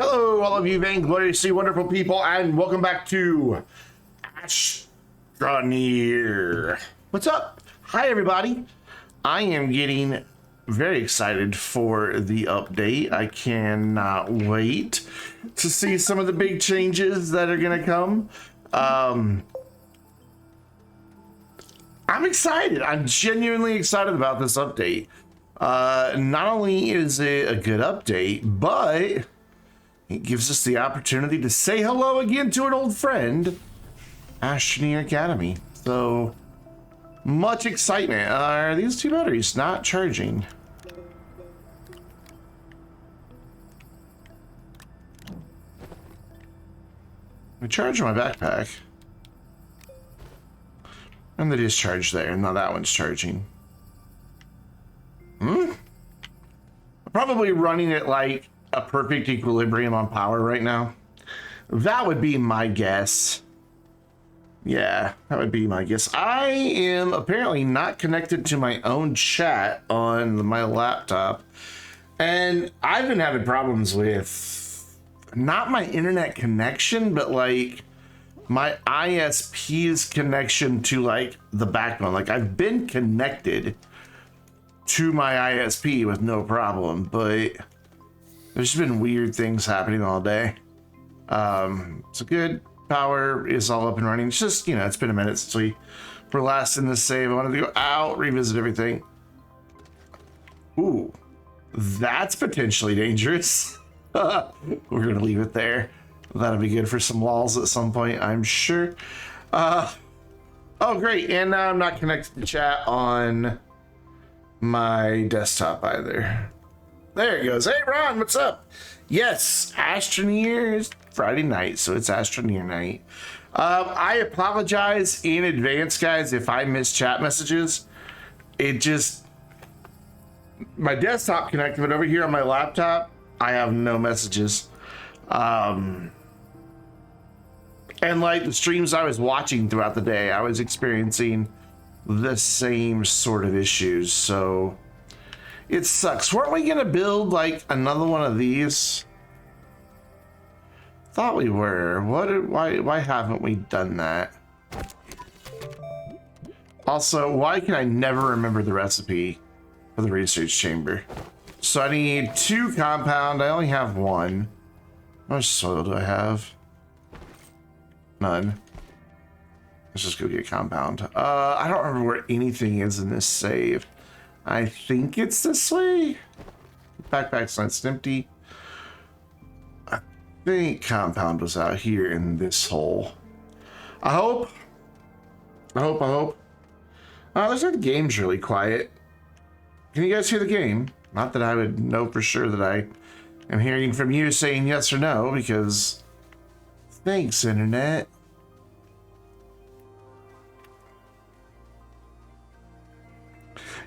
Hello, all of you vaingloriously wonderful people, and welcome back to Astroneer. What's up? Hi, everybody. I am getting very excited for the update. I cannot wait to see some of the big changes that are going to come. I'm excited. I'm genuinely excited about this update. Not only is it a good update, but it gives us the opportunity to say hello again to an old friend, Astroneer Academy. So much excitement. Are these two batteries not charging? I charge my backpack. And the discharge there. Now that one's charging. I'm probably running it like a perfect equilibrium on power right now. That would be my guess. Yeah, that would be my guess. I am apparently not connected to my own chat on my laptop. And I've been having problems with not my internet connection, but like my ISP's connection to like the backbone. Like I've been connected to my ISP with no problem, but there's been weird things happening all day. So good. Power is all up and running. It's just, you know, it's been a minute since we were last in the save. I wanted to go out, revisit everything. Ooh, that's potentially dangerous. We're gonna leave it there. That'll be good for some walls at some point, I'm sure. Oh, great. And now I'm not connected to chat on my desktop either. There it goes. Hey, Ron, what's up? Yes, Astroneer is Friday night, so it's Astroneer night. I apologize in advance, guys, if I miss chat messages. It just... my desktop connected, but over here on my laptop, I have no messages. And like the streams I was watching throughout the day, I was experiencing the same sort of issues, so it sucks. Weren't we gonna build like another one of these? Thought we were. Why haven't we done that? Also, why can I never remember the recipe for the research chamber? So I need 2 compound. I only have 1. How much soil do I have? None. Let's just go get compound. I don't remember where anything is in this save. I think it's this way. Backpack's nice and empty. I think compound was out here in this hole. I hope. Looks like the game's really quiet. Can you guys hear the game? Not that I would know for sure that I am hearing from you saying yes or no, because thanks, internet.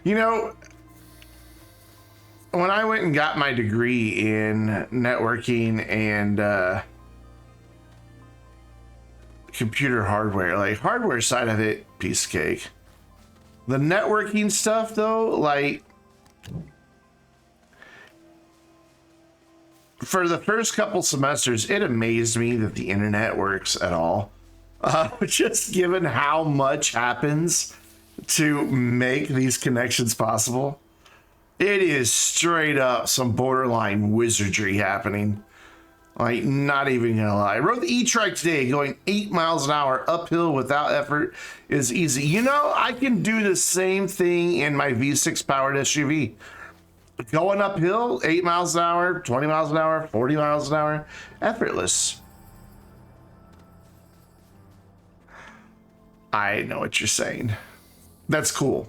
You know, when I went and got my degree in networking and computer hardware, like hardware side of it, piece of cake. The networking stuff though, like for the first couple semesters, it amazed me that the internet works at all. Just given how much happens to make these connections possible. It is straight up some borderline wizardry happening. Like, not even gonna lie. I rode the E-Trike today, going 8 miles an hour uphill without effort is easy. You know, I can do the same thing in my V6 powered SUV. Going uphill, 8 miles an hour, 20 miles an hour, 40 miles an hour, effortless. I know what you're saying. That's cool.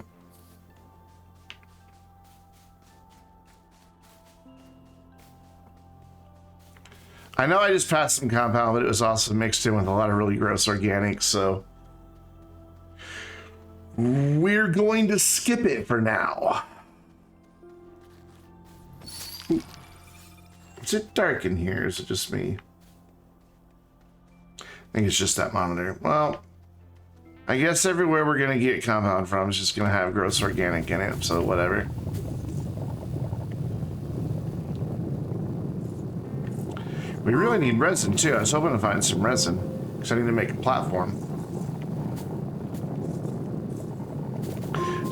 I know I just passed some compound, but it was also mixed in with a lot of really gross organics, so we're going to skip it for now. Is it dark in here? Is it just me? I think it's just that monitor. Well, I guess everywhere we're gonna get compound from is just gonna have gross organic in it, so whatever. We really need resin too. I was hoping to find some resin because I need to make a platform.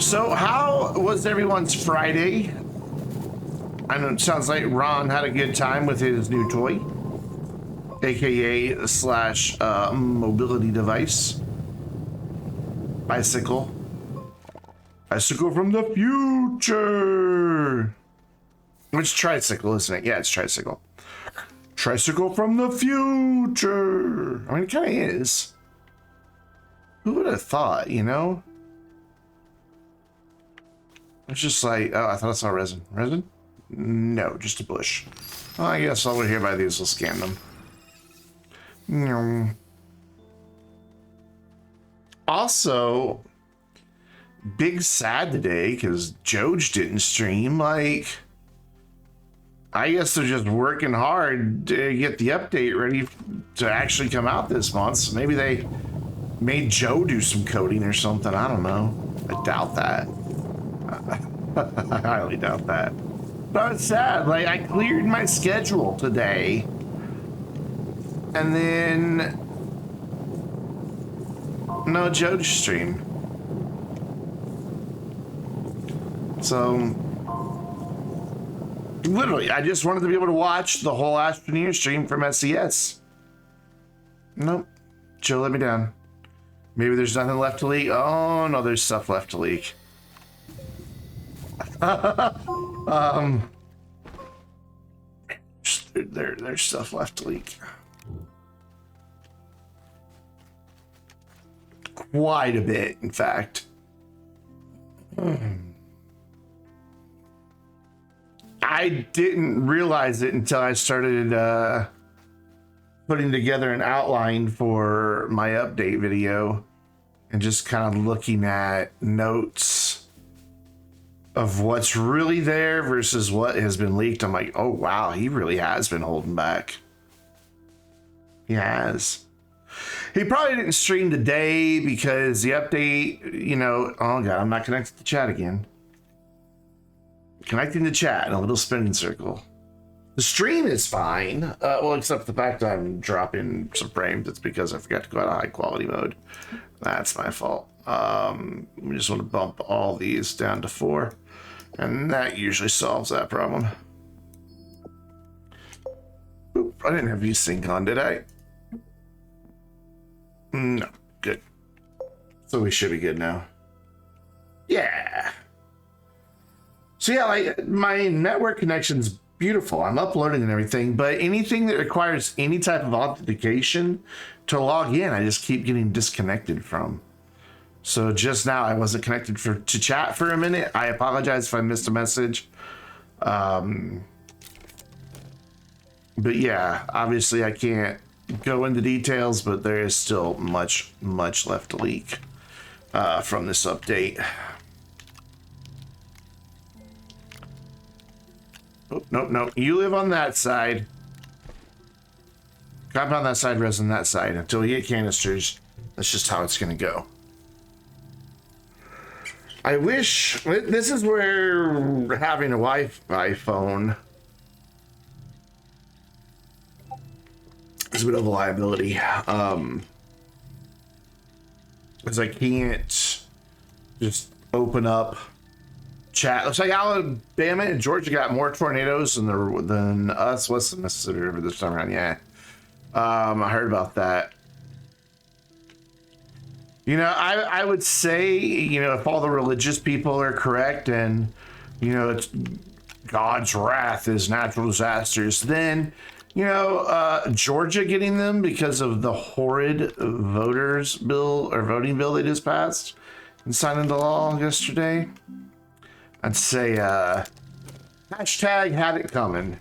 So how was everyone's Friday? I know it sounds like Ron had a good time with his new toy, aka slash mobility device. Bicycle. Bicycle from the future. It's tricycle, isn't it? Yeah, it's tricycle. Tricycle from the future. I mean, it kind of is. Who would have thought, you know? It's just like, oh, I thought I saw resin. Resin? No, just a bush. Well, I guess while we're here by these, we'll scan them. No. Also, big sad today because Joj didn't stream. Like, I guess they're just working hard to get the update ready to actually come out this month. So maybe they made Joe do some coding or something. I don't know. I doubt that. I highly doubt that. But it's sad. Like, I cleared my schedule today. And then no Joj stream. So literally, I just wanted to be able to watch the whole Astroneer stream from SES. Nope. Joe let me down. Maybe there's nothing left to leak. Oh no, there's stuff left to leak. There's stuff left to leak. Quite a bit, in fact. I didn't realize it until I started putting together an outline for my update video and just kind of looking at notes of what's really there versus what has been leaked. I'm like, oh wow, he really has been holding back. He has. He probably didn't stream today because the update, you know, oh god, I'm not connected to chat again. Connecting to chat in a little spinning circle. The stream is fine, well, except the fact that I'm dropping some frames. It's because I forgot to go out of high quality mode. That's my fault. We just want to bump all these down to 4, and that usually solves that problem. Oop, I didn't have VSync on, did I? No, good. So we should be good now. Yeah. So yeah, like my network connection's beautiful. I'm uploading and everything, but anything that requires any type of authentication to log in, I just keep getting disconnected from. So just now I wasn't connected to chat for a minute. I apologize if I missed a message. But yeah, obviously I can't go into details, but there is still much left to leak from this update. Oh, no, you live on that side. Cop on that side, res on that side. Until we get canisters, that's just how it's gonna go. I wish, this is where having a Wi-Fi phone is a bit of a liability. Because I can't just open up chat. Looks like Alabama and Georgia got more tornadoes than us. What's the Mississippi River this time around? Yeah. I heard about that. You know, I would say, you know, if all the religious people are correct and, you know, it's God's wrath is natural disasters, then, you know, Georgia getting them because of the horrid voting bill they just passed and signed into law yesterday. I'd say, hashtag had it coming.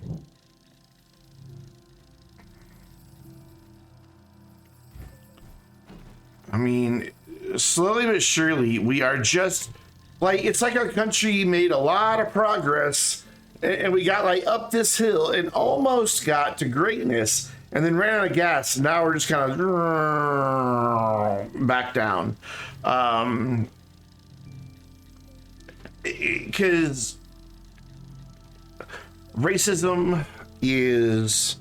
I mean, slowly but surely, we are just, like, it's like our country made a lot of progress, and we got, like, up this hill and almost got to greatness, and then ran out of gas, and now we're just kind of back down. Because racism is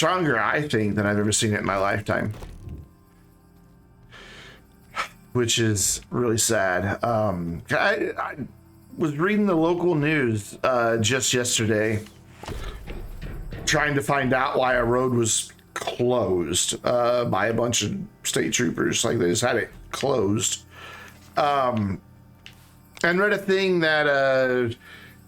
stronger, I think, than I've ever seen it in my lifetime. Which is really sad. I was reading the local news just yesterday, trying to find out why a road was closed by a bunch of state troopers. Like, they just had it closed. And read a thing that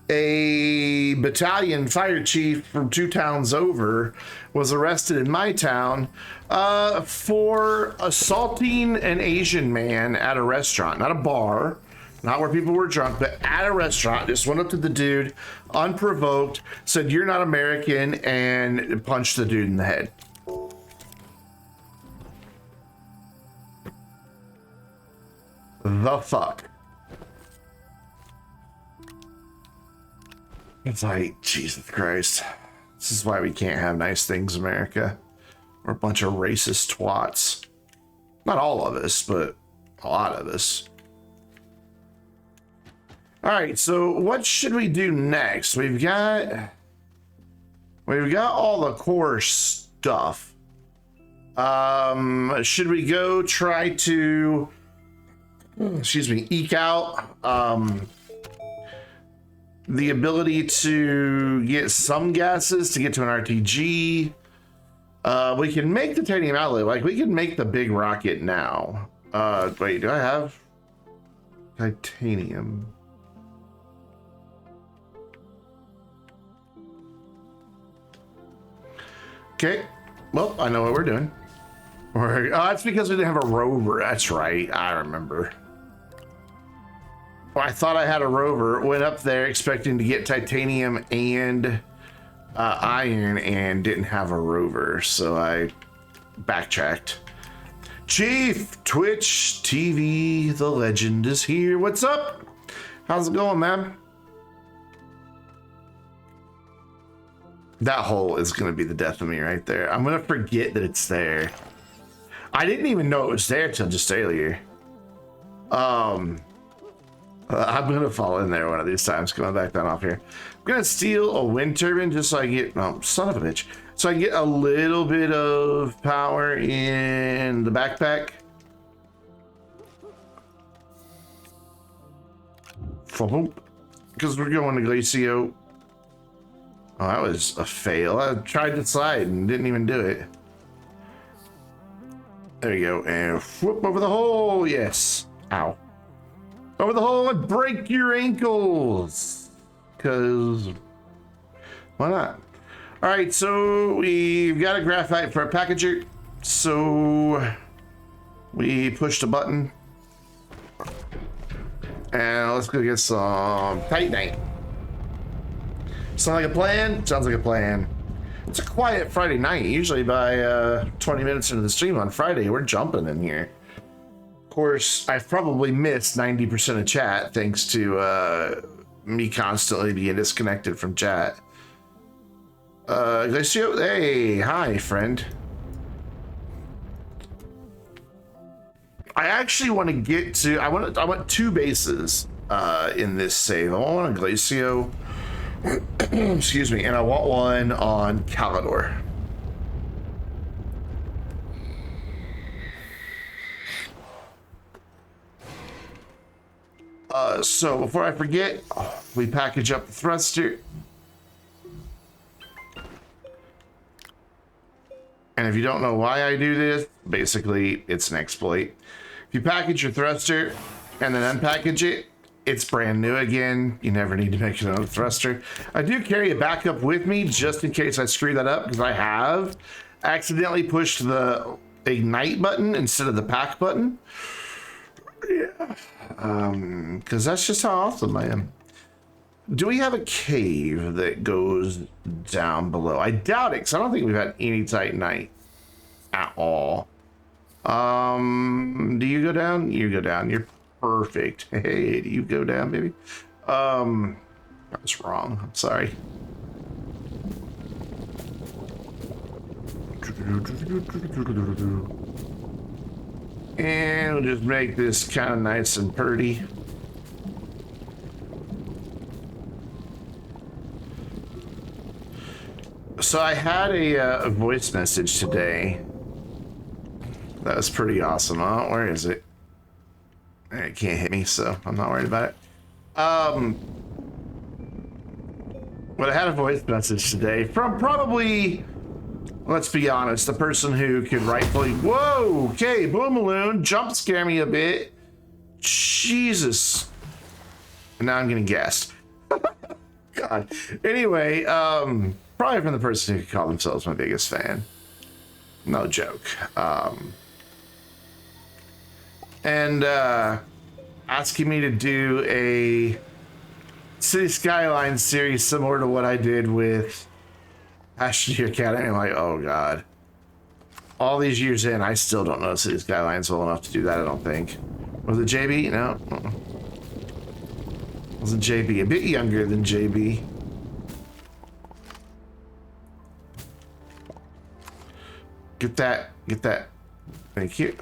a battalion fire chief from 2 towns over was arrested in my town for assaulting an Asian man at a restaurant, not a bar, not where people were drunk, but at a restaurant. Just went up to the dude unprovoked, said, "You're not American," and punched the dude in the head. The fuck? It's like, Jesus Christ. This is why we can't have nice things, America. We're a bunch of racist twats. Not all of us, but a lot of us. All right, so what should we do next? We've got all the core stuff. Should we go try to, excuse me, eke out the ability to get some gases to get to an RTG? We can make the titanium alloy. Like, we can make the big rocket now. Wait, do I have titanium? Okay, well, I know what we're doing. Oh, that's because we didn't have a rover. That's right, I remember. Well, I thought I had a rover, went up there expecting to get titanium and iron, and didn't have a rover, so I backtracked. Chief Twitch TV, the legend is here. What's up? How's it going, man? That hole is going to be the death of me right there. I'm going to forget that it's there. I didn't even know it was there till just earlier. I'm going to fall in there one of these times, coming back down off here. I'm going to steal a wind turbine just so I get, oh, son of a bitch. So I get a little bit of power in the backpack. Because we're going to Glacio. Oh, that was a fail. I tried to slide and didn't even do it. There you go. And whoop over the hole. Yes. Ow. Over the hole and break your ankles. Because why not? All right, so we've got a graphite for a packager. So we pushed a button. And let's go get some titanite. Sound like a plan? Sounds like a plan. It's a quiet Friday night. Usually by 20 minutes into the stream on Friday, we're jumping in here. Of course, I've probably missed 90% of chat thanks to me constantly being disconnected from chat. Glacio, hey, hi, friend. I actually want to get to, I want 2 bases in this save. I want one on Glacio. Excuse me, and I want one on Calidor. So before I forget, we package up the thruster. And if you don't know why I do this, basically it's an exploit. If you package your thruster and then unpackage it, it's brand new again. You never need to make another thruster. I do carry a backup with me just in case I screw that up, because I have accidentally pushed the ignite button instead of the pack button. Yeah, because that's just how awesome I am. Do we have a cave that goes down below? I doubt it, because I don't think we've had any titanite at all. Do you go down? You go down. You're perfect. Hey, do you go down, baby? I was wrong. I'm sorry. And we'll just make this kind of nice and pretty. So So I had a voice message today. That was pretty awesome. Oh, where is it? It can't hit me, so I'm not worried about it. But I had a voice message today from probably, let's be honest, the person who could rightfully, whoa, okay, Boomaloon, jump scare me a bit. Jesus. And now I'm getting gassed. God. Anyway, probably from the person who could call themselves my biggest fan. No joke. And asking me to do a City Skylines series similar to what I did with Astroneer Academy. I'm like, oh god. All these years in, I still don't know City Skylines well enough to do that, I don't think. Was it JB? No. Wasn't JB. A bit younger than JB. Get that. Get that. Thank you.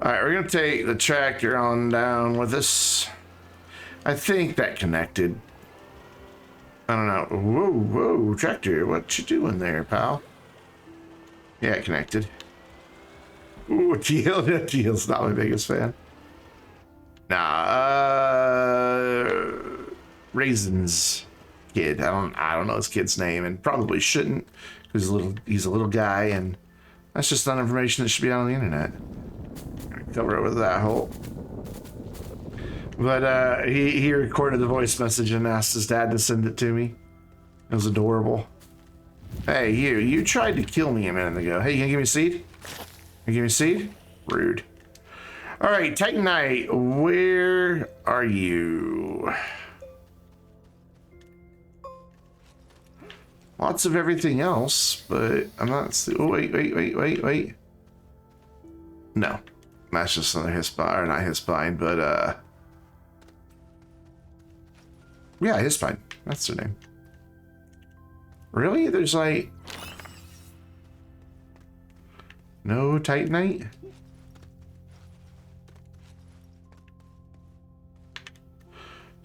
Alright, we're gonna take the tractor on down with us. I think that connected. I don't know. Whoa, whoa, tractor, what you doing there, pal? Yeah, it connected. Ooh, Teal. Teal's not my biggest fan. Nah, Raisin's kid. I don't know his kid's name, and probably shouldn't, because he's a little guy, and that's just not information that should be on the internet. Cover it with that hole. But he recorded the voice message and asked his dad to send it to me. It was adorable. Hey, you tried to kill me a minute ago. Hey, you gonna give me a seed? You give me a seed? Rude. All right, Titan Knight, where are you? Lots of everything else, but I'm not. Oh, wait. No, that's just another Hispine, or not Hispine, but yeah, Hispine. That's their name. Really? There's like no Titanite?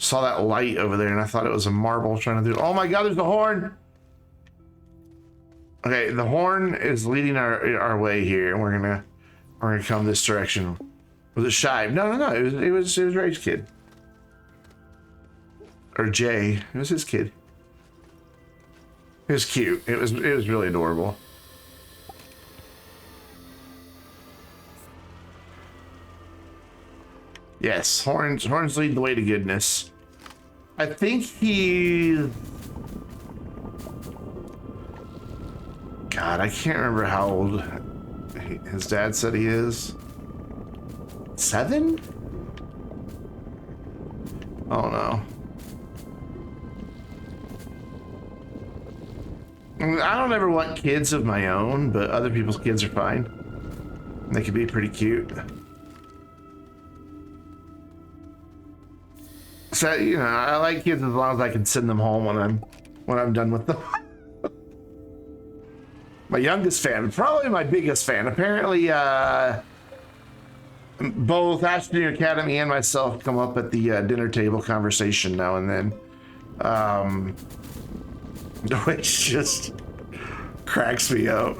Saw that light over there and I thought it was a marble trying to do. Oh my god, there's the horn! Okay, the horn is leading our way here, and we're gonna come this direction. Was it Shive? No. It was Ray's kid. Or Jay. It was his kid. It was cute. It was really adorable. Yes, horns lead the way to goodness. I think God, I can't remember how old his dad said he is. 7? Oh no. I don't ever want kids of my own, but other people's kids are fine. They can be pretty cute. So, you know, I like kids as long as I can send them home when I'm done with them. My youngest fan, probably my biggest fan. Apparently, both Astroneer Academy and myself come up at the dinner table conversation now and then. Which just cracks me up.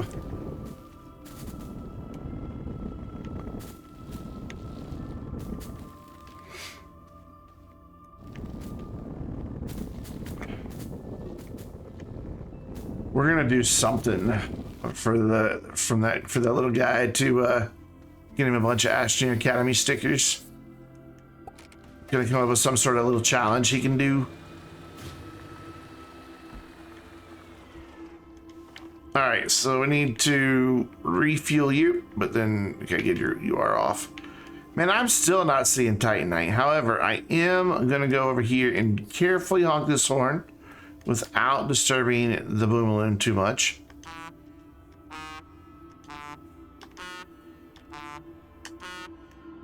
We're gonna do something for that little guy to get him a bunch of Astroneer Academy stickers. Gonna come up with some sort of little challenge he can do. All right, so we need to refuel you, but then okay, get your UR off. Man, I'm still not seeing Titanite. However, I am gonna go over here and carefully honk this horn without disturbing the Boomaloon too much.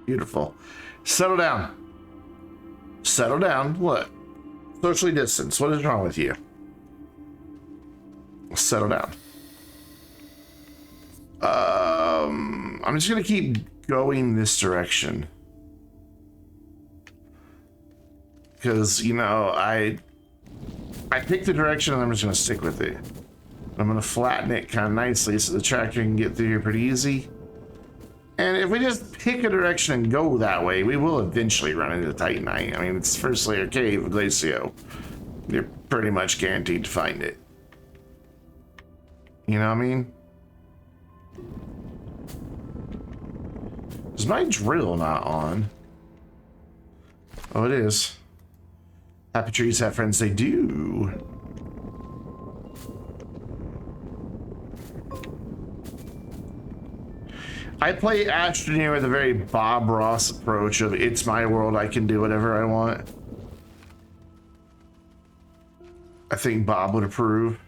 Beautiful. Settle down. Settle down. What? Socially distance. What is wrong with you? Settle down. I'm just gonna keep going this direction because, you know, I picked the direction and I'm just gonna stick with it. I'm gonna flatten it kind of nicely so the tractor can get through here pretty easy. And if we just pick a direction and go that way, we will eventually run into Titanite. I mean, it's first layer cave, Glacio. You're pretty much guaranteed to find it. You know what I mean? Is my drill not on? Oh, it is. Happy trees have friends, they do. I play Astroneer with a very Bob Ross approach of it's my world, I can do whatever I want. I think Bob would approve.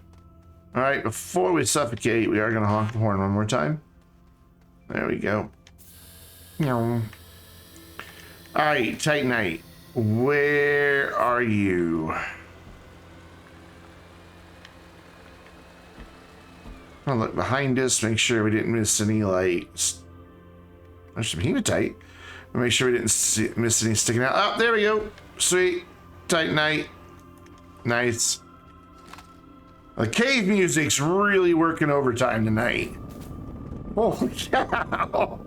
All right, before we suffocate, we are gonna honk the horn one more time. There we go. All right, Titanite, where are you? I'll look behind us, make sure we didn't miss any, like, there's some hematite. Make sure we didn't miss any sticking out. Oh, there we go. Sweet. Titanite. Nice. The cave music's really working overtime tonight. Holy cow.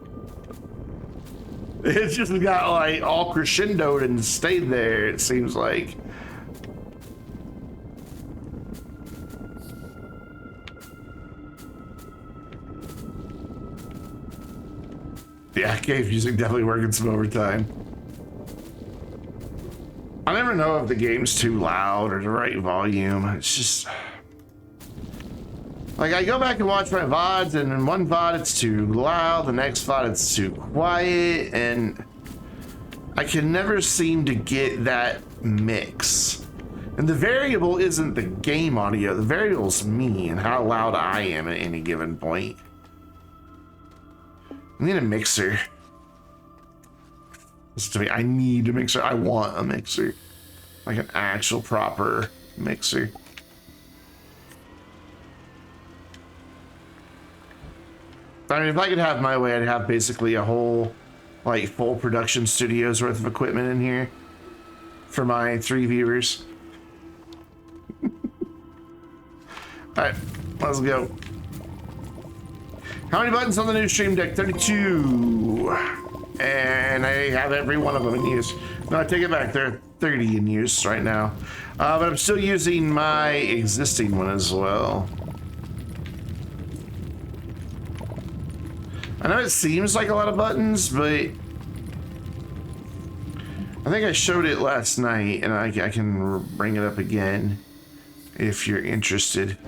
It's just got, like, all crescendoed and stayed there, it seems like. Yeah, cave music definitely working some overtime. I never know if the game's too loud or the right volume. It's just... like, I go back and watch my VODs, and in one VOD it's too loud, the next VOD it's too quiet, and I can never seem to get that mix. And the variable isn't the game audio, the variable's me and how loud I am at any given point. I need a mixer. Listen to me, I need a mixer. I want a mixer. Like an actual proper mixer. I mean, if I could have my way, I'd have basically a whole, like, full production studio's worth of equipment in here for my 3 viewers. Alright, let's go. How many buttons on the new stream deck? 32. And I have every one of them in use. No, I take it back. There are 30 in use right now. But I'm still using my existing one as well. I know it seems like a lot of buttons, but I think I showed it last night, and I can bring it up again if you're interested.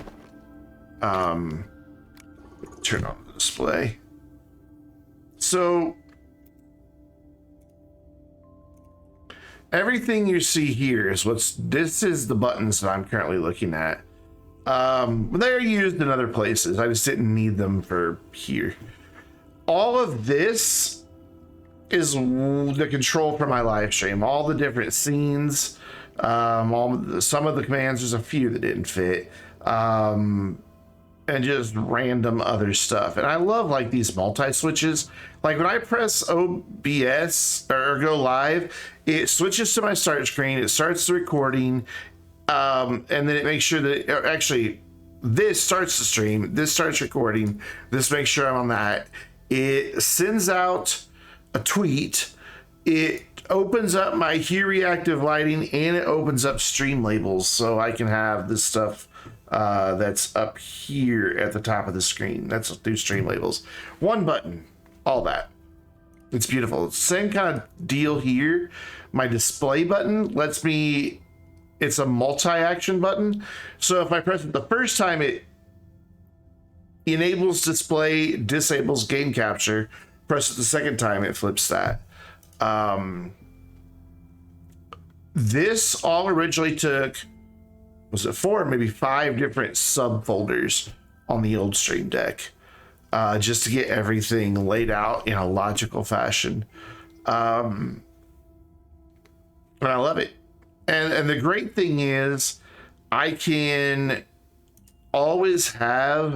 Turn on the display. So everything you see here is this is the buttons that I'm currently looking at. They're used in other places. I just didn't need them for here. All of this is the control for my live stream. All the different scenes, some of the commands, there's a few that didn't fit, and just random other stuff. And I love, like, these multi-switches. Like, when I press OBS or go live, it switches to my start screen, it starts the recording, and then it makes sure that, actually, this starts the stream, this starts recording, this makes sure I'm on that. It sends out a tweet, it opens up my Hue reactive lighting, and it opens up stream labels so I can have this stuff that's up here at the top of the screen. That's through stream labels. One button, all that. It's beautiful. Same kind of deal here. My display button lets me, it's a multi-action button. So if I press it the first time, it enables display, disables game capture. Press it the second time, it flips that. This all originally took, was it 4, maybe 5 different subfolders on the old Stream Deck, just to get everything laid out in a logical fashion. And I love it. And the great thing is I can always have,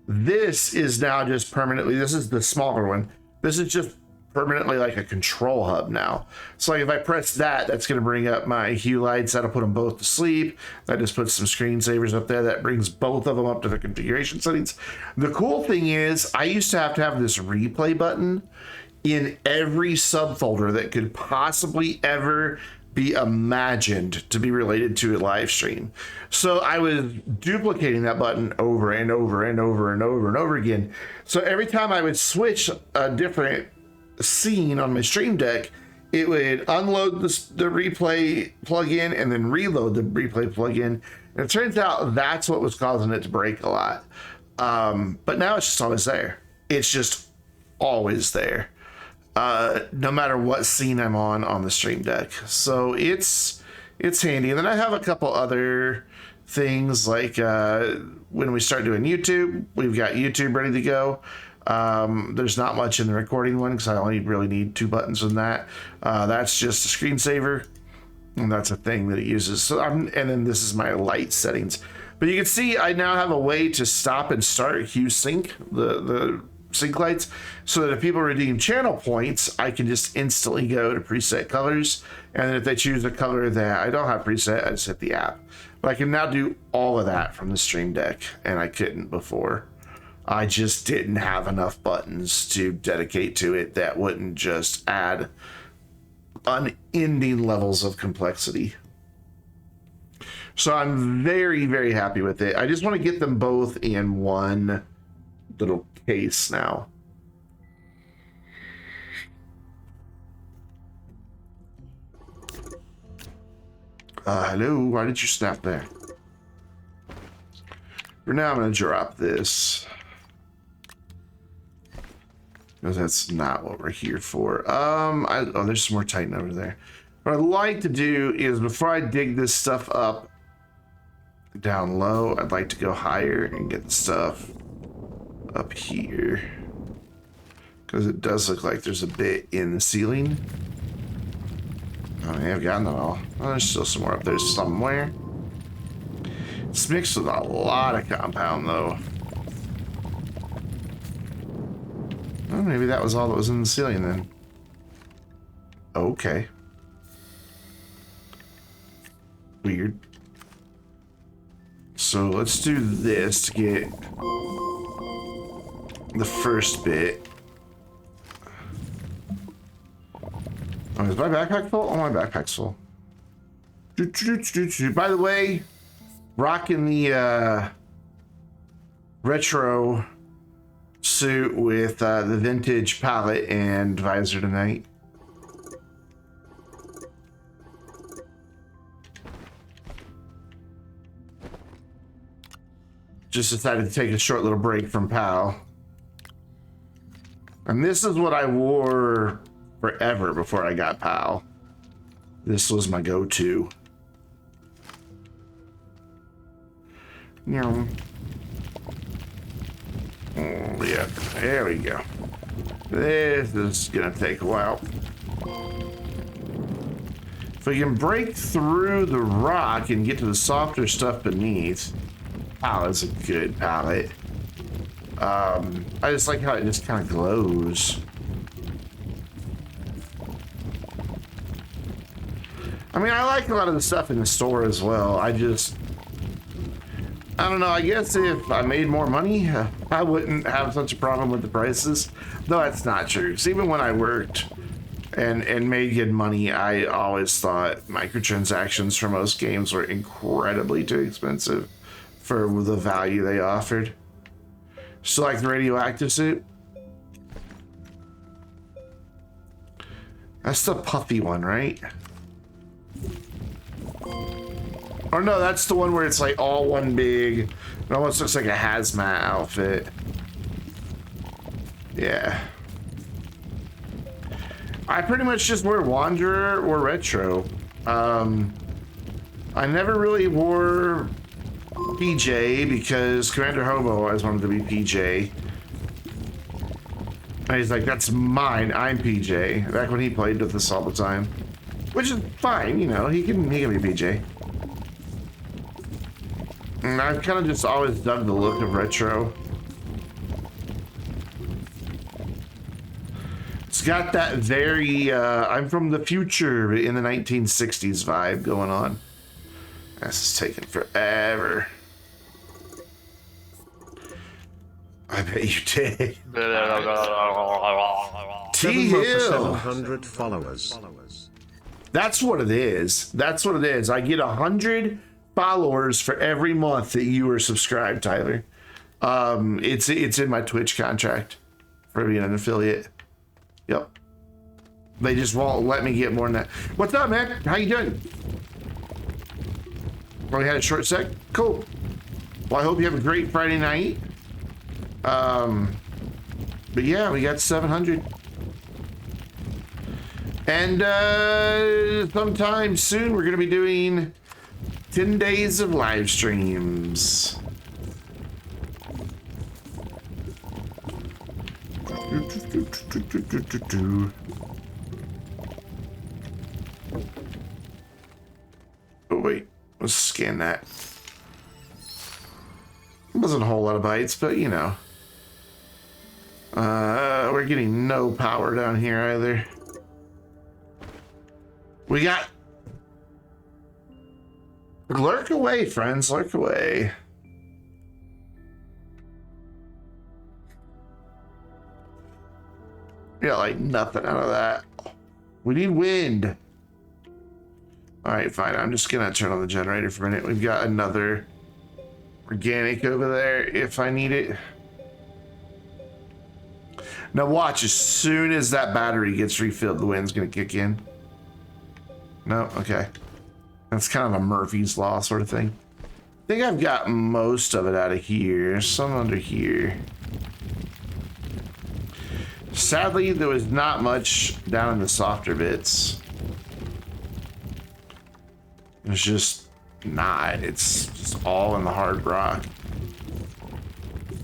this is now just permanently, this is the smaller one. This is just permanently like a control hub now. So like if I press that, that's going to bring up my hue lights. That'll put them both to sleep. That just puts some screensavers up there. That brings both of them up to their configuration settings. The cool thing is I used to have this replay button in every subfolder that could possibly ever be imagined to be related to a live stream. So I was duplicating that button over and over and over and over and over again. So every time I would switch a different scene on my stream deck, it would unload the replay plugin and then reload the replay plugin. And it turns out that's what was causing it to break a lot. But now it's just always there. It's just always there. No matter what scene I'm on the stream deck. So it's handy. And then I have a couple other things like when we start doing YouTube, we've got YouTube ready to go. There's not much in the recording one because I only really need 2 buttons in that. That's just a screensaver, and that's a thing that it uses. So and then this is my light settings. But you can see I now have a way to stop and start hue sync, the sync lights, so that if people redeem channel points, I can just instantly go to preset colors. And then if they choose a color that I don't have preset, I just hit the app. But I can now do all of that from the stream deck, and I couldn't before. I just didn't have enough buttons to dedicate to it that wouldn't just add unending levels of complexity. So I'm very, very happy with it. I just want to get them both in one little case now. Hello, why did you snap there? For now, I'm going to drop this, because that's not what we're here for. Oh, there's some more Titan over there. What I'd like to do is, before I dig this stuff up down low, I'd like to go higher and get the stuff up here, because it does look like there's a bit in the ceiling. I may have gotten it all. Oh, there's still some more up there somewhere. It's mixed with a lot of compound, though. Oh, maybe that was all that was in the ceiling then. Okay. Weird. So let's do this to get the first bit. Oh, is my backpack full? Oh, my backpack's full. By the way, rocking the retro suit with the vintage palette and visor tonight. Just decided to take a short little break from PAL. And this is what I wore forever before I got PAL. This was my go-to. Oh, yeah, there we go. This is gonna take a while. If we can break through the rock and get to the softer stuff beneath. PAL is a good palette. I just like how it just kind of glows. I mean, I like a lot of the stuff in the store as well. I don't know, I guess if I made more money, I wouldn't have such a problem with the prices. Though that's not true. Because even when I worked and made good money, I always thought microtransactions for most games were incredibly too expensive for the value they offered. So like the radioactive suit. That's the puffy one, right? Or no, that's the one where it's like all one big, it almost looks like a hazmat outfit. Yeah. I pretty much just wear Wanderer or Retro. I never really wore PJ because Commander Hobo always wanted to be PJ. And he's like, that's mine, I'm PJ. Back when he played with us all the time. Which is fine, you know, he can be PJ. And I've kind of just always dug the look of Retro. It's got that very, I'm from the future in the 1960s vibe going on. This is taking forever. I bet you did. T Hill. 700 followers. That's what it is. That's what it is. I get 100 followers for every month that you are subscribed, Tyler. It's in my Twitch contract for being an affiliate. Yep. They just won't let me get more than that. What's up, man? How you doing? Oh, we had a short sec? Cool. Well, I hope you have a great Friday night. But yeah, we got 700. And sometime soon we're gonna be doing 10 days of live streams. Oh wait, let's scan that. It wasn't a whole lot of bytes, but you know. We're getting no power down here either. We got... Lurk away, friends, lurk away. Yeah, like nothing out of that. We need wind. All right, fine. I'm just gonna turn on the generator for a minute. We've got another organic over there if I need it. Now watch, as soon as that battery gets refilled, the wind's gonna kick in. No, okay. That's kind of a Murphy's Law sort of thing. I think I've got most of it out of here. Some under here. Sadly, there was not much down in the softer bits. It's just not. It's just all in the hard rock.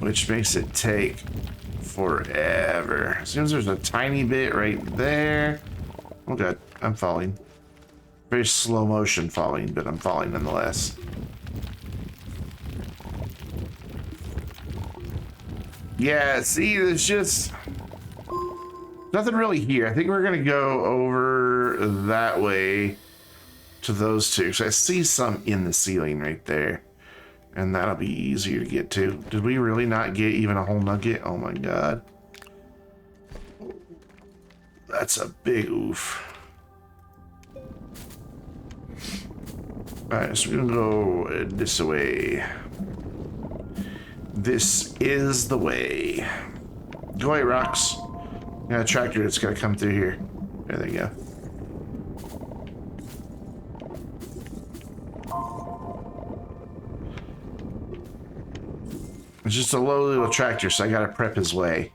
Which makes it take forever. As soon as there's a tiny bit right there. Oh god, I'm falling. Very slow motion falling, but I'm falling nonetheless. Yeah, see, there's just nothing really here. I think we're gonna go over that way to those two. So I see some in the ceiling right there. And that'll be easier to get to. Did we really not get even a whole nugget? Oh my god. That's a big oof. Alright, so we're gonna go this way. This is the way. Go away, rocks. Got a tractor that's gonna come through here. There they go. It's just a low little tractor, so I gotta prep his way.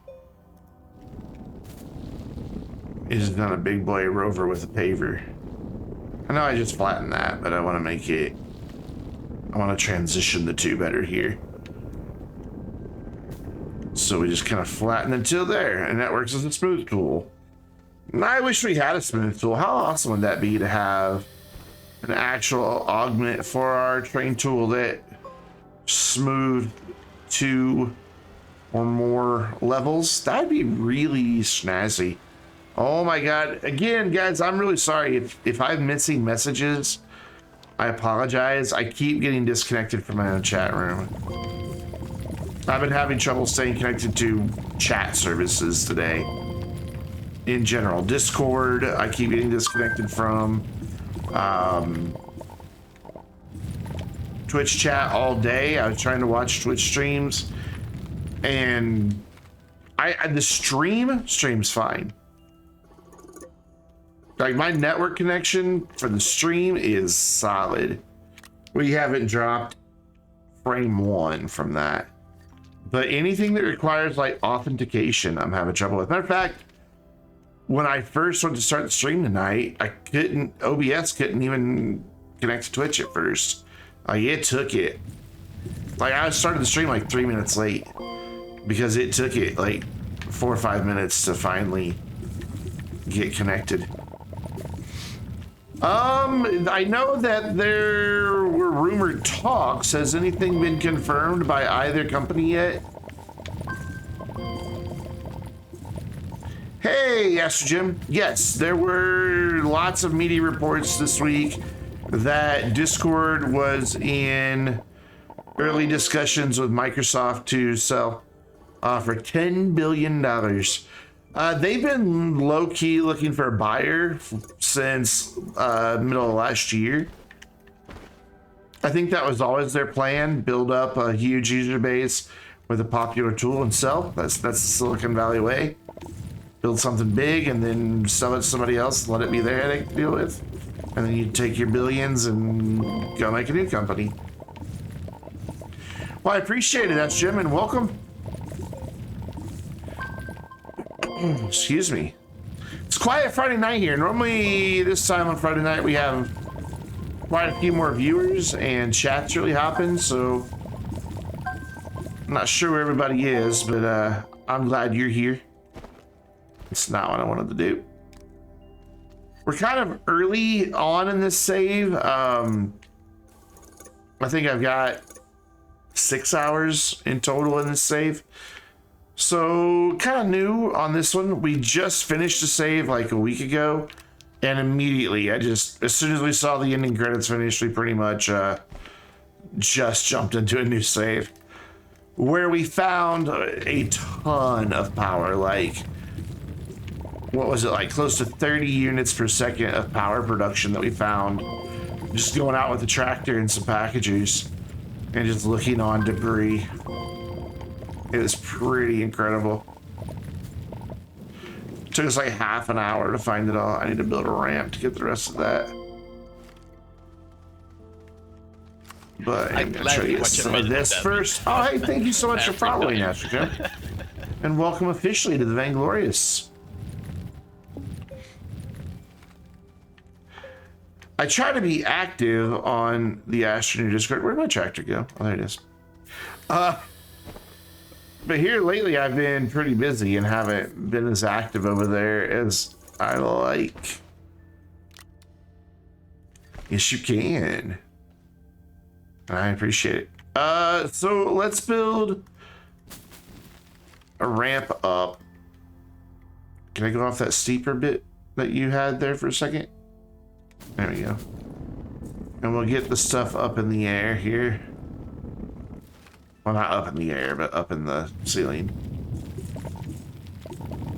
He's done a big boy rover with a paver. I know I just flattened that, but I want to make it... I want to transition the two better here. So we just kind of flatten until there, and that works as a smooth tool. And I wish we had a smooth tool. How awesome would that be to have an actual augment for our train tool that smooth 2 or more levels? That'd be really snazzy. Oh my god. Again, guys, I'm really sorry if I'm missing messages. I apologize. I keep getting disconnected from my own chat room. I've been having trouble staying connected to chat services today. In general, Discord, I keep getting disconnected from. Twitch chat all day. I was trying to watch Twitch streams, and the stream's fine. Like, my network connection for the stream is solid. We haven't dropped frame 1 from that. But anything that requires like authentication, I'm having trouble with. Matter of fact, when I first went to start the stream tonight, OBS couldn't even connect to Twitch at first. Like, it took it. Like, I started the stream like 3 minutes late because it took it like 4 or 5 minutes to finally get connected. I know that there were rumored talks. Has anything been confirmed by either company yet? Hey, Astro Jim. Yes, there were lots of media reports this week that Discord was in early discussions with Microsoft to sell for $10 billion. They've been low-key looking for a buyer since middle of last year. I think that was always their plan, build up a huge user base with a popular tool and sell. That's the Silicon Valley way. Build something big and then sell it to somebody else and let it be their headache to deal with. And then you take your billions and go make a new company. Well, I appreciate it, that's Jim, and welcome. Excuse me. It's quiet Friday night here. Normally, this time on Friday night, we have quite a few more viewers and chats really hopping, so I'm not sure where everybody is, but I'm glad you're here. It's not what I wanted to do. We're kind of early on in this save. I think I've got 6 hours in total in this save. So kind of new on this one. We just finished the save like a week ago. And immediately, as soon as we saw the ending credits finish, we pretty much just jumped into a new save. Where we found a ton of power, like, what was it, like close to 30 units per second of power production that we found just going out with the tractor and some packagers and just looking on debris. It was pretty incredible. Took us like half an hour to find it all. I need to build a ramp to get the rest of that. But I'm gonna show you some of this first. Oh, hey, thank you so much for following, Astroneer. And welcome officially to the Vainglorious. I try to be active on the Astroneer Discord. Where'd my tractor go? Oh, there it is. But here lately I've been pretty busy and haven't been as active over there as I like. Yes, you can. I appreciate it. So let's build a ramp up. Can I go off that steeper bit that you had there for a second? There we go. And we'll get the stuff up in the air here. Well, not up in the air, but up in the ceiling.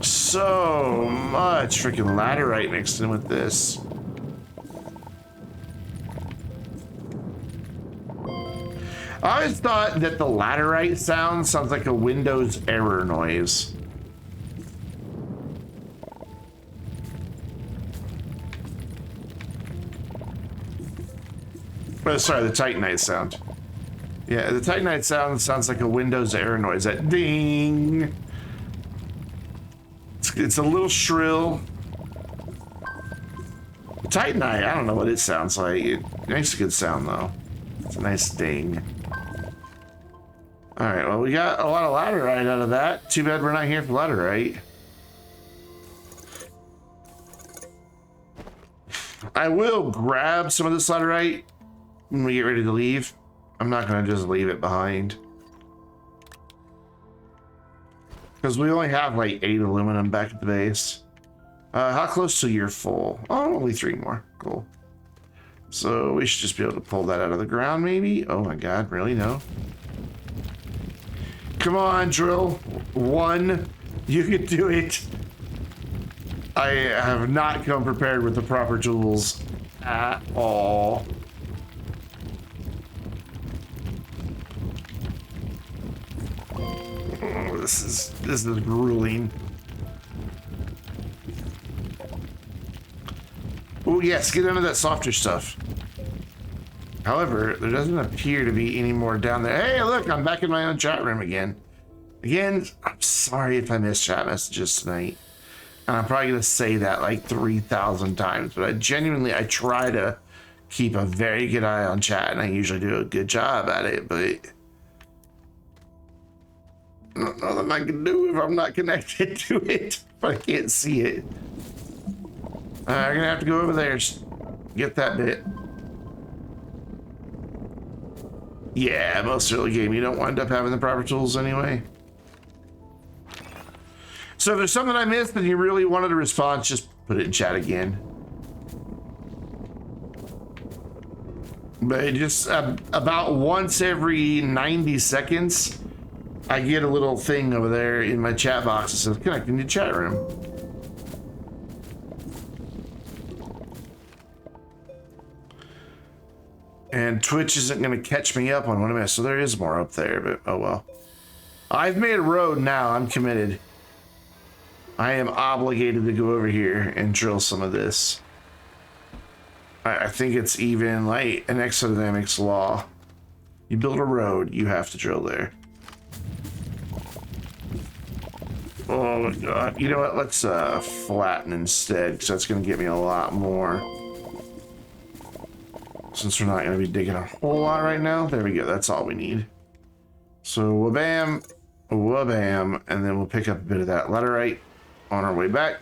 So much freaking laterite mixed in with this. I always thought that the laterite sounds like a Windows error noise. Oh, sorry, the Titanite sound. Yeah, the Titanite sound sounds like a Windows error noise. That ding. It's a little shrill. Titanite, I don't know what it sounds like. It makes a good sound though. It's a nice ding. All right, well, we got a lot of laterite out of that. Too bad we're not here for laterite. I will grab some of this laterite when we get ready to leave. I'm not gonna just leave it behind. Because we only have like 8 aluminum back at the base. How close to you're full? Oh, only 3 more. Cool. So we should just be able to pull that out of the ground maybe. Oh my god, really? No? Come on, drill. 1. You can do it. I have not come prepared with the proper tools at all. Oh, this is grueling. Oh yes, get into that softer stuff. However, there doesn't appear to be any more down there. Hey, look, I'm back in my own chat room again. Again, I'm sorry if I missed chat messages tonight. And I'm probably gonna say that like 3,000 times, but I try to keep a very good eye on chat, and I usually do a good job at it, but I don't know what I can do if I'm not connected to it, if I can't see it. I'm gonna have to go over there, get that bit. Yeah, most early game, you don't wind up having the proper tools anyway. So if there's something I missed and you really wanted a response, just put it in chat again. But it just about once every 90 seconds, I get a little thing over there in my chat box that says connecting to chat room. And Twitch isn't going to catch me up on what I missed, so there is more up there, but oh well. I've made a road now. I'm committed. I am obligated to go over here and drill some of this. I think it's even like an exodynamics law. You build a road, you have to drill there. Oh my god. You know what? Let's flatten instead, because that's going to get me a lot more. Since we're not going to be digging a whole lot right now. There we go. That's all we need. So wha-bam, wha-bam, and then we'll pick up a bit of that laterite on our way back.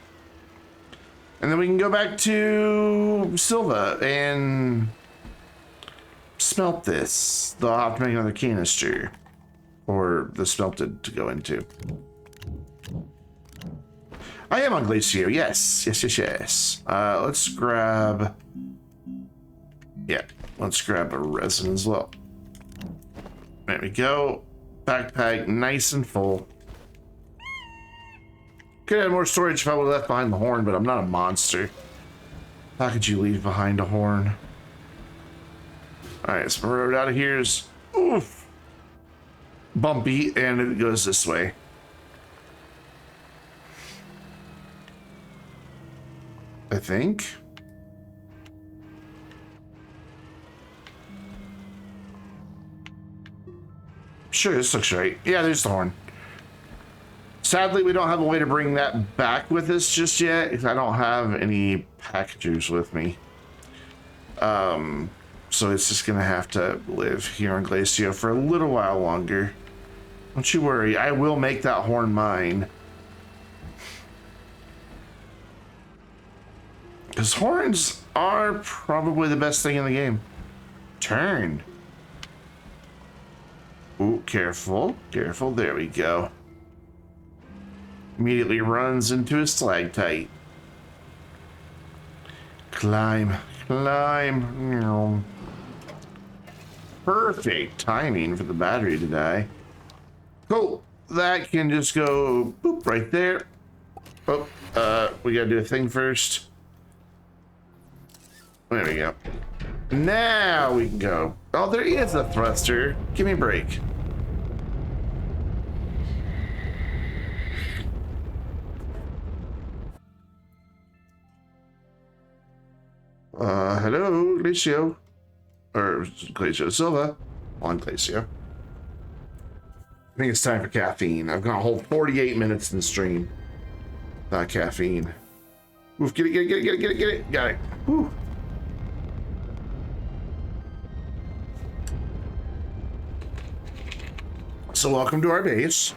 And then we can go back to Silva and smelt this. They'll have to make another canister or the smelted to go into. I am on Glacio. Yes. Let's grab... Yeah, let's grab a resin as well. There we go. Backpack nice and full. Could have more storage if I would have left behind the horn, but I'm not a monster. How could you leave behind a horn? Alright, so my road out of here is oof, bumpy, and it goes this way. I think. Sure, this looks right. Yeah, there's the horn. Sadly, we don't have a way to bring that back with us just yet, because I don't have any packagers with me. So it's just gonna have to live here on Glacio for a little while longer. Don't you worry, I will make that horn mine. Because horns are probably the best thing in the game. Turn. Ooh, careful, careful. There we go. Immediately runs into a stalactite. Climb, climb. Perfect timing for the battery to die. Cool. That can just go boop right there. Oh, we gotta do a thing first. There we go. Now we can go. Oh, there is a thruster. Give me a break. Hello, Glacio. Or Glacio Silva. On Glacio. I think it's time for caffeine. I've got a whole 48 minutes in the stream. Without caffeine. Oof, get it. Got it. Whew. So welcome to our base.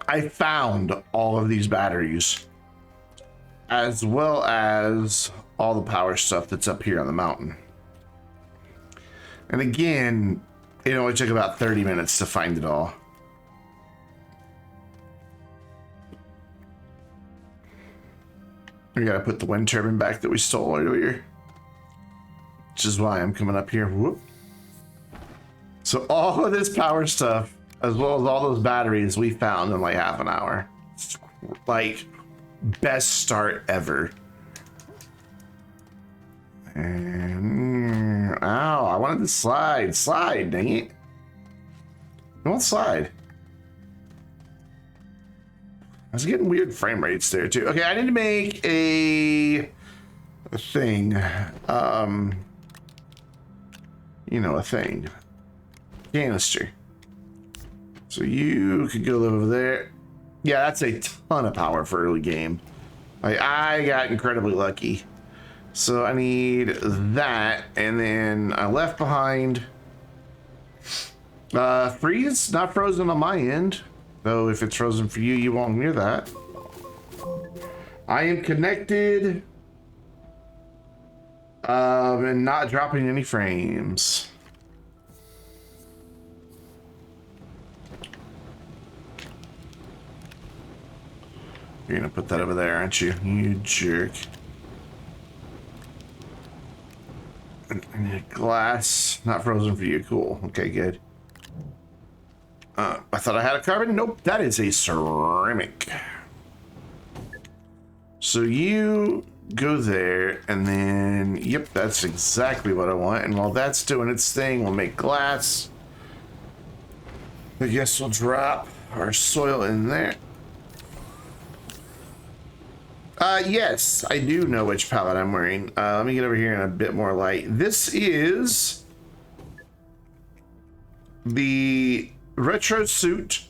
I found all of these batteries, as well as all the power stuff that's up here on the mountain. And again, it only took about 30 minutes to find it all. We gotta put the wind turbine back that we stole earlier, which is why I'm coming up here. Whoop. So all of this power stuff, as well as all those batteries, we found in like half an hour. It's like best start ever. And ow, I wanted to slide. Slide, dang it. It won't slide. I was getting weird frame rates there too. Okay, I need to make a thing. You know, a thing. Canister. So you could go over there. Yeah, that's a ton of power for early game. Like, I got incredibly lucky. So I need that, and then I left behind freeze, not frozen on my end. Though if it's frozen for you, you won't hear that. I am connected and not dropping any frames. You're gonna put that over there, aren't you? You jerk. Glass, not frozen for you. Cool. Okay, good. I thought I had a carbon. Nope, that is a ceramic. So you go there, and then, yep, that's exactly what I want. And while that's doing its thing, we'll make glass. I guess we'll drop our soil in there. Yes, I do know which palette I'm wearing. Let me get over here in a bit more light. This is the retro suit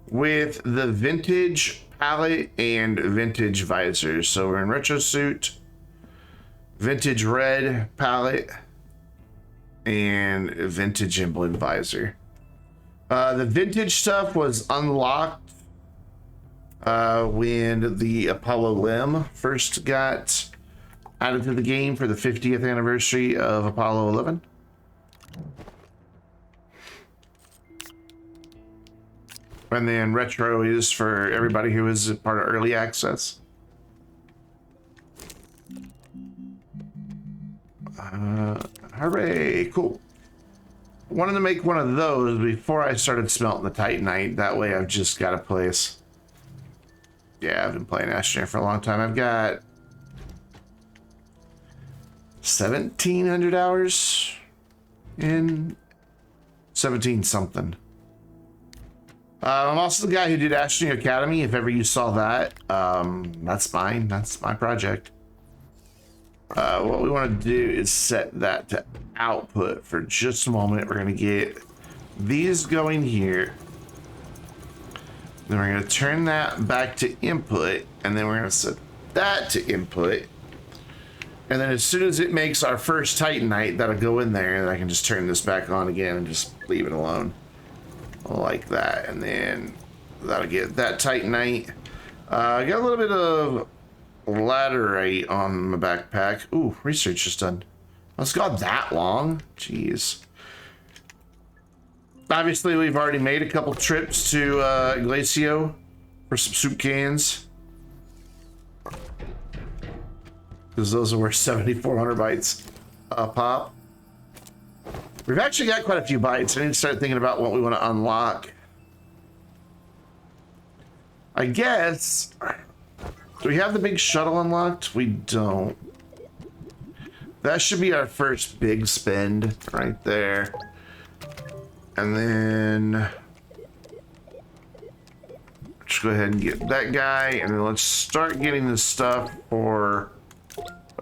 with the vintage palette and vintage visors. So we're in retro suit, vintage red palette, and vintage emblem visor. The vintage stuff was unlocked when the Apollo Limb first got added to the game for the 50th anniversary of Apollo 11. And then retro is for everybody who is part of early access. Hooray, cool. Wanted to make one of those before I started smelting the Titanite. That way I've just got a place. Yeah, I've been playing Astroneer for a long time. I've got 1,700 hours in 17 something. I'm also the guy who did Astroneer Academy. If ever you saw that, that's mine. That's my project. What we want to do is set that to output for just a moment. We're going to get these going here. Then we're going to turn that back to input, and then we're going to set that to input. And then as soon as it makes our first Titanite, that'll go in there, and I can just turn this back on again and just leave it alone. Like that. And then that'll get that Titanite. I got a little bit of laterite on my backpack. Ooh, research is done. It's got that long. Jeez. Obviously, we've already made a couple trips to Glacio for some soup cans. Because those are worth 7,400 bytes a pop. We've actually got quite a few bytes. I need to start thinking about what we want to unlock. I guess... Do we have the big shuttle unlocked? We don't. That should be our first big spend right there. And then let's go ahead and get that guy, and then let's start getting the stuff for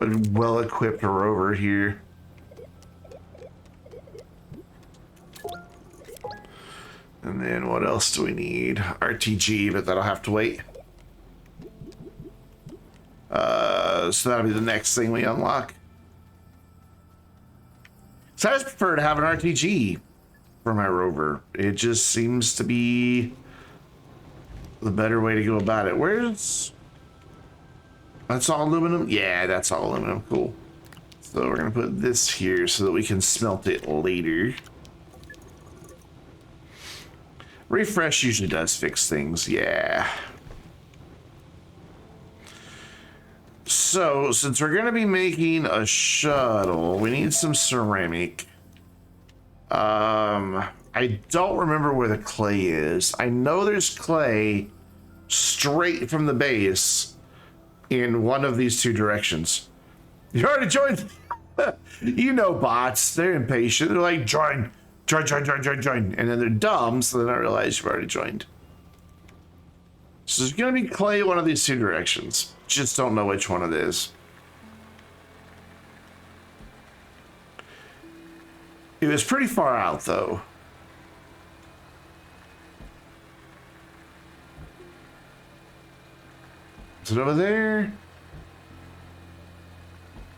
a well-equipped rover here. And then what else do we need? RTG, but that'll have to wait. So that'll be the next thing we unlock. So I just prefer to have an RTG for my rover. It just seems to be the better way to go about it. Where's... That's all aluminum? Yeah, that's all aluminum. Cool. So we're going to put this here so that we can smelt it later. Refresh usually does fix things. Yeah. So, since we're going to be making a shuttle, we need some ceramic. I don't remember where the clay is. I know there's clay straight from the base in one of these two directions. You already joined. You know bots. They're impatient. They're like, join. And then they're dumb, so they don't realize you've already joined. So there's going to be clay one of these two directions. Just don't know which one it is. It was pretty far out, though. Is it over there?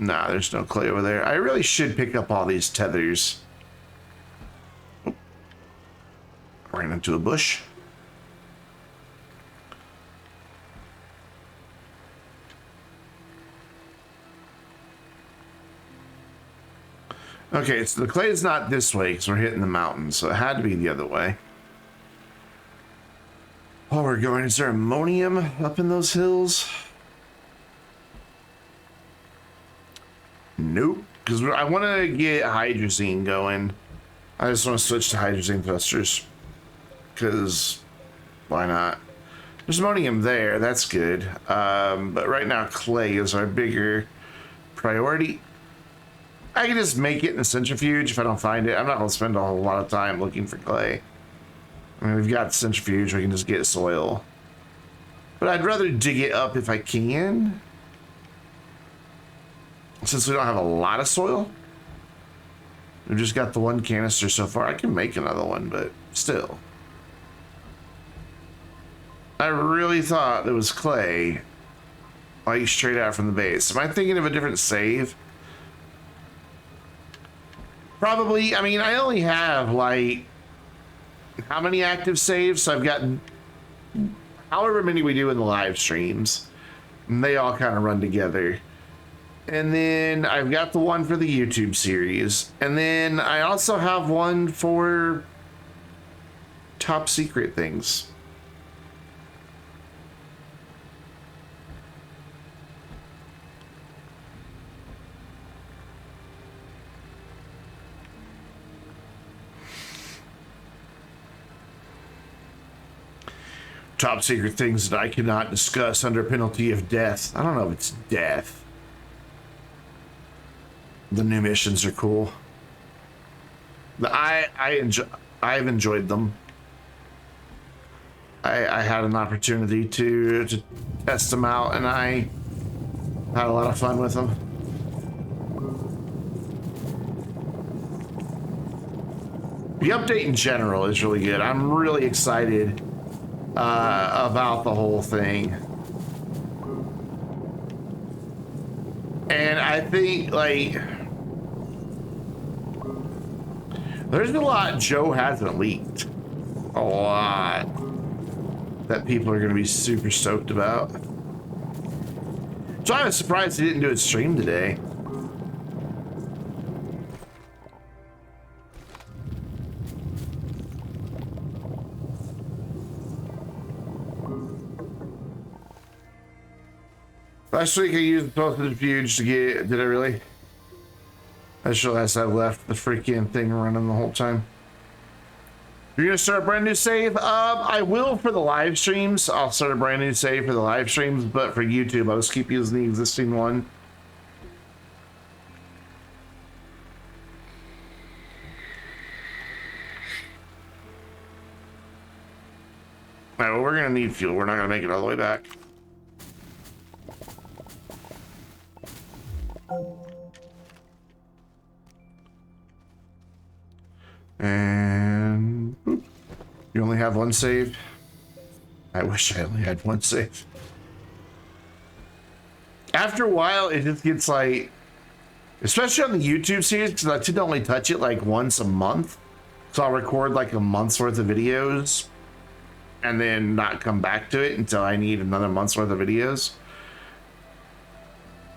Nah, there's no clay over there. I really should pick up all these tethers. Oh. Ran into a bush. Okay, so the clay is not this way because we're hitting the mountain, so it had to be the other way. While we're going, is there ammonium up in those hills? Nope, because I want to get hydrazine going. I just want to switch to hydrazine thrusters, because why not? There's ammonium there, that's good. But right now clay is our bigger priority. I can just make it in a centrifuge if I don't find it. I'm not going to spend a whole lot of time looking for clay. I mean, we've got the centrifuge, we can just get soil. But I'd rather dig it up if I can. Since we don't have a lot of soil. We've just got the one canister so far. I can make another one, but still. I really thought there was clay, like straight out from the base. Am I thinking of a different save? Probably. I mean, I only have like how many active saves? So I've got however many we do in the live streams, and they all kind of run together. And then I've got the one for the YouTube series, and then I also have one for top secret things. Top secret things that I cannot discuss under penalty of death. I don't know if it's death. The new missions are cool. I've enjoyed them. I had an opportunity to test them out, and I had a lot of fun with them. The update in general is really good. I'm really excited about the whole thing. And I think, like, there's a lot Joe hasn't leaked. A lot. That people are going to be super stoked about. So I was surprised he didn't do a stream today. Last week I used the centrifuge to get, did I really? I just realized I left the freaking thing running the whole time. You're gonna start a brand new save? I will for the live streams. I'll start a brand new save for the live streams, but for YouTube, I'll just keep using the existing one. All right, well, we're gonna need fuel. We're not gonna make it all the way back. And boop. You only have one save. I wish I only had one save. After a while, it just gets like, especially on the YouTube series, because I tend to only touch it like once a month. So I'll record like a month's worth of videos and then not come back to it until I need another month's worth of videos.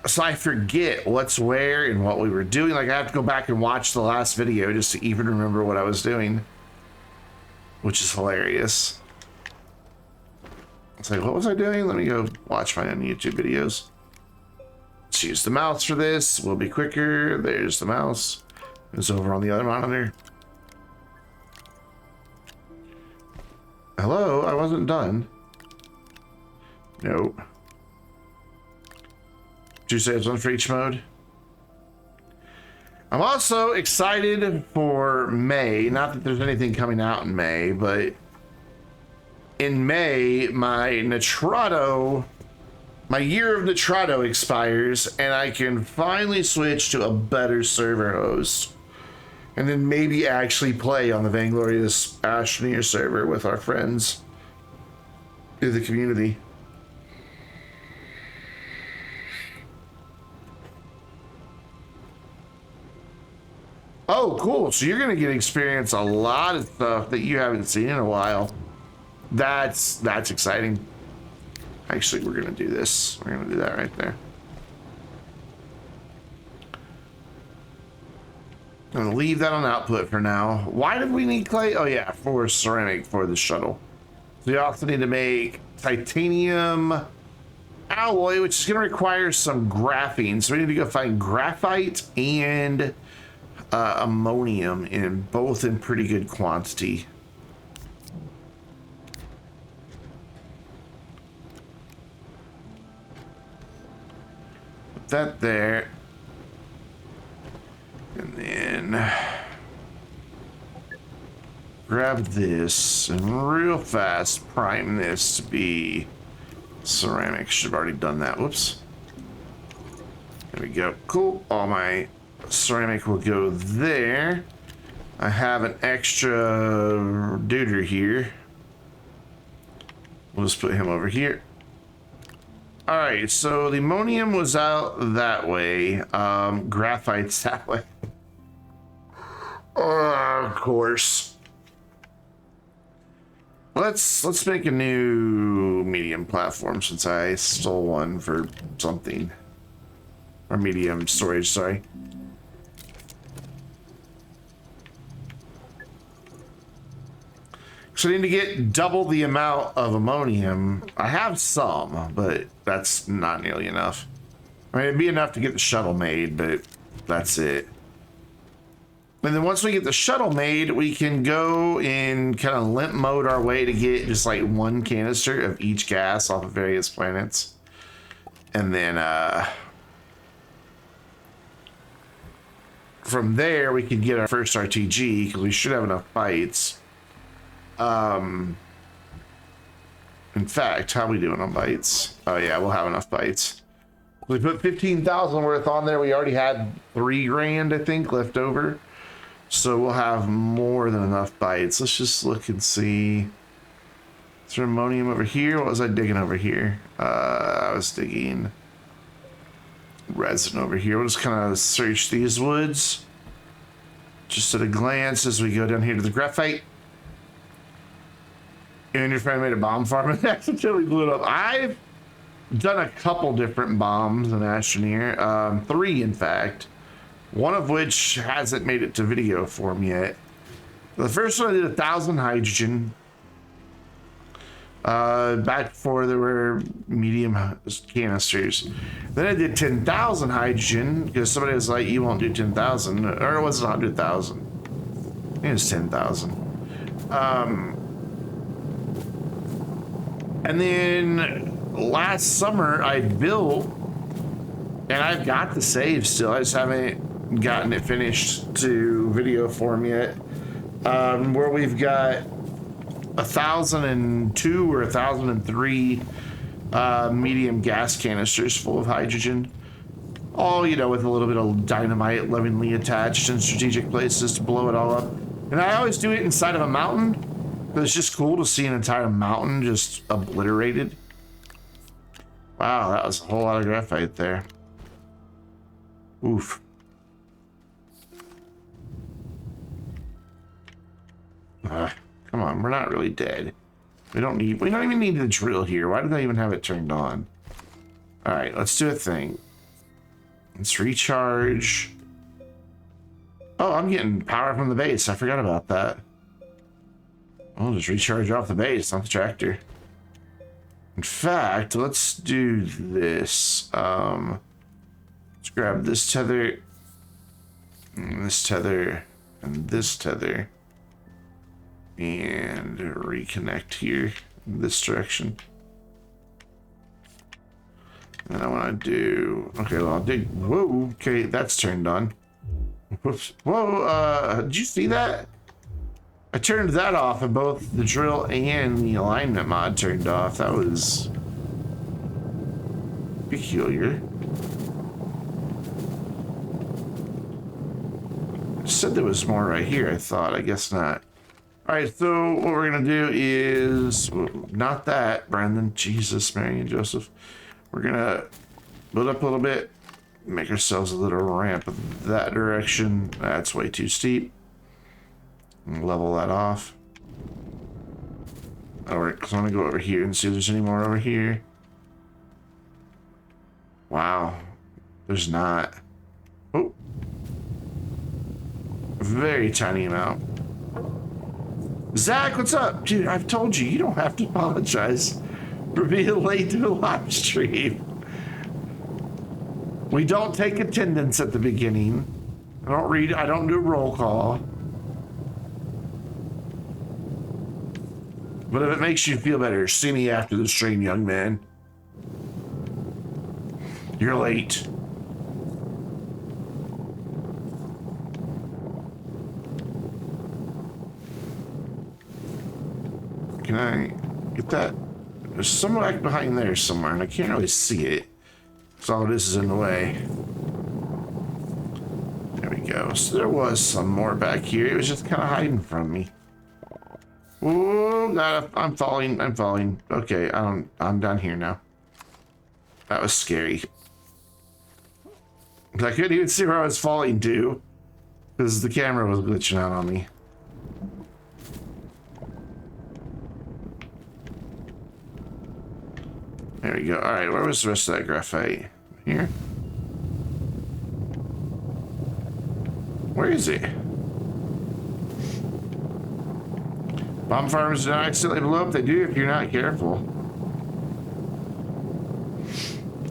So I forget what's where and what we were doing. Like I have to go back and watch the last video just to even remember what I was doing, which is hilarious. It's like, what was I doing? Let me go watch my own YouTube videos. Let's use the mouse for this. We'll be quicker. There's the mouse. It's over on the other monitor. Hello, I wasn't done. Nope. Did you say it's one for each mode? I'm also excited for May. Not that there's anything coming out in May, but in May, my Nitrado, my year of Nitrado expires, and I can finally switch to a better server host. And then maybe actually play on the Vainglorious Astroneer server with our friends in the community. Oh, cool. So you're going to get to experience a lot of stuff that you haven't seen in a while. That's exciting. Actually, we're going to do this. We're going to do that right there. I'm going to leave that on output for now. Why did we need clay? Oh, yeah, for ceramic for the shuttle. We also need to make titanium alloy, which is going to require some graphene. So we need to go find graphite and ammonium, both in pretty good quantity. Put that there. And then grab this and real fast prime this to be ceramic. Should have already done that. Whoops. There we go. Cool. All my ceramic will go there. I have an extra duder here. We'll just put him over here. All right, so the ammonium was out that way. Graphite's that way. Of course. Let's make a new medium platform since I stole one for something. Or medium storage, sorry. So I need to get double the amount of ammonium. I have some, but that's not nearly enough. I mean, it'd be enough to get the shuttle made, but that's it. And then once we get the shuttle made, we can go in kind of limp mode our way to get just like one canister of each gas off of various planets. And then from there, we can get our first RTG because we should have enough bites. In fact, how are we doing on bites? Oh yeah, we'll have enough bites. We put 15,000 worth on there. We already had 3 grand, I think, left over. So we'll have more than enough bites. Let's just look and see. Is there ammonium over here? What was I digging over here? I was digging resin over here. We'll just kind of search these woods. Just at a glance as we go down here to the graphite. And your friend made a bomb farm and accidentally blew it up. I've done a couple different bombs in Astroneer. 3, in fact. One of which hasn't made it to video form yet. The first one I did 1,000 hydrogen. Back before there were medium canisters. Then I did 10,000 hydrogen because somebody was like, you won't do 10,000. Or it was 100,000. It was 10,000. And then last summer I built, and I've got the save still. I just haven't gotten it finished to video form yet. Where we've got 1,002 or 1,003 medium gas canisters full of hydrogen. All, you know, with a little bit of dynamite lovingly attached in strategic places to blow it all up. And I always do it inside of a mountain. But it's just cool to see an entire mountain just obliterated. Wow, that was a whole lot of graphite there. Oof. Come on, we're not really dead. We don't even need to drill here. Why did I even have it turned on? All right, let's do a thing. Let's recharge. Oh, I'm getting power from the base. I forgot about that. I'll just recharge off the base, not the tractor. In fact, let's do this. Let's grab this tether, and this tether, and this tether, and reconnect here in this direction. And I want to do, okay, well, I'll dig, whoa, okay, that's turned on. Whoops, whoa, did you see that? I turned that off and both the drill and the alignment mod turned off. That was peculiar. I said there was more right here, I thought. I guess not. Alright, so what we're going to do is... Not that, Brandon. Jesus, Mary and Joseph. We're going to build up a little bit. Make ourselves a little ramp in that direction. That's way too steep. Level that off. Alright, because I want to go over here and see if there's any more over here. Wow. There's not. Oh. Very tiny amount. Zach, what's up? Dude, I've told you, you don't have to apologize for being late to the live stream. We don't take attendance at the beginning. I don't do roll call. But if it makes you feel better, see me after the stream, young man. You're late. Can I get that? There's someone back behind there somewhere, and I can't really see it. So all this is in the way. There we go. So there was some more back here. It was just kind of hiding from me. Oh God, I'm falling. I'm falling. Okay, I'm down here now. That was scary. I couldn't even see where I was falling to because the camera was glitching out on me. There we go. All right, where was the rest of that graphite? Here? Where is it? Bomb farms do not accidentally blow up. They do if you're not careful.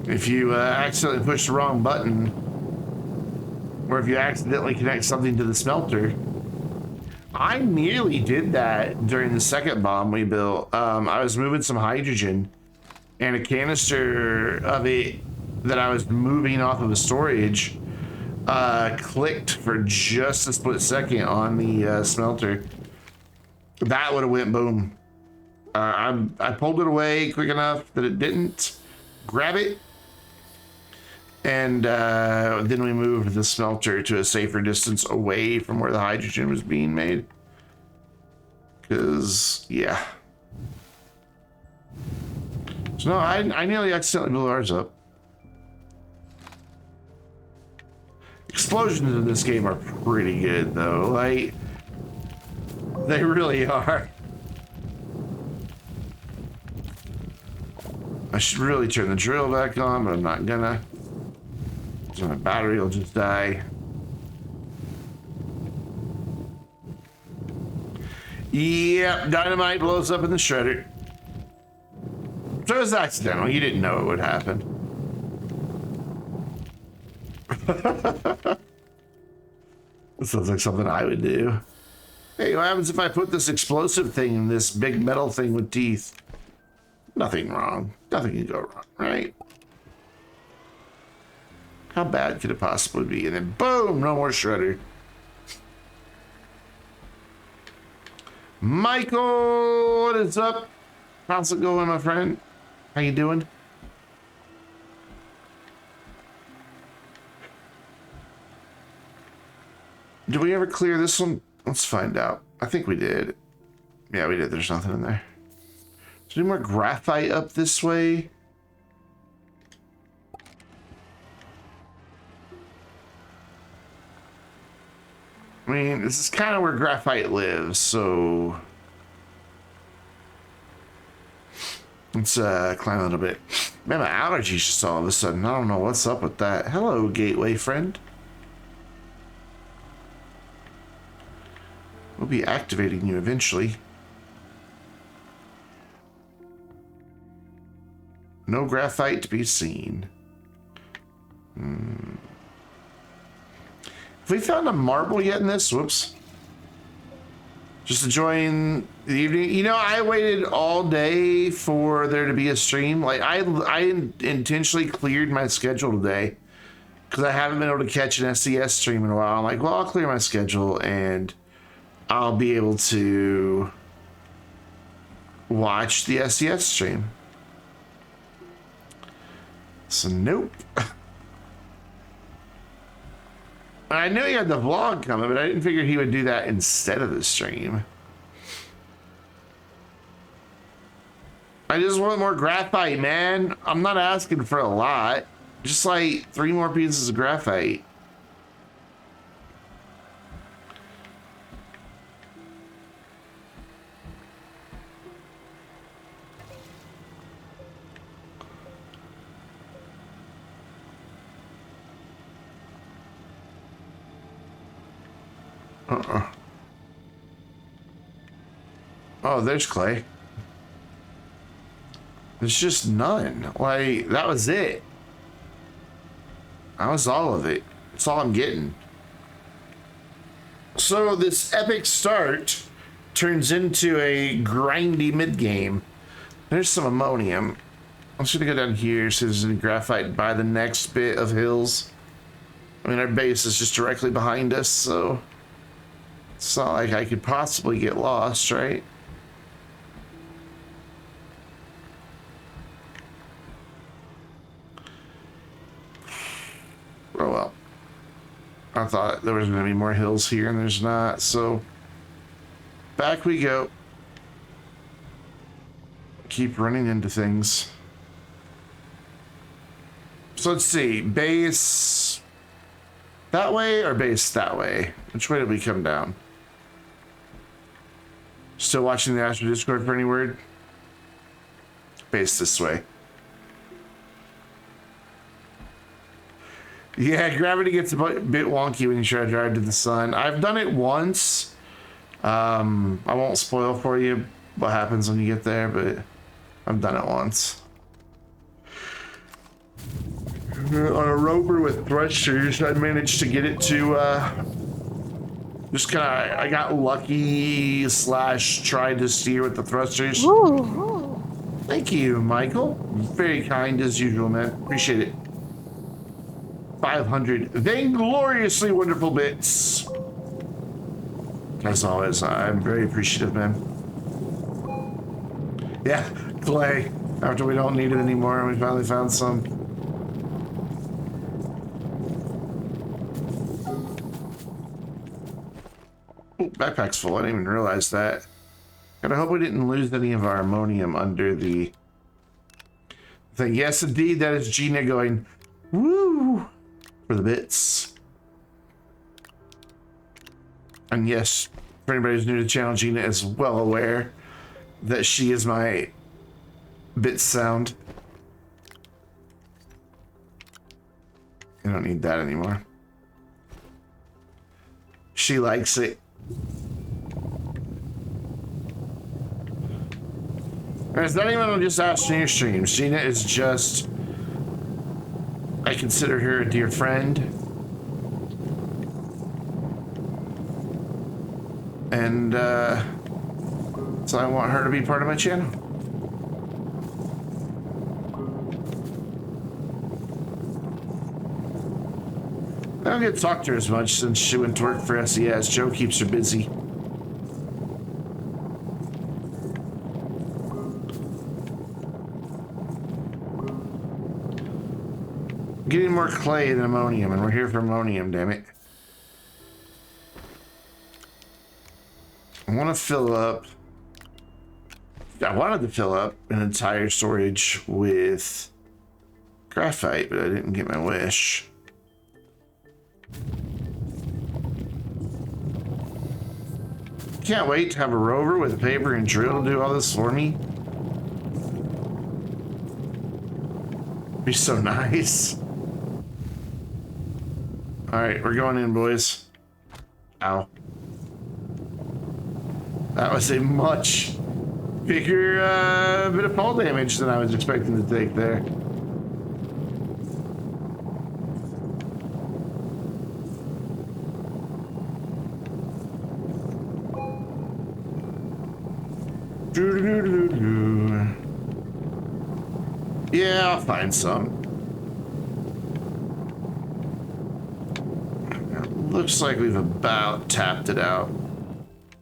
If you accidentally push the wrong button, or if you accidentally connect something to the smelter. I nearly did that during the second bomb we built. I was moving some hydrogen, and a canister of it that I was moving off of a storage clicked for just a split second on the smelter. That would have went boom. I pulled it away quick enough that it didn't grab it. And then we moved the smelter to a safer distance away from where the hydrogen was being made. Because, yeah. So no, I nearly accidentally blew ours up. Explosions in this game are pretty good, though. Like, they really are. I should really turn the drill back on, but I'm not gonna. So my battery will just die. Yep, dynamite blows up in the shredder. So it was accidental. You didn't know it would happen. This sounds like something I would do. Hey, what happens if I put this explosive thing in this big metal thing with teeth? Nothing wrong. Nothing can go wrong, right? How bad could it possibly be? And then boom, no more shredder. Michael, what is up? How's it going, my friend? How you doing? Did we ever clear this one? Let's find out. I think we did. Yeah, we did. There's nothing in there. Is there any more graphite up this way? I mean, this is kind of where graphite lives, so let's climb a little bit. Man, my allergies just all of a sudden. I don't know what's up with that. Hello, Gateway friend. We'll be activating you eventually. No graphite to be seen. Have we found a marble yet in this? Whoops. Just enjoying the evening. You know, I waited all day for there to be a stream. Like, I intentionally cleared my schedule today because I haven't been able to catch an SES stream in a while. I'm like, well, I'll clear my schedule and I'll be able to watch the SES stream. So, nope. I knew he had the vlog coming, but I didn't figure he would do that instead of the stream. I just want more graphite, man. I'm not asking for a lot. Just like 3 more pieces of graphite. Oh, there's clay. There's just none. Like, that was it. That was all of it. That's all I'm getting. So this epic start turns into a grindy mid-game. There's some ammonium. I'm just gonna go down here so there's any graphite by the next bit of hills. I mean, our base is just directly behind us, so it's not like I could possibly get lost, right? Oh well. I thought there was going to be more hills here, and there's not, so back we go. Keep running into things. So let's see, base that way or base that way? Which way did we come down? Still watching the Astro Discord for any word? Base this way. Yeah, gravity gets a bit wonky when you try to drive to the sun. I've done it once. I won't spoil for you what happens when you get there, but I've done it once. On a rover with thrusters, I managed to get it to, just kind of, I got lucky / tried to steer with the thrusters. Ooh. Thank you, Michael. Very kind as usual, man. Appreciate it. 500 vaingloriously wonderful bits. As always, I'm very appreciative, man. Yeah, clay. After we don't need it anymore, we finally found some. Ooh, backpack's full. I didn't even realize that. And I hope we didn't lose any of our ammonium under the thing. Yes, indeed, that is Gina going, woo! For the bits. And yes, for anybody who's new to the channel, Gina is well aware that she is my bit sound. I don't need that anymore. She likes it. And it's not even on just Astroneer streams. Gina is just, I consider her a dear friend. And so I want her to be part of my channel. I don't get to talk to her as much since she went to work for SES. Joe keeps her busy. Getting more clay than ammonium, and we're here for ammonium, damn it. I want to fill up. I wanted to fill up an entire storage with graphite, but I didn't get my wish. Can't wait to have a rover with a paper and drill to do all this for me. Be so nice. All right, we're going in, boys. Ow. That was a much bigger bit of fall damage than I was expecting to take there. Yeah, I'll find some. Looks like we've about tapped it out.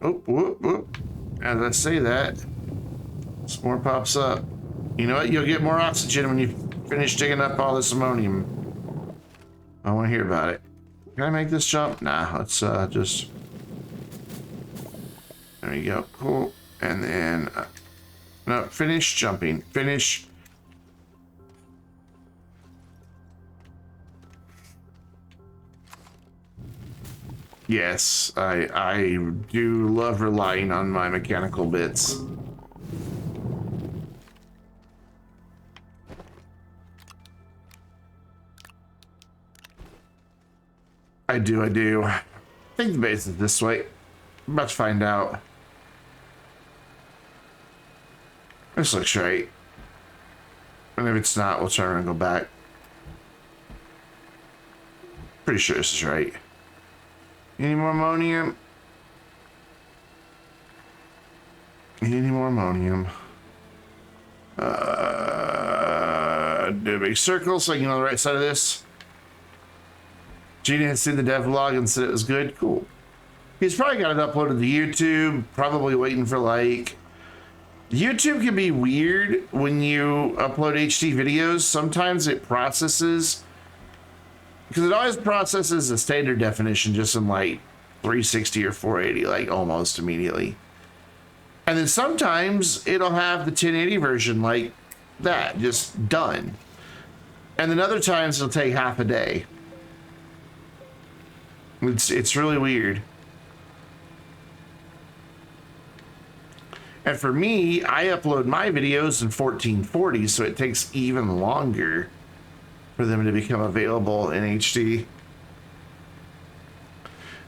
Oh, whoop, whoop. As I say that, some more pops up. You know what? You'll get more oxygen when you finish digging up all this ammonium. I want to hear about it. Can I make this jump? Nah, let's just... There we go. Cool. And then... no, finish jumping. Finish... Yes, I do love relying on my mechanical bits. I do. I think the base is this way. I'm about to find out. This looks right. And if it's not, we'll turn around and go back. Pretty sure this is right. Any more ammonium? Any more ammonium? Do a big circle so I can get on the right side of this. Gina had seen the devlog and said it was good. Cool. He's probably got it uploaded to YouTube, probably waiting for like... YouTube can be weird when you upload HD videos. Sometimes it processes... Because it always processes the standard definition just in like 360 or 480, like almost immediately. And then sometimes it'll have the 1080 version like that, just done. And then other times it'll take half a day. It's really weird. And for me, I upload my videos in 1440, so it takes even longer for them to become available in HD.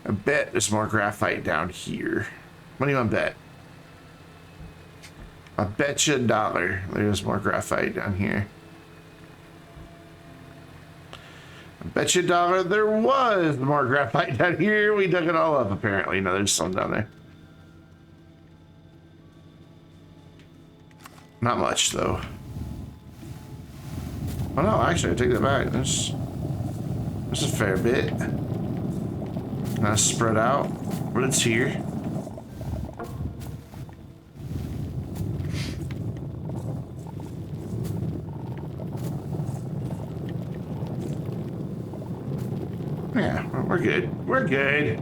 I bet there's more graphite down here. What do you want to bet? I bet you $1 there's more graphite down here. I bet you $1 there was more graphite down here. We dug it all up apparently. No, there's some down there. Not much though. Oh no, actually I take that back. There's a fair bit. Nice spread out, but it's here. Yeah, we're good. We're good.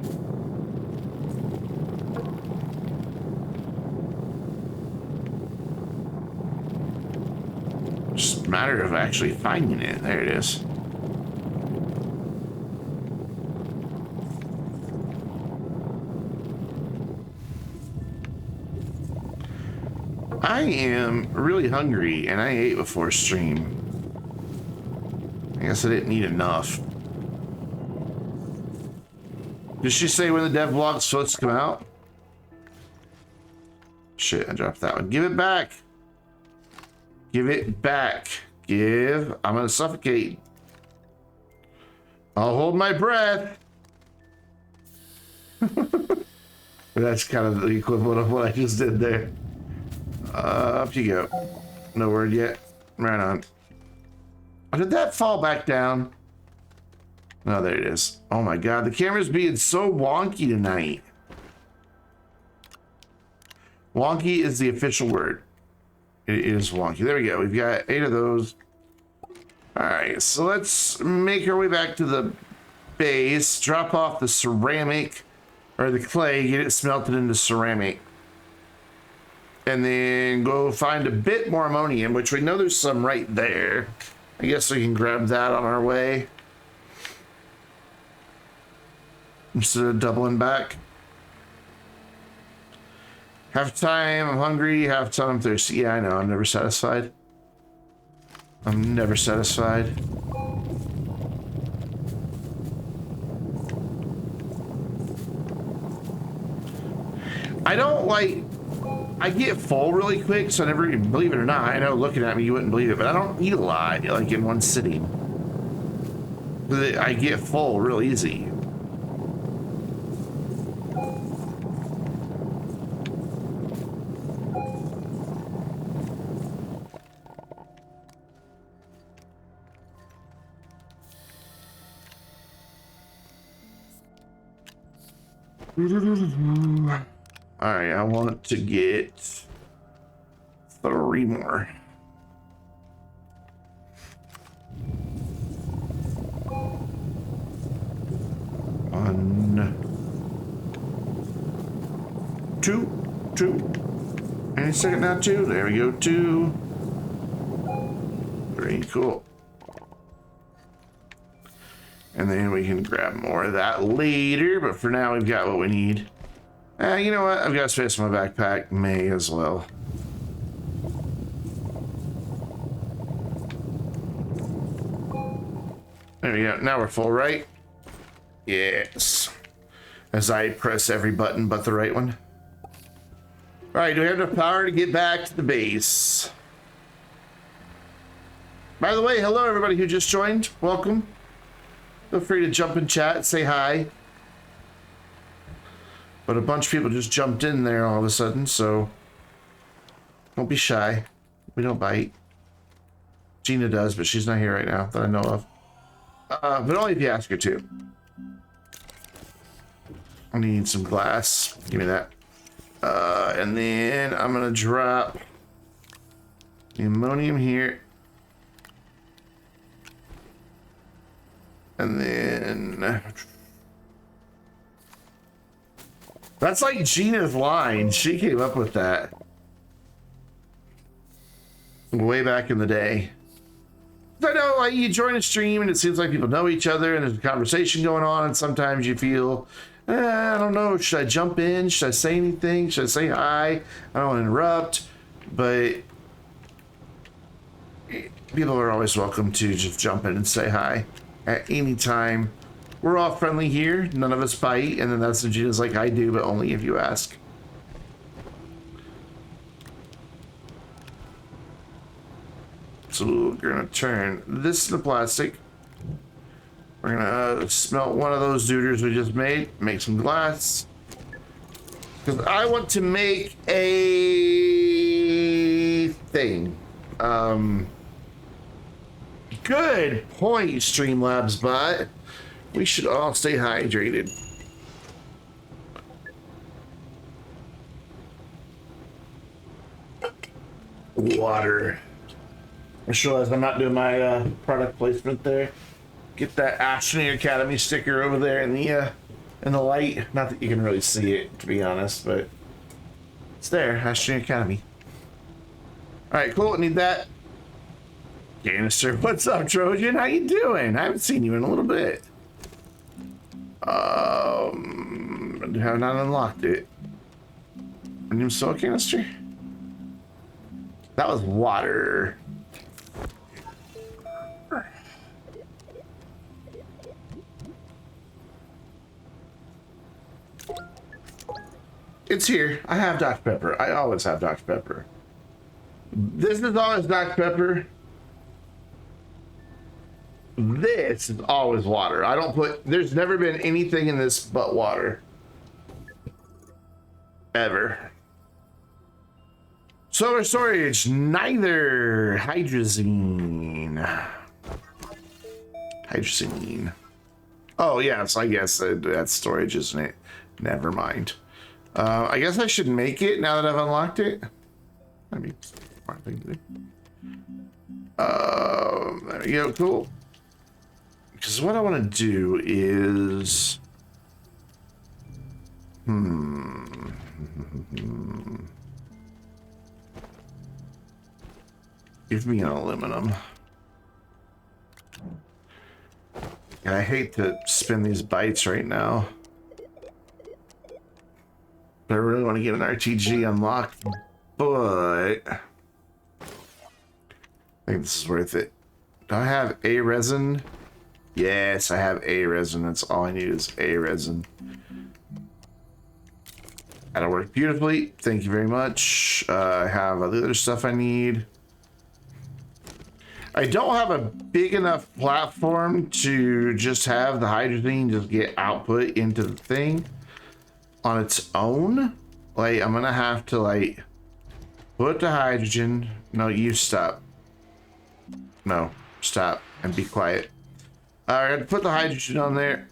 Just a matter of actually finding it. There it is. I am really hungry and I ate before stream. I guess I didn't eat enough. Did she say when the dev vlog's supposed to come out? Shit, I dropped that one. Give it back. Give it back. Give. I'm gonna suffocate. I'll hold my breath. That's kind of the equivalent of what I just did there. Up you go. No word yet. Right on. Oh, did that fall back down? Oh, there it is. Oh my god, the camera's being so wonky tonight. Wonky is the official word. It is wonky. There we go. We've got 8 of those. Alright, so let's make our way back to the base, drop off the ceramic, or the clay, get it smelted into ceramic. And then go find a bit more ammonium, which we know there's some right there. I guess we can grab that on our way. Instead of doubling back. Half time I'm hungry, half time I'm thirsty. Yeah, I know, I'm never satisfied. I'm never satisfied. I don't like, I get full really quick, so I never even, believe it or not, I know looking at me you wouldn't believe it, but I don't eat a lot, like in one sitting. I get full real easy. All right, I want to get 3 more. One, 2. Any second now, 2. There we go, 2. 3, cool. And then we can grab more of that later, but for now we've got what we need. You know what? I've got space in my backpack. May as well. There we go. Now we're full, right? Yes. As I press every button but the right one. All right, do we have enough power to get back to the base? By the way, hello everybody who just joined. Welcome. Feel free to jump in chat, say hi. But a bunch of people just jumped in there all of a sudden, so don't be shy. We don't bite. Gina does, but she's not here right now that I know of. But only if you ask her to. I need some glass. Give me that. And then I'm gonna drop the ammonium here. And then that's like Gina's line. She came up with that way back in the day. I know, like, you join a stream and it seems like people know each other and there's a conversation going on, and sometimes you feel, I don't know, should I jump in? Should I say anything? Should I say hi? I don't want to interrupt, but people are always welcome to just jump in and say hi at any time. We're all friendly here. None of us bite, and then that's when Gina's like, I do, but only if you ask. So we're gonna turn this into plastic. We're gonna smelt one of those dooders we just made, make some glass. Because I want to make a thing. Good point, Streamlabs bot. We should all stay hydrated. Water. I just realized I'm not doing my product placement there. Get that Astroneer Academy sticker over there in the light. Not that you can really see it, to be honest, but it's there. Astroneer Academy. All right, cool. Need that. Canister, what's up, Trojan? How you doing? I haven't seen you in a little bit. I have not unlocked it. A new soil canister. That was water. It's here. I have Dr. Pepper. I always have Dr. Pepper. This is always Dr. Pepper. This is always water. I don't put, there's never been anything in this but water. Ever. Solar storage, neither. Hydrazine. Hydrazine. Oh, yes, I guess that's storage, isn't it? Never mind. I guess I should make it now that I've unlocked it. I mean, smart thing to do. There we go, cool. Because what I want to do is... Give me an aluminum. And I hate to spin these bytes right now. But I really want to get an RTG unlocked, but I think this is worth it. Do I have a resin? Yes, I have a resin. That's all I need is a resin. That'll work beautifully. Thank you very much. I have all the other stuff I need. I don't have a big enough platform to just have the hydrogen just get output into the thing on its own. Like, I'm gonna have to, like, put the hydrogen. No, you stop. No, stop and be quiet. I had to put the hydrogen on there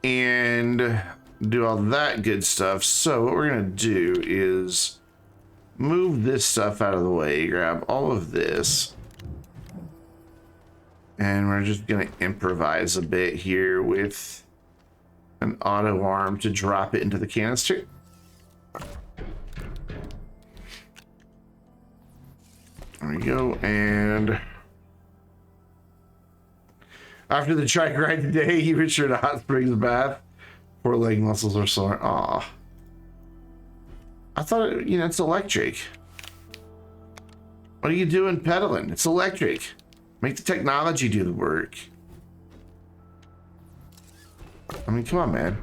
and do all that good stuff. So what we're gonna do is move this stuff out of the way, grab all of this, and we're just gonna improvise a bit here with an auto arm to drop it into the canister. There we go. And after the trike ride today, you returned to hot springs bath. Poor leg muscles are sore. Aw. I thought, it's electric. What are you doing pedaling? It's electric. Make the technology do the work. I mean, come on, man.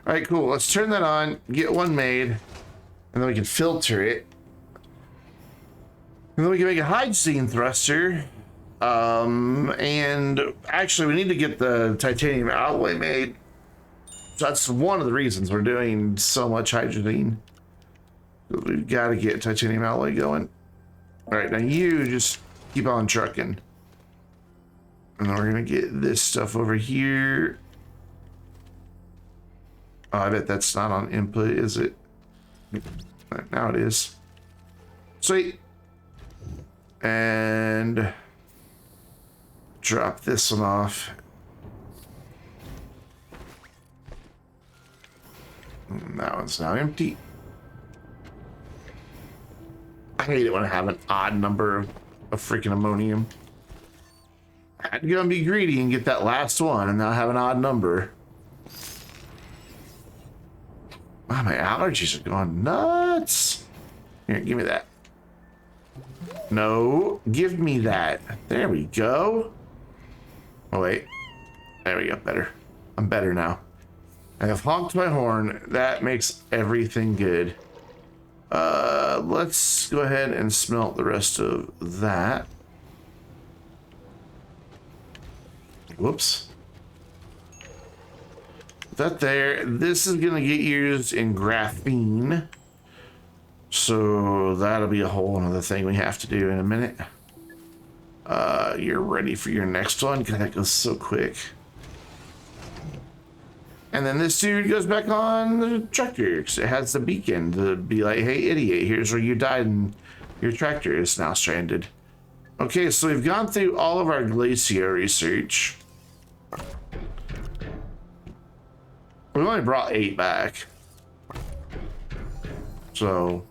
All right, cool. Let's turn that on, get one made, and then we can filter it. And then we can make a hydrogen thruster. And actually, we need to get the titanium alloy made. So that's one of the reasons we're doing so much hydrogen. We've got to get titanium alloy going. All right, now you just keep on trucking. And then we're going to get this stuff over here. Oh, I bet that's not on input, is it? Now it is. Sweet. And drop this one off. And that one's now empty. I hate it when I have an odd number of freaking ammonium. I had to go and be greedy and get that last one, and now I have an odd number. Wow, my allergies are going nuts. Here, give me that. No, give me that. There we go. Oh, wait. There we go. Better. I'm better now. I have honked my horn. That makes everything good. Let's go ahead and smelt the rest of that. Whoops. That there. This is going to get used in graphene. So that'll be a whole another thing we have to do in a minute. You're ready for your next one? God, that goes so quick. And then this dude goes back on the tractor because it has the beacon to be like, hey, idiot, here's where you died and your tractor is now stranded. Okay, so we've gone through all of our glacier research. We only brought 8 back. So,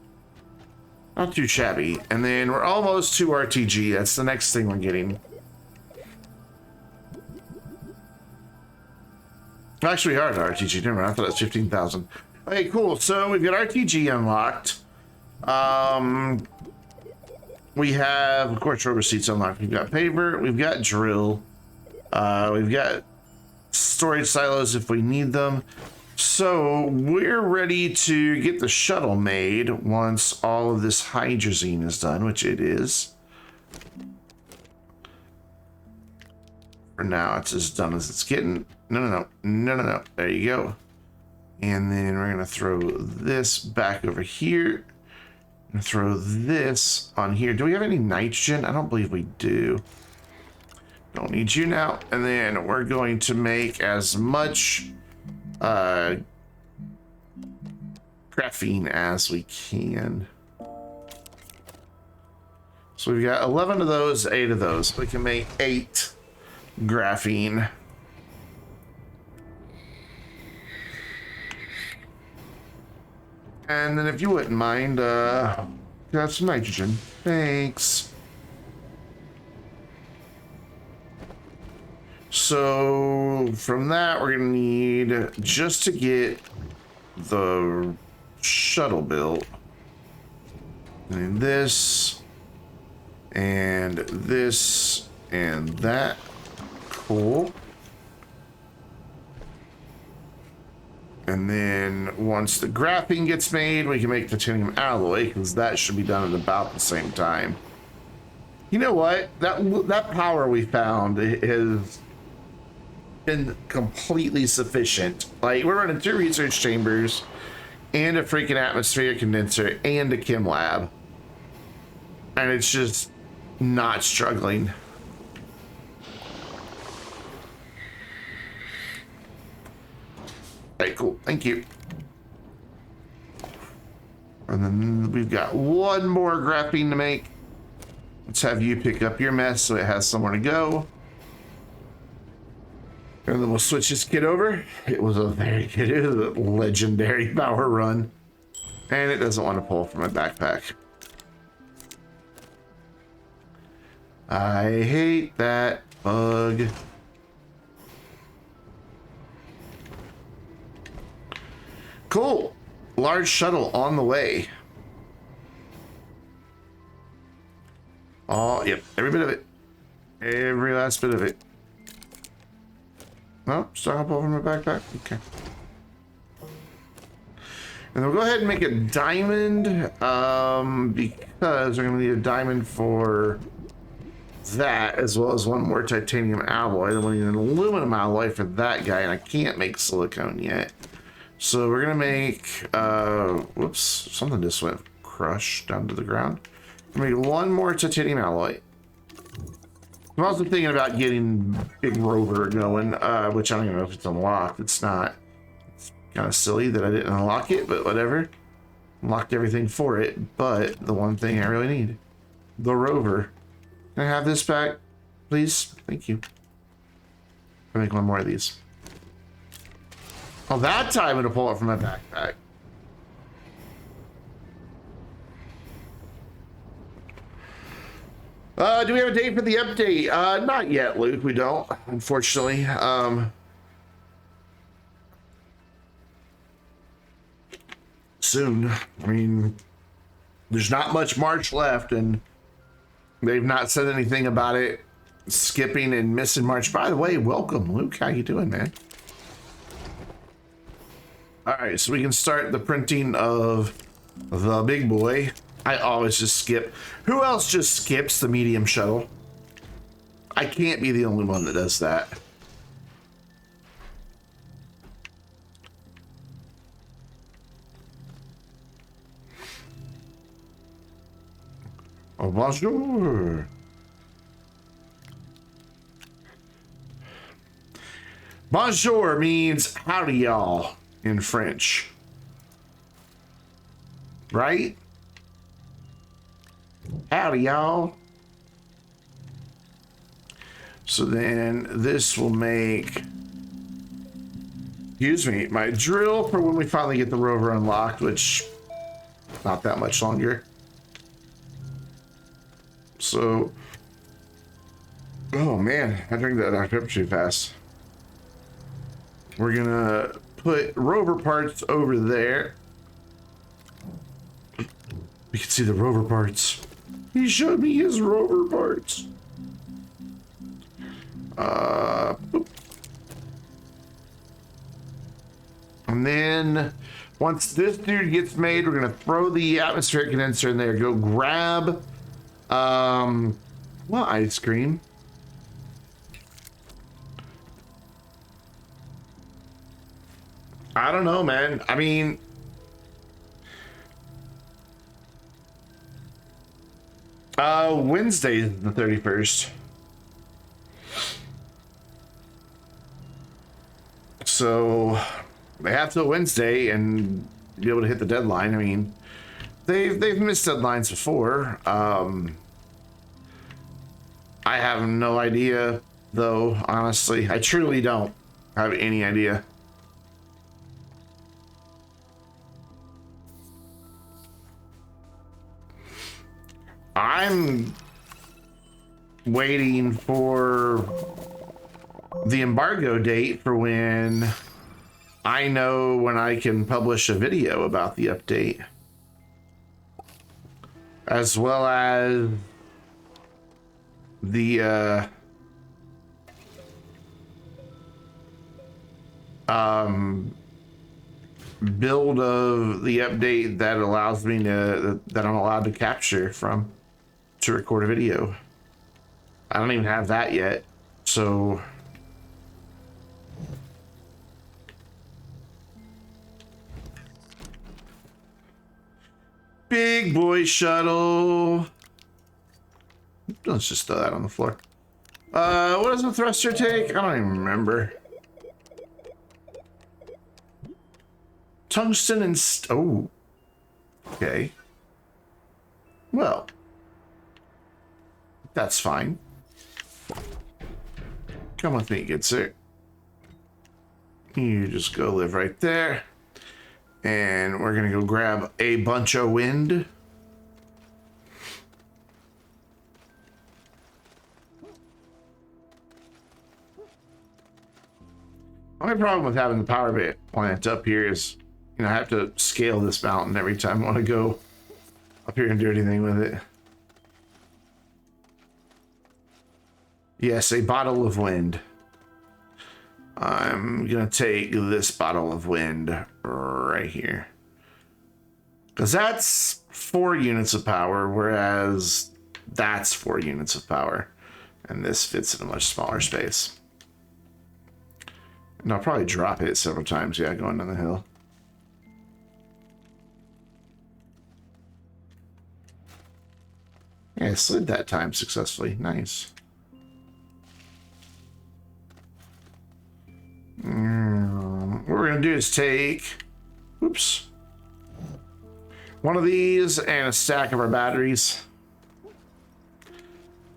not too shabby. And then we're almost to RTG. That's the next thing we're getting. Actually, we are at RTG. Never mind. I thought it was 15,000. Okay, cool. So we've got RTG unlocked. We have, of course, rubber seats unlocked. We've got paper. We've got drill. We've got storage silos if we need them. So we're ready to get the shuttle made once all of this hydrazine is done, which it is. For now, it's as done as it's getting. No. There you go. And then we're gonna throw this back over here. And throw this on here. Do we have any nitrogen? I don't believe we do. Don't need you now. And then we're going to make as much graphene as we can. So we've got 11 of those, 8 of those. We can make 8 graphene. And then if you wouldn't mind, have some nitrogen. Thanks. So from that, we're gonna need, just to get the shuttle built, and this, and this, and that. Cool. And then once the graphene gets made, we can make titanium alloy, because that should be done at about the same time. You know what? That power we found has been completely sufficient. Like, we're running 2 research chambers and a freaking atmospheric condenser and a chem lab. And it's just not struggling. Okay, cool. Thank you. And then we've got 1 more graphene to make. Let's have you pick up your mess so it has somewhere to go. And then we'll switch this kid over. It was a very good, it was a legendary power run. And it doesn't want to pull from my backpack. I hate that bug. Cool. Large shuttle on the way. Oh, yep. Every bit of it. Every last bit of it. No, still up over my backpack. Okay. And we'll go ahead and make a diamond, because we're gonna need a diamond for that, as well as one more titanium alloy. Then we'll need an aluminum alloy for that guy, and I can't make silicone yet. So we're gonna make, whoops, something just went crushed down to the ground. Make one more titanium alloy. I'm also thinking about getting Big Rover going, which I don't even know if it's unlocked. It's not. It's kind of silly that I didn't unlock it, but whatever. Unlocked everything for it, but the one thing I really need, the Rover. Can I have this back, please? Thank you. I'll make one more of these. Oh, that time I'm gonna pull it from my backpack. Do we have a date for the update? Not yet, Luke. We don't, unfortunately. Soon. I mean, there's not much March left, and they've not said anything about it skipping and missing March. By the way, welcome, Luke. How you doing, man? All right, so we can start the printing of the big boy. I always just skip. Who else just skips the medium shuttle? I can't be the only one that does that. Oh, bonjour. Bonjour means howdy y'all in French. Right? Howdy y'all. So then this will make, excuse me, my drill for when we finally get the rover unlocked, which not that much longer. So, oh man, I drink that Dr. Pepper too fast. We're gonna put rover parts over there. We can see the rover parts. He showed me his rover parts. Boop. And then once this dude gets made, we're gonna throw the atmospheric condenser in there. Go grab, well, ice cream. I don't know, man. I mean, Wednesday is the 31st. So they have till Wednesday and be able to hit the deadline. I mean, they've missed deadlines before. I have no idea, though, honestly. I truly don't have any idea. I'm waiting for the embargo date for when I know when I can publish a video about the update, as well as the build of the update that allows me to, that I'm allowed to capture from to record a video. I don't even have that yet, so big boy shuttle. Let's just throw that on the floor. What does the thruster take? I don't even remember. Tungsten and oh, okay. Well, that's fine. Come with me, good sir. You just go live right there. And we're gonna go grab a bunch of wind. Only problem with having the power plant up here is, you know, I have to scale this mountain every time I want to go up here and do anything with it. Yes, a bottle of wind. I'm gonna take this bottle of wind right here. Because that's 4 units of power, whereas that's 4 units of power. And this fits in a much smaller space. And I'll probably drop it several times, yeah, going down the hill. Yeah, I slid that time successfully. Nice. What we're going to do is take... Oops. One of these and a stack of our batteries.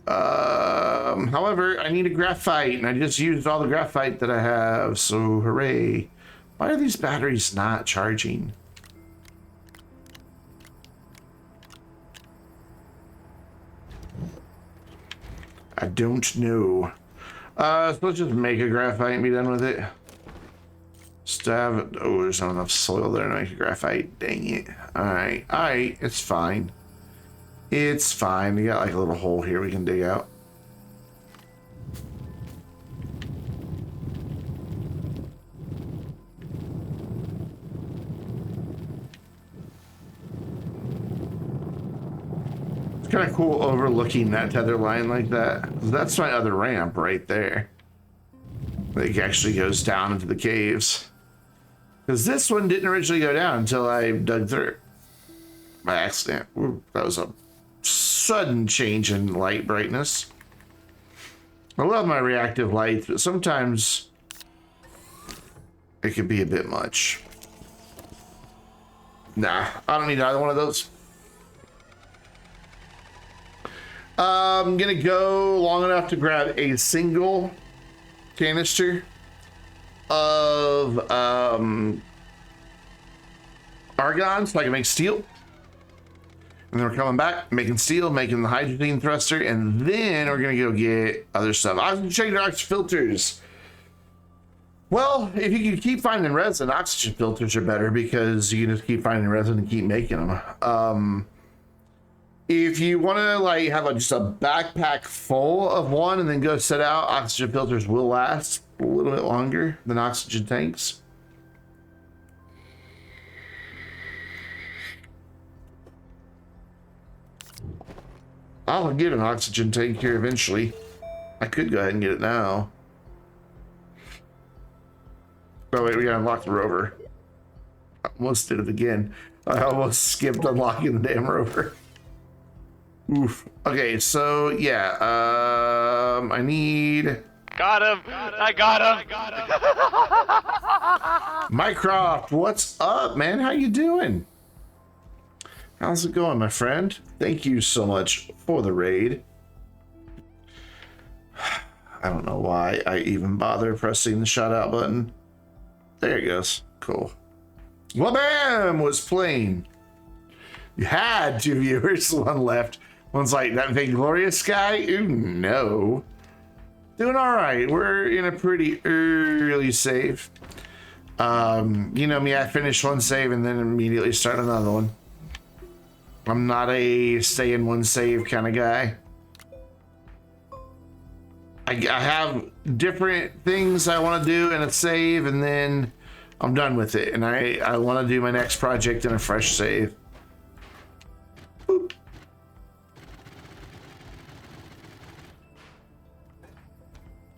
However, I need a graphite, and I just used all the graphite that I have, so hooray. Why are these batteries not charging? I don't know. So let's just make a graphite and be done with it. Stab. Oh, there's not enough soil there to make a graphite. Dang it. Alright, alright, it's fine. It's fine. We got like a little hole here we can dig out. It's kind of cool overlooking that tether line like that. That's my other ramp right there. It actually goes down into the caves. Because this one didn't originally go down until I dug through it. By accident. Ooh, that was a sudden change in light brightness. I love my reactive lights, but sometimes it can be a bit much. Nah, I don't need either one of those. I'm gonna go long enough to grab a single canister of argon so I can make steel. And then we're coming back, making steel, making the hydrogen thruster, and then we're gonna go get other stuff. Oxygen filters. Well, if you can keep finding resin, oxygen filters are better because you can just keep finding resin and keep making them. If you want to like have just a backpack full of one and then go set out, oxygen filters will last a little bit longer than oxygen tanks. I'll get an oxygen tank here eventually. I could go ahead and get it now. Oh wait, we gotta unlock the rover. I almost did it again. I almost skipped unlocking the damn rover. Oof. Okay, so yeah, I need... Got him! I got him! Mycroft, what's up, man? How you doing? How's it going, my friend? Thank you so much for the raid. I don't know why I even bother pressing the shout out button. There it goes. Cool. Wabam was playing. You had 2 viewers, 1 left. One's like, that Vainglorious guy? Ooh, no. Doing all right. We're in a pretty early save. You know me, I finish one save and then immediately start another one. I'm not a stay in one save kind of guy. I have different things I want to do in a save and then I'm done with it. And I want to do my next project in a fresh save. Boop.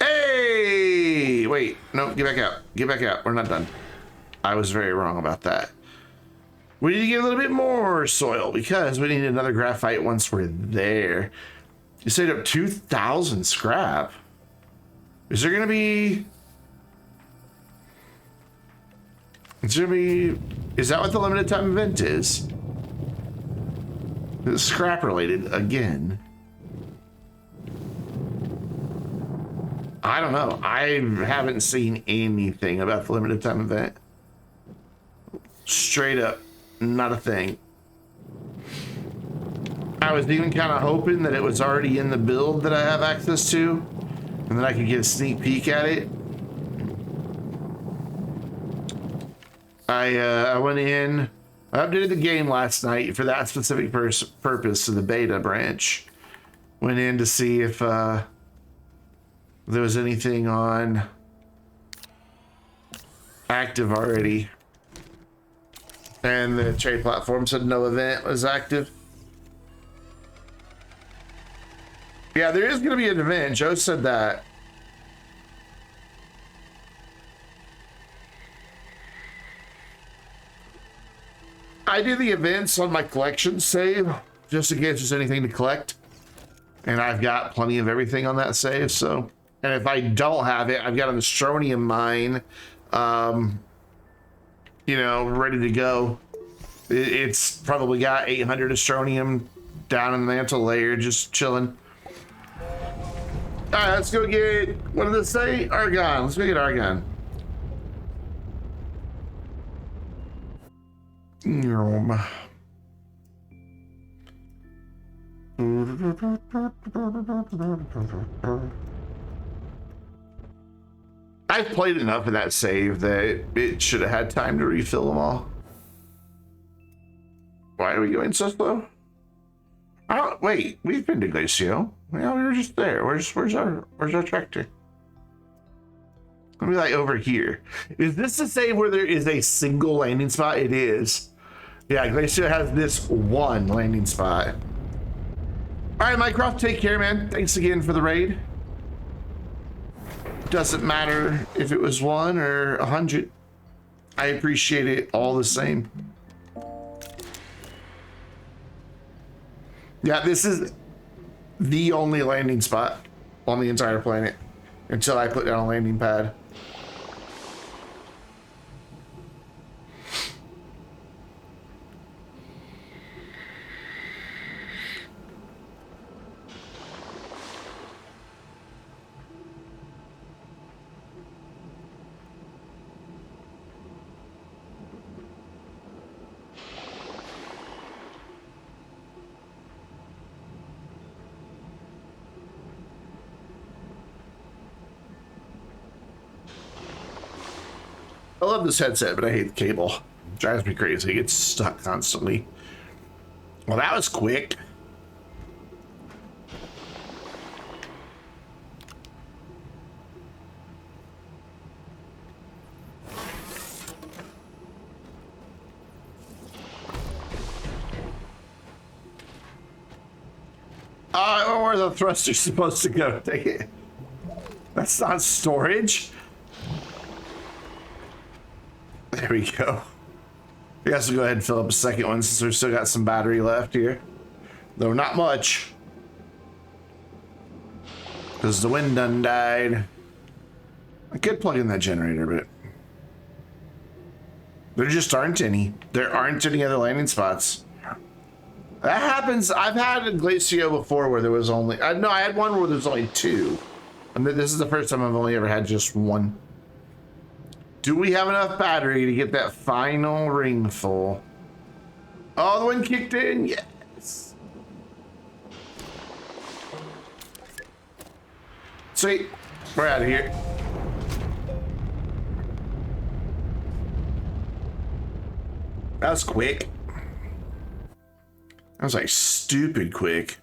Hey! Wait, no, get back out. Get back out. We're not done. I was very wrong about that. We need to get a little bit more soil because we need another graphite once we're there. You saved up 2,000 scrap. Is there gonna be... Is that what the limited time event is? It's scrap related again. I don't know. I haven't seen anything about the limited time event. Straight up, not a thing. I was even kind of hoping that it was already in the build that I have access to, and then I could get a sneak peek at it. I went in, I updated the game last night for that specific purpose to the beta branch. Went in to see if there was anything on active already. And the trade platform said no event was active. Yeah, there is going to be an event. Joe said that. I do the events on my collection save, just in case there's anything to collect. And I've got plenty of everything on that save, so. And if I don't have it, I've got an Astronium mine, you know, ready to go. It's probably got 800 Astronium down in the mantle layer, just chilling. All right, let's go get, what did it say? Argon. Let's go get Argon. I've played enough of that save that it should have had time to refill them all. Why are we going so slow? Oh, wait, we've been to Glacio. Well, we were just there. Where's our tractor? Let me like over here. Is this the save where there is a single landing spot? It is. Yeah, Glacio has this one landing spot. All right, Mycroft, take care, man. Thanks again for the raid. Doesn't matter if it was 1 or 100. I appreciate it all the same. Yeah, this is the only landing spot on the entire planet until I put down a landing pad. I love this headset, but I hate the cable. It drives me crazy. It gets stuck constantly. Well, that was quick. I don't know where the thruster's supposed to go. Take it. That's not storage. There we go. I guess we'll go ahead and fill up a second one since we've still got some battery left here. Though not much. Because the wind done died. I could plug in that generator, but there just aren't any. There aren't any other landing spots. That happens. I've had a Glacio before where there was only... no, I had one where there's only 2. And this is the first time I've only ever had just 1. Do we have enough battery to get that final ring full? Oh, the one kicked in. Yes. Sweet. We're out of here. That was quick. That was like stupid quick.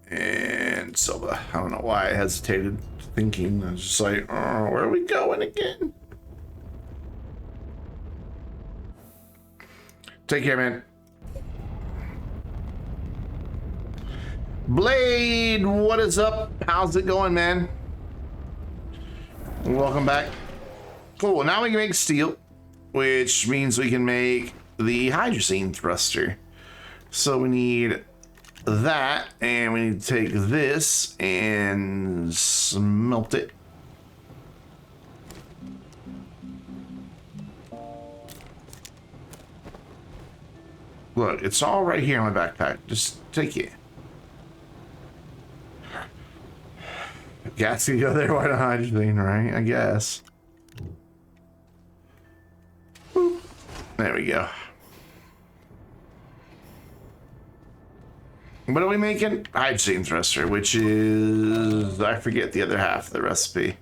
And Silva. I don't know why I hesitated thinking. I was just like, oh, where are we going again? Take care, man. Blade, what is up? How's it going, man? Welcome back. Cool, now we can make steel, which means we can make the hydrazine thruster. So we need that, and we need to take this and smelt it. Look, it's all right here in my backpack. Just take it. Gas can go there. Why not hydrazine, right? I guess. Boop. There we go. What are we making? Hydrazine thruster, which is... I forget the other half of the recipe.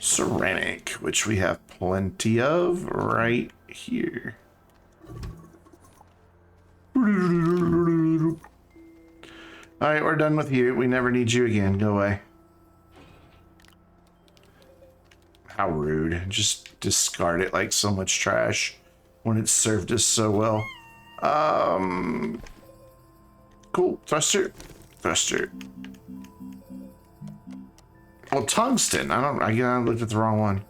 Ceramic, which we have plenty of right here. Alright, we're done with you. We never need you again. Go away. How rude. Just discard it like so much trash when it's served us so well. Cool. Thruster. Thruster. Well, tungsten. I looked at the wrong one.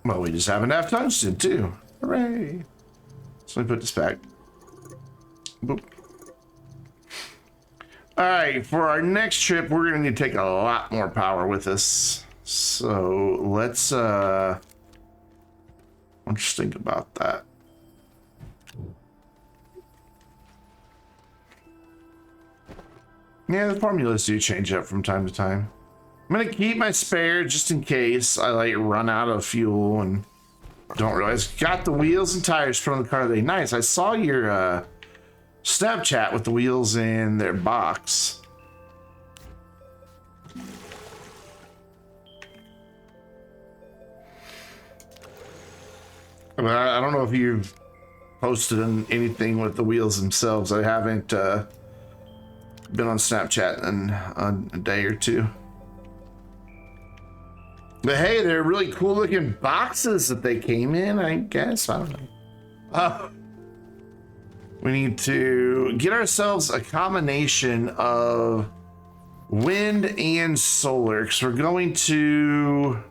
Well, we just happen to have tungsten too. Hooray. So let me put this back. Boop. All right, for our next trip, we're gonna need to take a lot more power with us. So let's think about that. Yeah, the formulas do change up from time to time. I'm gonna keep my spare just in case I like run out of fuel and don't realize. Got the wheels and tires from the car today. Nice. I saw your Snapchat with the wheels in their box. But I don't know if you've posted anything with the wheels themselves. I haven't been on Snapchat in a day or two. But hey, they're really cool looking boxes that they came in, I guess. I don't know. We need to get ourselves a combination of wind and solar, because we're going to...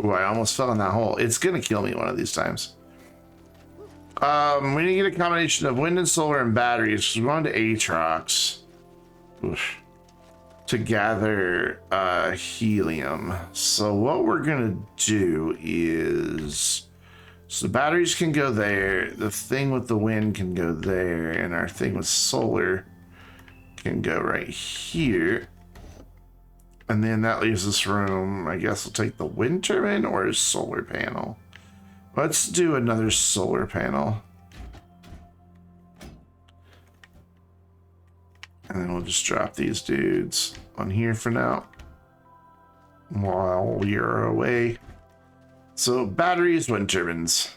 Ooh, I almost fell in that hole. It's going to kill me one of these times. We need to get a combination of wind and solar and batteries. We're going to Aatrox to gather helium. So what we're going to do is... So the batteries can go there, the thing with the wind can go there, and our thing with solar can go right here. And then that leaves us room. I guess we'll take the wind turbine or a solar panel. Let's do another solar panel. And then we'll just drop these dudes on here for now while we are away. So batteries, wind turbines.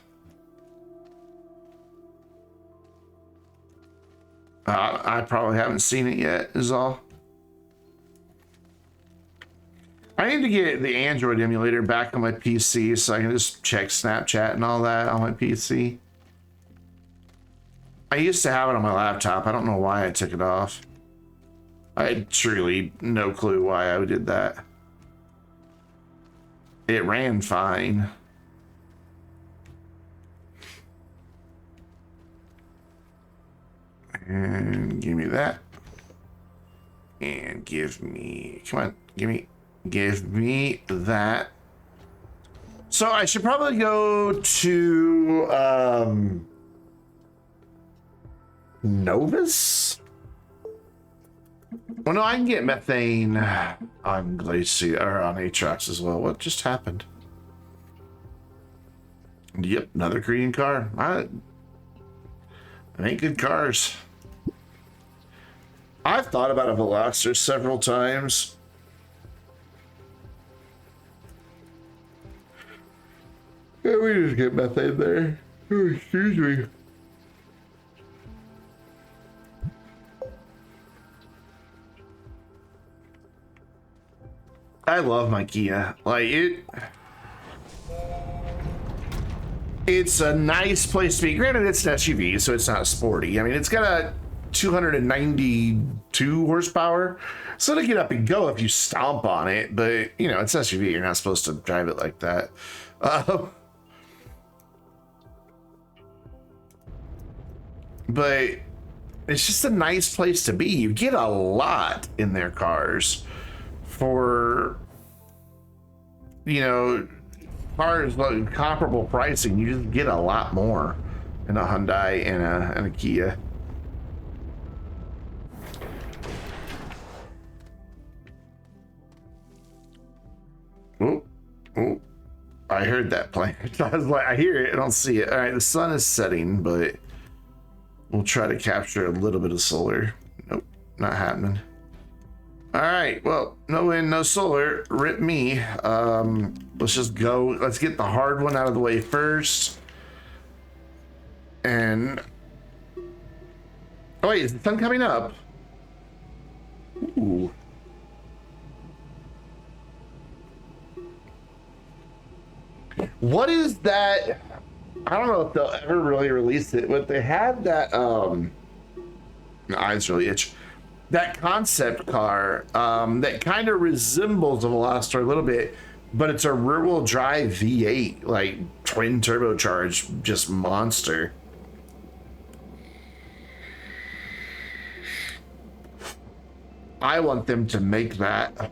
I probably haven't seen it yet, is all. I need to get the Android emulator back on my PC so I can just check Snapchat and all that on my PC. I used to have it on my laptop. I don't know why I took it off. I had truly no clue why I did that. It ran fine. And give me that. And give me, come on, give me that. So I should probably go to Novus? Well, no, I can get methane on Glacier or on Aatrox as well. What just happened? Yep, another Korean car. I ain't good cars. I've thought about a Veloster several times. Yeah, we just get methane there. Oh, excuse me. I love my Kia. Like it's a nice place to be. Granted, it's an SUV, so it's not sporty. I mean, it's got a 292 horsepower, so to get up and go if you stomp on it. But you know, it's an SUV. You're not supposed to drive it like that. But it's just a nice place to be. You get a lot in their cars for, you know, cars like comparable pricing. You just get a lot more in a Hyundai and a Kia. Oh, I heard that plane. I was like, I hear it, I don't see it. All right, the sun is setting, but we'll try to capture a little bit of solar. Nope, not happening. All right, well, no wind, no solar. Rip me. Let's just go. Let's get the hard one out of the way first. And oh wait, is the sun coming up? Ooh. What is that? I don't know if they'll ever really release it, but they had that my eyes really itch. That concept car that kind of resembles a Veloster a little bit, but it's a rear-wheel drive V8, like twin turbocharged, just monster. I want them to make that.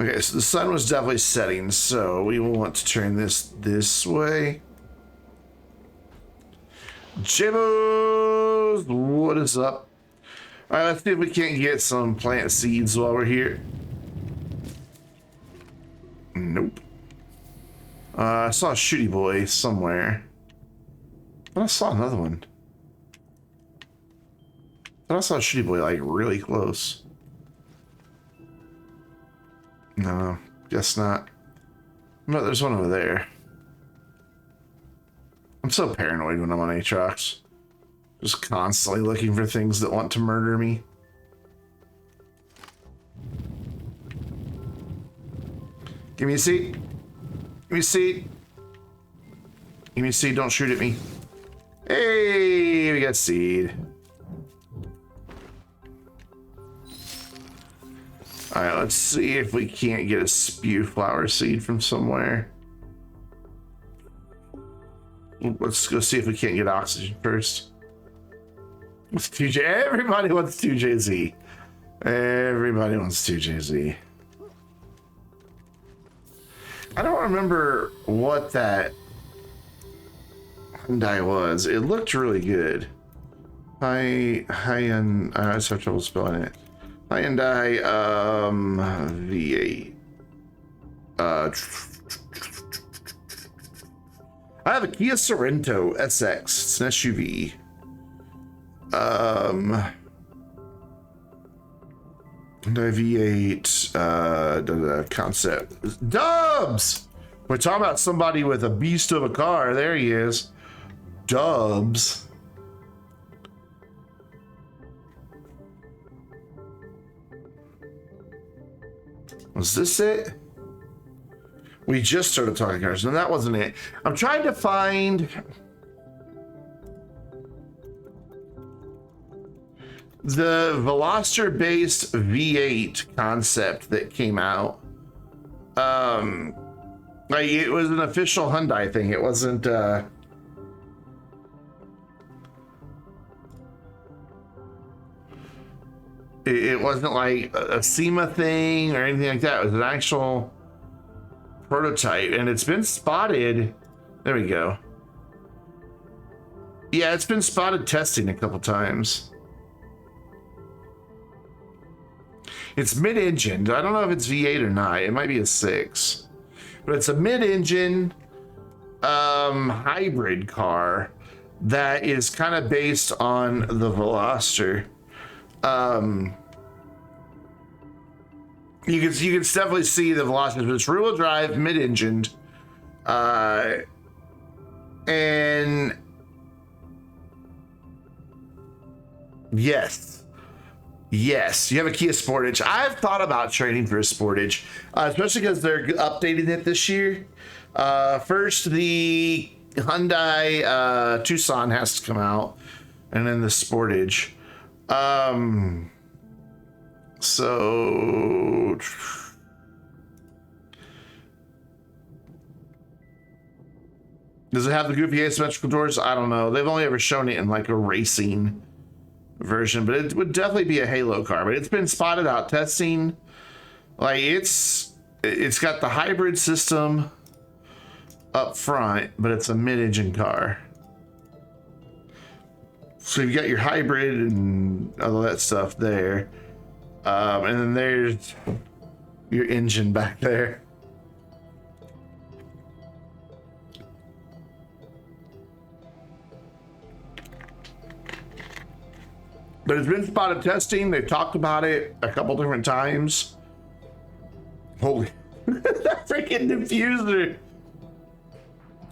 Okay, so the sun was definitely setting, so we will want to turn this way. Jibos, what is up? All right, let's see if we can't get some plant seeds while we're here. Nope. I saw a shooty boy somewhere. But I saw another one. But I saw a shooty boy like really close. No, guess not. No, there's one over there. I'm so paranoid when I'm on Aatrox. Just constantly looking for things that want to murder me. Give me a seat. Give me a seat. Give me a seat, don't shoot at me. Hey, we got seed. All right, let's see if we can't get a spew flower seed from somewhere. Let's go see if we can't get oxygen first. What's 2J? Everybody wants 2JZ. Everybody wants 2JZ. I don't remember what that Hyundai was. It looked really good. I just have trouble spelling it. Hyundai V8. I have a Kia Sorento SX. It's an SUV. Hyundai V8 concept. Dubs! We're talking about somebody with a beast of a car. There he is. Dubs. Was this it? We just started talking cars. No, that wasn't it. I'm trying to find the Veloster-based V8 concept that came out. Like it was an official Hyundai thing. It wasn't. It wasn't like a SEMA thing or anything like that. It was an actual prototype, and it's been spotted. There we go. Yeah, it's been spotted testing a couple times. It's mid-engine. I don't know if it's V8 or not. It might be a 6, but it's a mid-engine hybrid car that is kind of based on the Veloster. You can definitely see the Veloster, but it's rear-wheel drive, mid-engined, and yes, you have a Kia Sportage. I've thought about trading for a Sportage, especially because they're updating it this year. First, the Hyundai Tucson has to come out, and then the Sportage. So does it have the goofy asymmetrical doors? I don't know. They've only ever shown it in like a racing version, but it would definitely be a Halo car. But it's been spotted out testing. Like it's got the hybrid system up front, but it's a mid-engine car. So you've got your hybrid and all that stuff there. And then there's your engine back there. But it's been spotted testing. They've talked about it a couple different times. Holy, that freaking diffuser.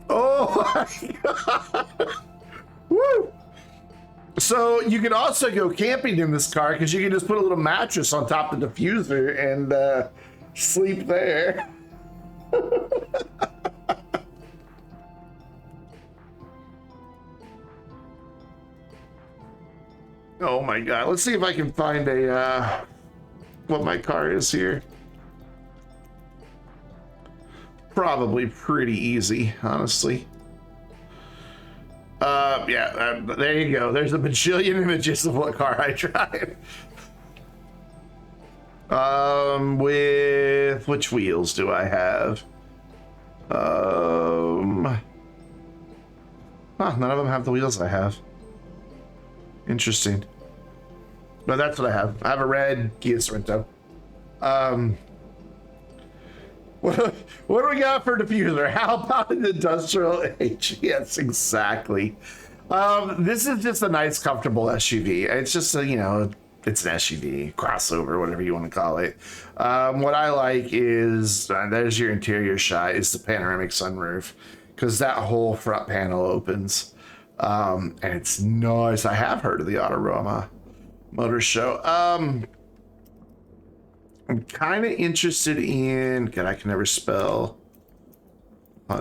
Oh my God. Woo. So you can also go camping in this car because you can just put a little mattress on top of the diffuser and Sleep there. Oh my god. Let's see if I can find a what my car is here. Probably pretty easy, honestly. Yeah, there you go. There's a bajillion images of what car I drive. With which wheels do I have? None of them have the wheels I have. Interesting. But that's what I have. I have a red Kia Sorento. What do we got for diffuser? How about an industrial age? Yes, exactly. This is just a nice, comfortable SUV. It's just a, you know, it's an SUV, crossover, whatever you want to call it. What I like is, there's your interior shot, is the panoramic sunroof, because that whole front panel opens. And it's nice. I have heard of the Autorama Motor Show. I'm kind of interested in, God, I can never spell. I'm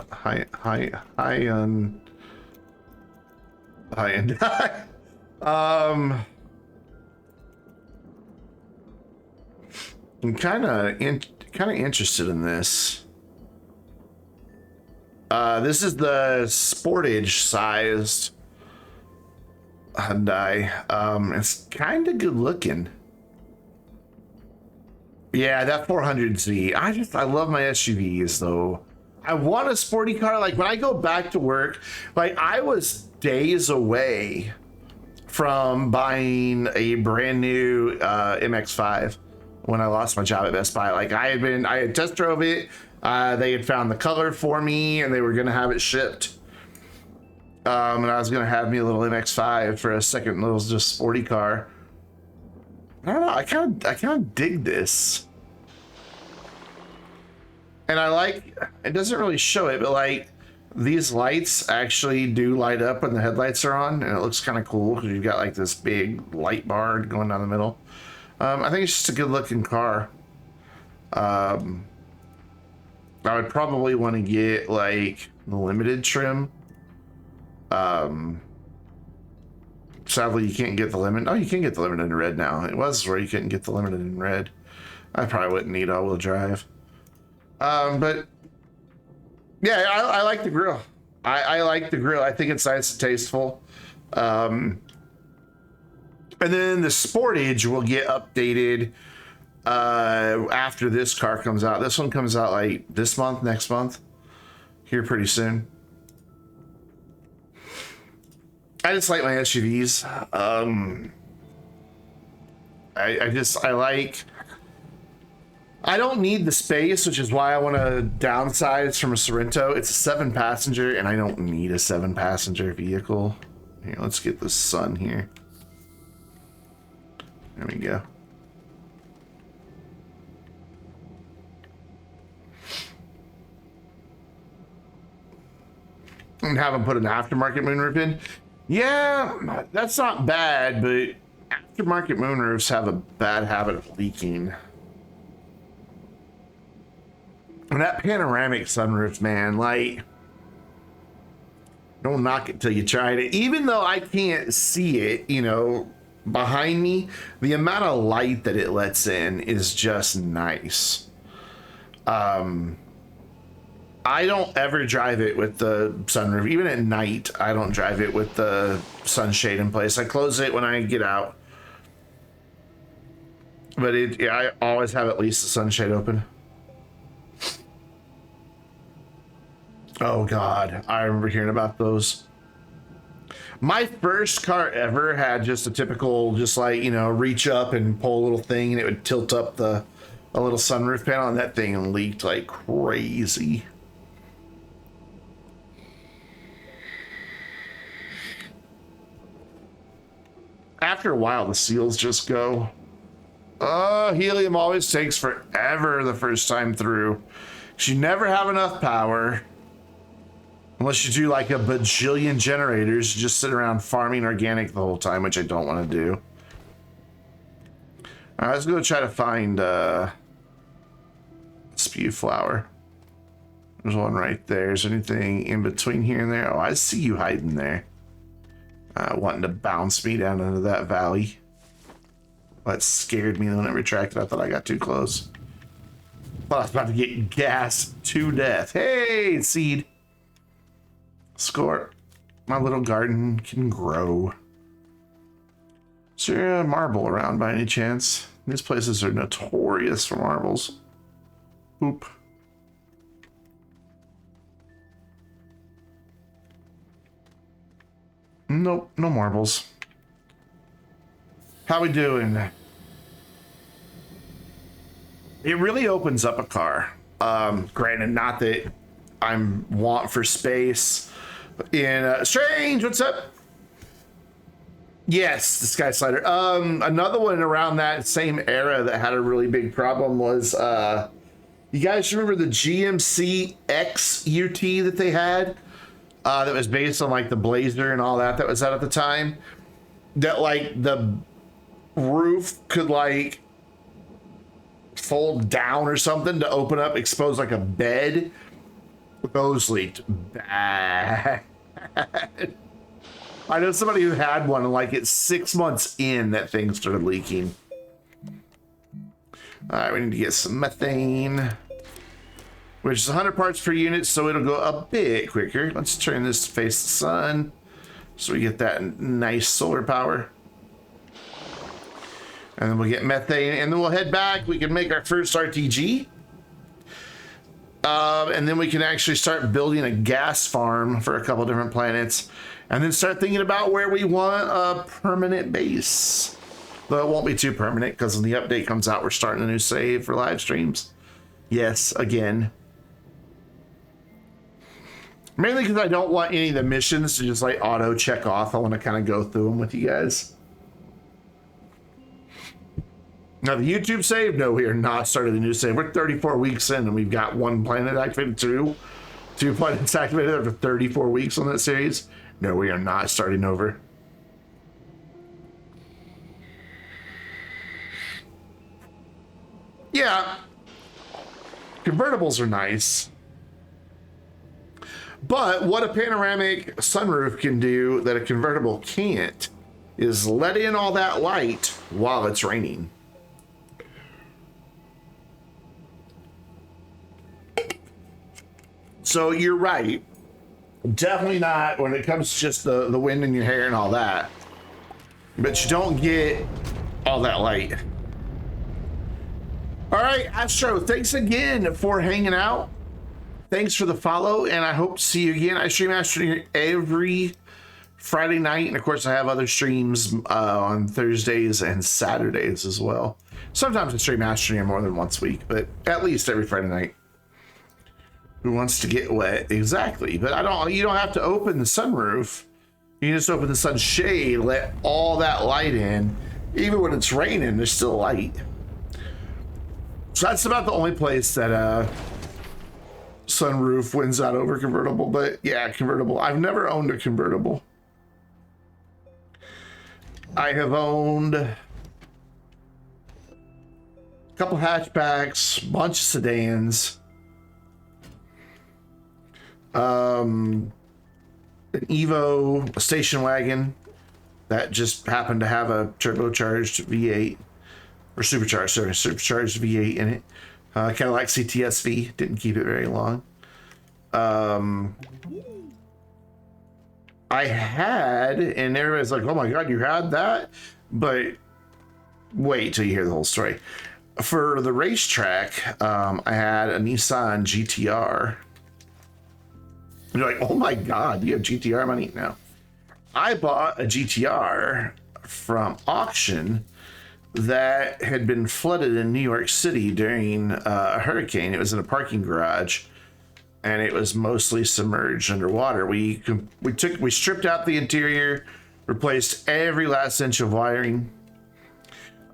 kind of interested in this. This is the Sportage sized Hyundai. It's kind of good looking. Yeah, that 400Z. I love my SUVs though. I want a sporty car. Like when I go back to work, like I was days away from buying a brand new MX-5 when I lost my job at Best Buy. Like I had test drove it. They had found the color for me and they were gonna have it shipped. And I was gonna have me a little MX-5 for a second little just sporty car. I don't know, I kind of dig this. And I like, it doesn't really show it, but like these lights actually do light up when the headlights are on, and it looks kind of cool because you've got like this big light bar going down the middle. I think it's just a good looking car. I would probably want to get like the limited trim. Sadly, you can't get the limited. Oh, you can get the limited in red now. It was where you couldn't get the limited in red. I probably wouldn't need all-wheel drive. But yeah, I like the grill. I like the grill. I think it's nice and tasteful. And then the Sportage will get updated after this car comes out. This one comes out like this month, next month, here pretty soon. I just like my SUVs. I don't need the space, which is why I want to downsize from a Sorento. It's a 7-passenger, and I don't need a 7-passenger vehicle. Here, let's get the sun here. There we go. And have them put an aftermarket moonroof in. Yeah, that's not bad, but aftermarket moonroofs have a bad habit of leaking. And that panoramic sunroof, man, like, don't knock it till you tried it. Even though I can't see it, you know, behind me, the amount of light that it lets in is just nice. I don't ever drive it with the sunroof. Even at night, I don't drive it with the sunshade in place. I close it when I get out. But I always have at least the sunshade open. Oh God, I remember hearing about those. My first car ever had just a typical, just like, you know, reach up and pull a little thing and it would tilt up a little sunroof panel, and that thing leaked like crazy. After a while, the seals just go. Helium always takes forever the first time through. You never have enough power. Unless you do like a bajillion generators, you just sit around farming organic the whole time, which I don't want to do. All right, let's go try to find spew flower. There's one right there. Is there anything in between here and there? Oh, I see you hiding there. Wanting to bounce me down into that valley. That scared me when it retracted. I thought I got too close. Thought I was about to get gassed to death. Hey, seed. Score. My little garden can grow. Is there a marble around by any chance? These places are notorious for marbles. Oop. Nope, no marbles. How we doing? It really opens up a car. Granted, not that I'm want for space. In Strange, what's up? Yes, the Sky Slider. Another one around that same era that had a really big problem was you guys remember the GMC X UT that they had? That was based on like the Blazer and all that was out at the time. That like the roof could like fold down or something to open up, expose like a bed. Those leaked bad. I know somebody who had one, and like it's 6 months in that thing started leaking. All right, we need to get some methane, which is 100 parts per unit, so it'll go a bit quicker. Let's turn this to face the sun so we get that nice solar power. And then we'll get methane, and then we'll head back. We can make our first RTG. And then we can actually start building a gas farm for a couple different planets. And then start thinking about where we want a permanent base. Though it won't be too permanent, because when the update comes out, we're starting a new save for live streams. Yes, again. Mainly because I don't want any of the missions to just like auto check off. I want to kind of go through them with you guys. Now the YouTube save, no, we are not starting the new save. We're 34 weeks in and we've got one planet activated, two planets activated after 34 weeks on that series. No, we are not starting over. Yeah, convertibles are nice. But what a panoramic sunroof can do that a convertible can't is let in all that light while it's raining. So you're right. Definitely not when it comes to just the wind in your hair and all that. But you don't get all that light. All right, Astro, thanks again for hanging out. Thanks for the follow, and I hope to see you again. I stream Astroneer every Friday night, and of course I have other streams on Thursdays and Saturdays as well. Sometimes I stream Astroneer more than once a week, but at least every Friday night. Who wants to get wet? Exactly, but you don't have to open the sunroof. You can just open the sunshade, let all that light in. Even when it's raining, there's still light. So that's about the only place that sunroof wins out over convertible. But yeah, convertible. I've never owned a convertible. I have owned a couple hatchbacks, bunch of sedans, an Evo, a station wagon that just happened to have a turbocharged V8 or supercharged V8 in it. Kind of like CTSV, didn't keep it very long. I had, and everybody's like, oh my God, you had that? But wait till you hear the whole story. For the racetrack, I had a Nissan GTR. And you're like, oh my God, you have GTR money? No. I bought a GTR from auction that had been flooded in New York City during a hurricane. It was in a parking garage, and it was mostly submerged underwater. We stripped out the interior, replaced every last inch of wiring,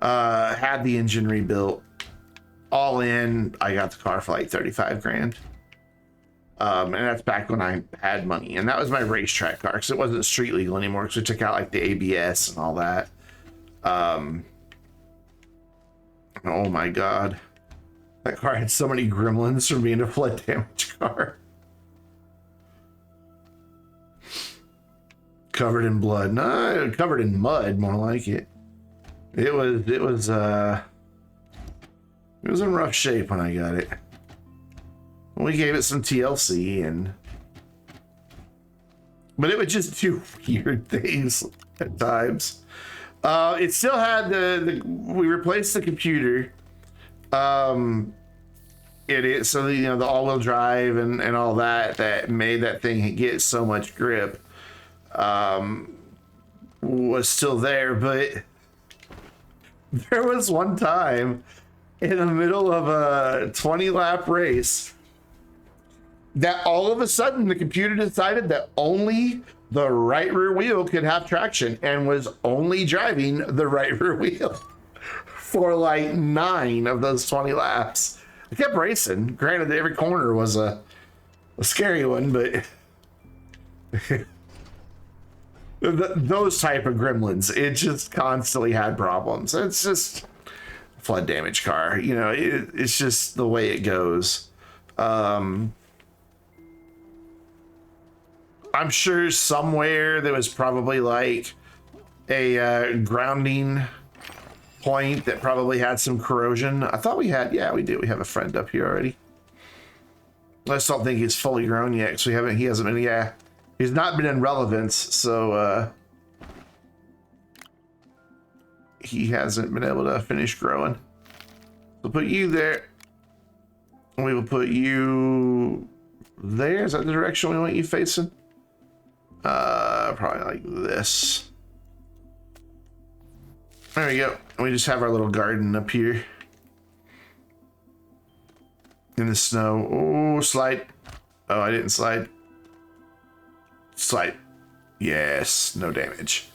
had the engine rebuilt. All in, I got the car for like 35 grand. And that's back when I had money, and that was my racetrack car because it wasn't street legal anymore because we took out like the ABS and all that. Oh my God. That car had so many gremlins from being a flood damage car. Covered in blood. No, covered in mud, more like it. It was in rough shape when I got it. We gave it some TLC but it would just do weird things at times. It still had we replaced the computer. So the all-wheel drive and all that made that thing get so much grip was still there, but there was one time in the middle of a 20-lap race that all of a sudden the computer decided that only the right rear wheel could have traction and was only driving the right rear wheel for like 9 of those 20 laps. I kept racing. Granted, every corner was a scary one, but those type of gremlins, it just constantly had problems. It's just a flood damage car. It's just the way it goes. I'm sure somewhere there was probably like a grounding point that probably had some corrosion. I thought we had, yeah, we do. We have a friend up here already. I just don't think he's fully grown yet, because he hasn't been, yeah. He's not been in relevance, so he hasn't been able to finish growing. We'll put you there. We will put you there. Is that the direction we want you facing? Probably like this. There we go. We just have our little garden up here in the snow. Oh, slide. Oh, I didn't slide. Slide. Yes, no damage.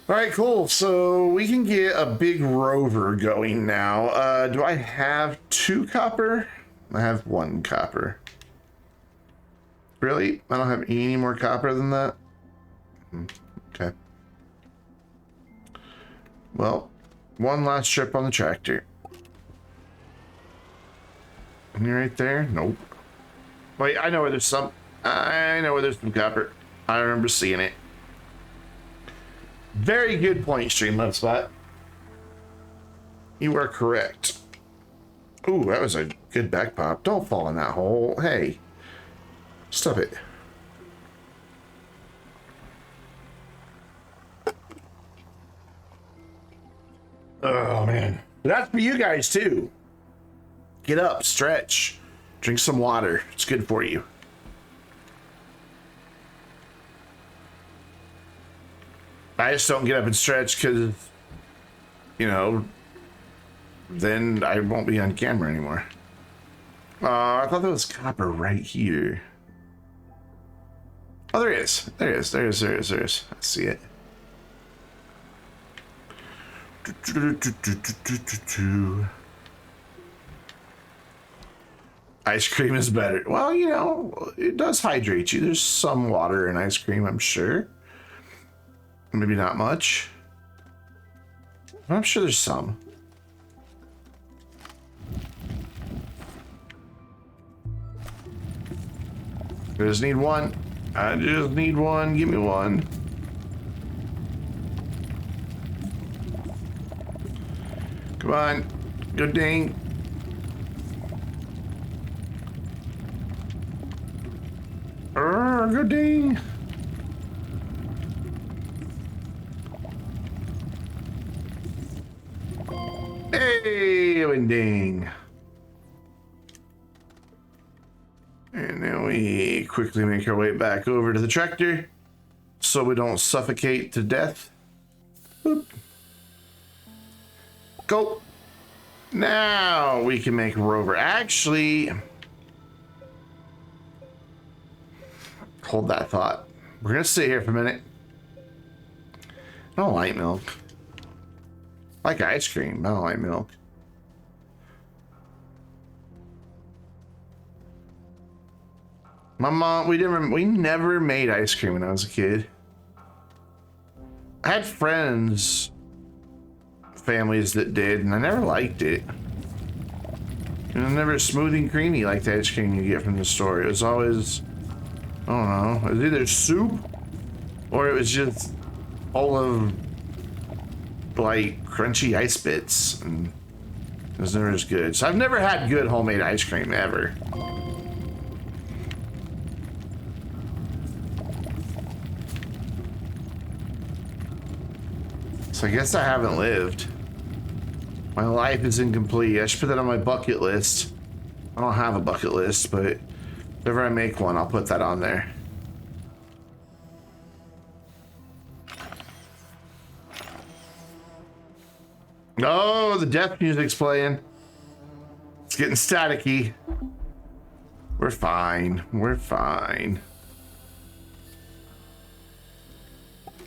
All right, cool. So we can get a big rover going now. Do I have 2 copper? I have 1 copper. Really? I don't have any more copper than that? Okay. Well, one last trip on the tractor. Any right there? Nope. Wait, I know where there's some. I know where there's some copper. I remember seeing it. Very good point, Streamlab Spot. You are correct. Ooh, that was a good back pop. Don't fall in that hole. Hey. Stop it. Oh, man. That's for you guys, too. Get up, stretch, drink some water. It's good for you. I just don't get up and stretch because, then I won't be on camera anymore. I thought there was copper right here. Oh, there is. There is. I see it. Ice cream is better. Well, it does hydrate you. There's some water in ice cream, I'm sure. Maybe not much. I'm sure there's some. I just need one. I just need one. Give me one. Come on. Good ding. Good ding. Hey, good ding. And then we quickly make our way back over to the tractor so we don't suffocate to death. Boop. Go. Now we can make rover. Actually, hold that thought. We're going to sit here for a minute. I don't like milk. I like ice cream. I don't like milk. My mom, we never made ice cream when I was a kid. I had families that did, and I never liked it. It was never smooth and creamy like the ice cream you get from the store. It was always, I don't know, it was either soup or it was just full of like crunchy ice bits, and it was never as good. So I've never had good homemade ice cream ever. So I guess I haven't lived. My life is incomplete. I should put that on my bucket list. I don't have a bucket list, but if ever I make one, I'll put that on there. Oh, the death music's playing. It's getting staticky. We're fine. We're fine.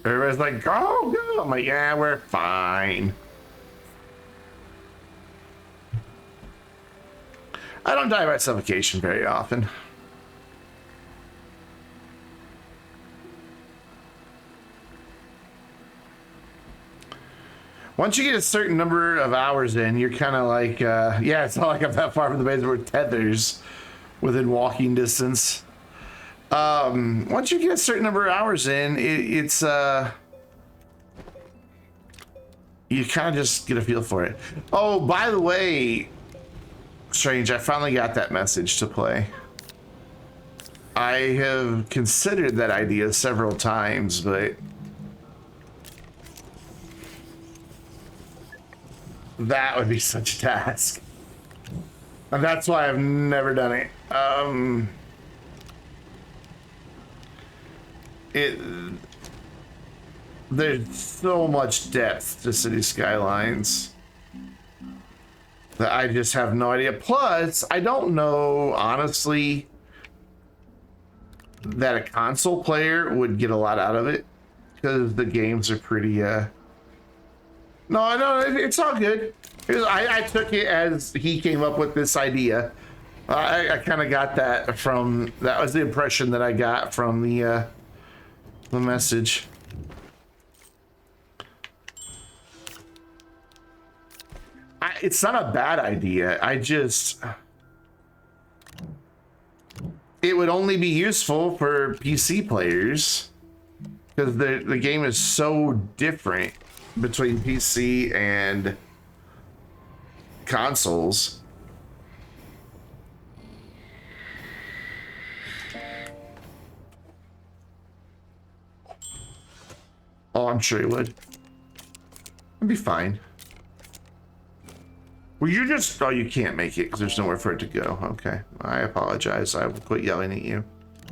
Everybody's like, go, go. I'm like, yeah, we're fine. I don't die by suffocation very often. Once you get a certain number of hours in, you're kind of like, yeah, it's not like I'm that far from the base where tethers within walking distance. Once you get a certain number of hours in, it's you kind of just get a feel for it. Oh, by the way, Strange, I finally got that message to play. I have considered that idea several times, but that would be such a task. And that's why I've never done it. There's so much depth to City Skylines that I just have no idea. Plus, I don't know, honestly, that a console player would get a lot out of it, because the games are pretty, no, it's all good. I took it as he came up with this idea. I kind of got that from, that was the impression that I got from the message. It's not a bad idea. It would only be useful for PC players because the game is so different between PC and consoles. Oh, I'm sure it would. It'd be fine. Well, you just... Oh, you can't make it because there's nowhere for it to go. Okay. I apologize. I will quit yelling at you.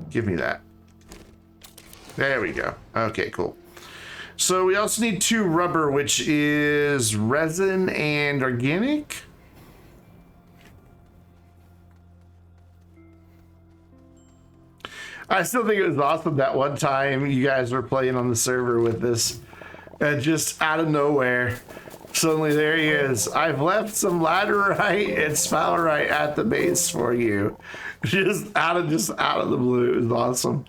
Give me that. There we go. Okay, cool. So we also need 2 rubber, which is resin and organic. I still think it was awesome that one time you guys were playing on the server with this, and just out of nowhere, suddenly there he is. I've left some laterite and sphalerite at the base for you. Just out of the blue. It was awesome.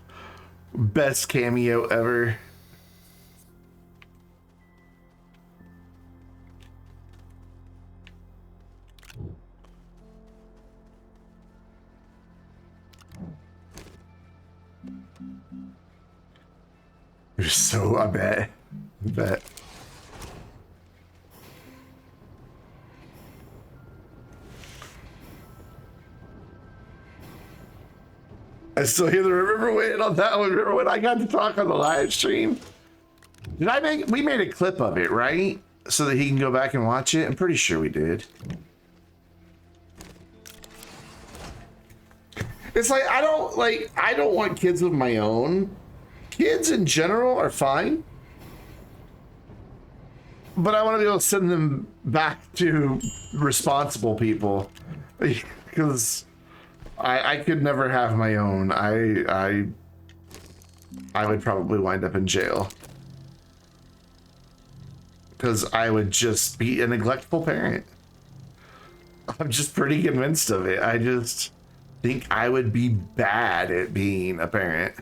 Best cameo ever. You're so, I bet. I still hear the remember when on that one. Remember when I got to talk on the live stream? We made a clip of it, right? So that he can go back and watch it. I'm pretty sure we did. It's like I don't want kids of my own. Kids in general are fine. But I want to be able to send them back to responsible people. Because I could never have my own. I would probably wind up in jail. Because I would just be a neglectful parent. I'm just pretty convinced of it. I just think I would be bad at being a parent.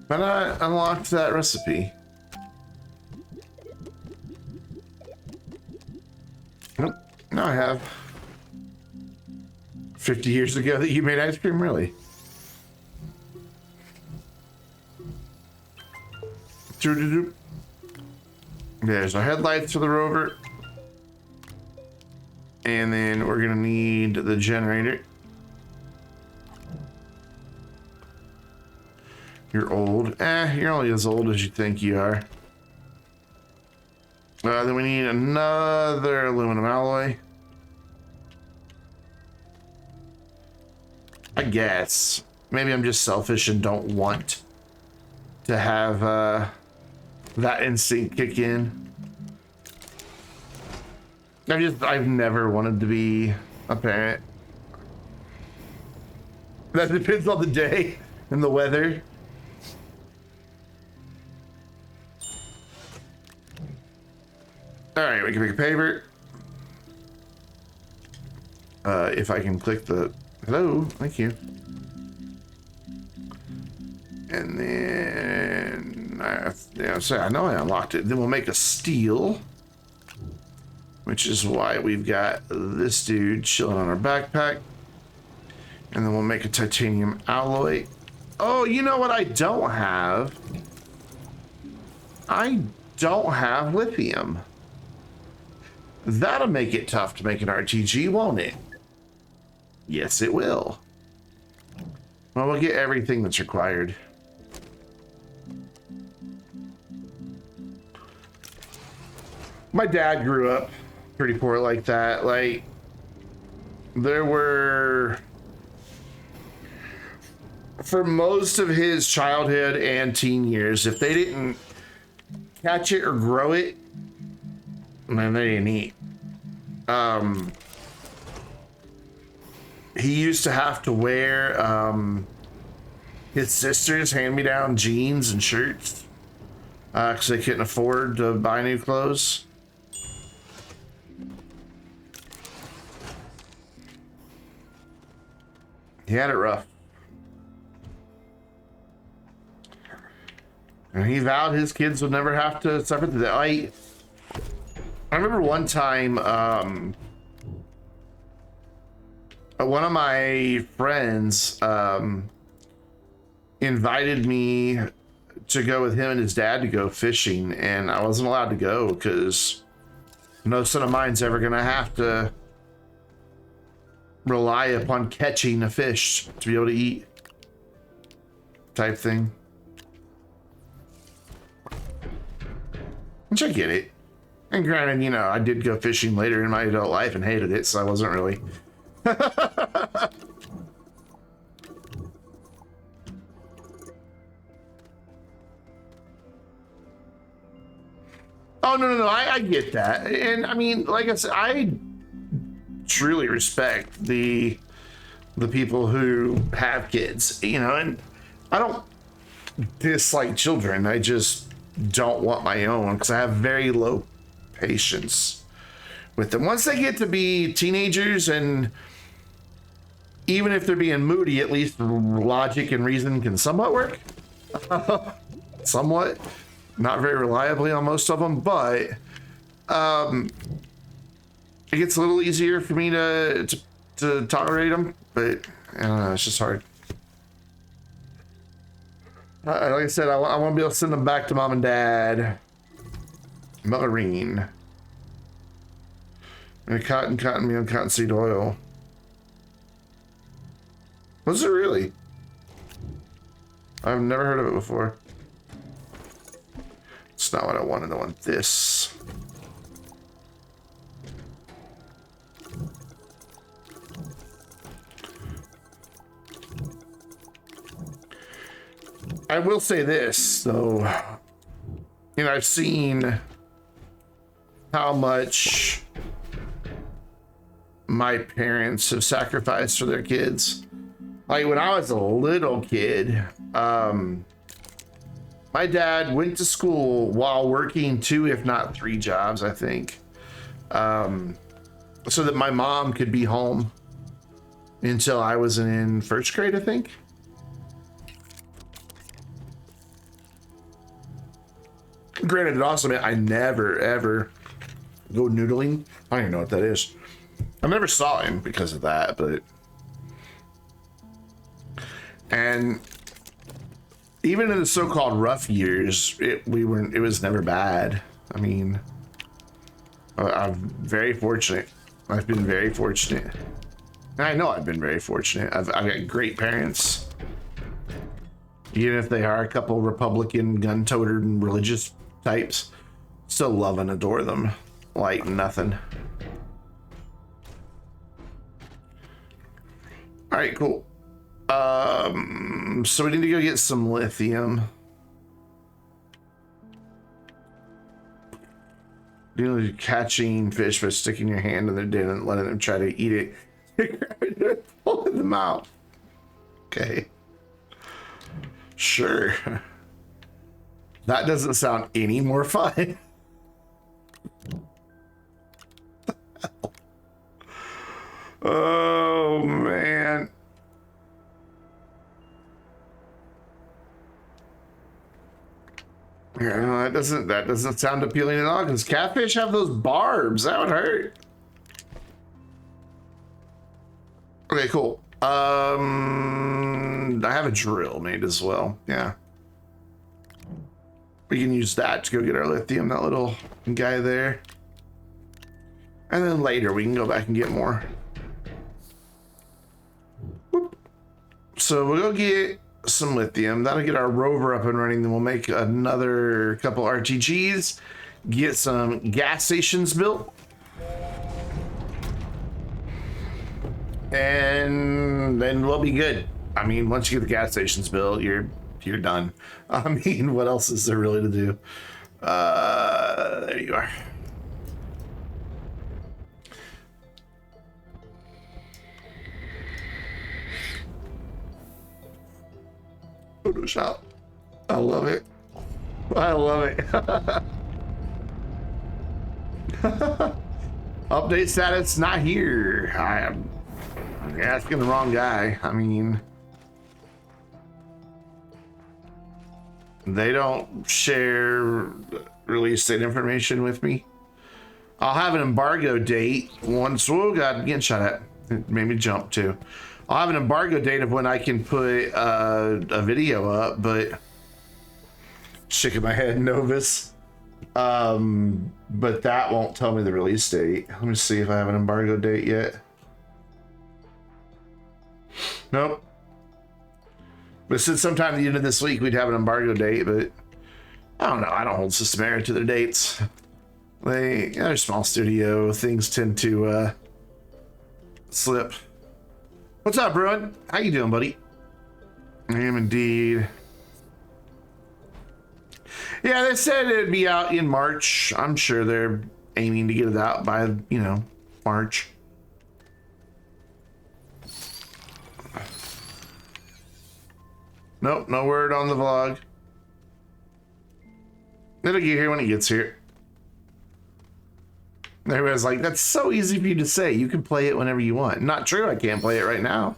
But I unlocked that recipe. have. 50 years ago that you made ice cream, really? There's our headlights for the rover. And then we're gonna need the generator. You're old. You're only as old as you think you are. Then we need another aluminum alloy. I guess. Maybe I'm just selfish and don't want to have that instinct kick in. I've never wanted to be a parent. That depends on the day and the weather. All right, we can make a paper. If I can click the hello, thank you. And then I know I unlocked it. Then we'll make a steel, which is why we've got this dude chilling on our backpack. And then we'll make a titanium alloy. Oh, you know what I don't have? I don't have lithium. That'll make it tough to make an RTG, won't it? Yes, it will. Well, we'll get everything that's required. My dad grew up pretty poor like that. Like, there were, for most of his childhood and teen years, if they didn't catch it or grow it, man, they didn't eat. He used to have to wear his sister's hand-me-down jeans and shirts because they couldn't afford to buy new clothes. He had it rough. And he vowed his kids would never have to suffer through that. I remember one time, one of my friends invited me to go with him and his dad to go fishing, and I wasn't allowed to go because no son of mine's ever gonna have to rely upon catching a fish to be able to eat, type thing. Which I get it. And granted, you know, I did go fishing later in my adult life and hated it, so I wasn't really. Oh, no, I get that. And I mean, like I said, I truly respect the people who have kids, you know, and I don't dislike children. I just don't want my own because I have very low patience with them. Once they get to be teenagers, and even if they're being moody, at least logic and reason can somewhat work. Somewhat. Not very reliably on most of them, but it gets a little easier for me to tolerate them, but I don't know, it's just hard. Like I said, I want to be able to send them back to mom and dad. Marine. And cotton meal, cottonseed oil. Was it really? I've never heard of it before. It's not what I wanted. I want this. I will say this, though. You know, I've seen how much my parents have sacrificed for their kids. Like when I was a little kid, my dad went to school while working 2, if not 3 jobs, I think, so that my mom could be home until I was in 1st grade, I think. Granted, it also meant I never, ever go noodling. I don't even know what that is. I never saw him because of that, but... And even in the so-called rough years, it was never bad. I mean, I'm very fortunate. I've been very fortunate. And I know I've been very fortunate. I've got great parents. Even if they are a couple Republican, gun-toted, and religious types, still love and adore them like nothing. All right, cool. So we need to go get some lithium. You know, catching fish by sticking your hand in their den and letting them try to eat it. Pulling them out. Okay. Sure. That doesn't sound any more fun. Oh, man. Yeah, that doesn't sound appealing at all, because catfish have those barbs. That would hurt. Okay, cool. I have a drill made as well. Yeah. We can use that to go get our lithium, that little guy there. And then later we can go back and get more. Whoop. So we'll go get some lithium. That'll get our rover up and running. Then we'll make another couple RTGs, get some gas stations built, and then we'll be good. I mean, once you get the gas stations built, you're done. I mean, what else is there really to do? There you are. Photoshop. I love it. I love it. Update status not here. I'm asking the wrong guy. I mean, they don't share release date information with me. I'll have an embargo date once. Oh God, getting shot at. It made me jump too. I'll have an embargo date of when I can put a video up, but shaking my head, Novus. But that won't tell me the release date. Let me see if I have an embargo date yet. Nope. But since sometime at the end of this week we'd have an embargo date, but I don't know. I don't hold Systemair to their dates. They're a small studio. Things tend to slip. What's up, Bruin? How you doing, buddy? I am indeed. Yeah, they said it'd be out in March. I'm sure they're aiming to get it out by, you know, March. Nope, no word on the vlog. It'll get here when it gets here. Everybody's like, that's so easy for you to say. You can play it whenever you want. Not true, I can't play it right now.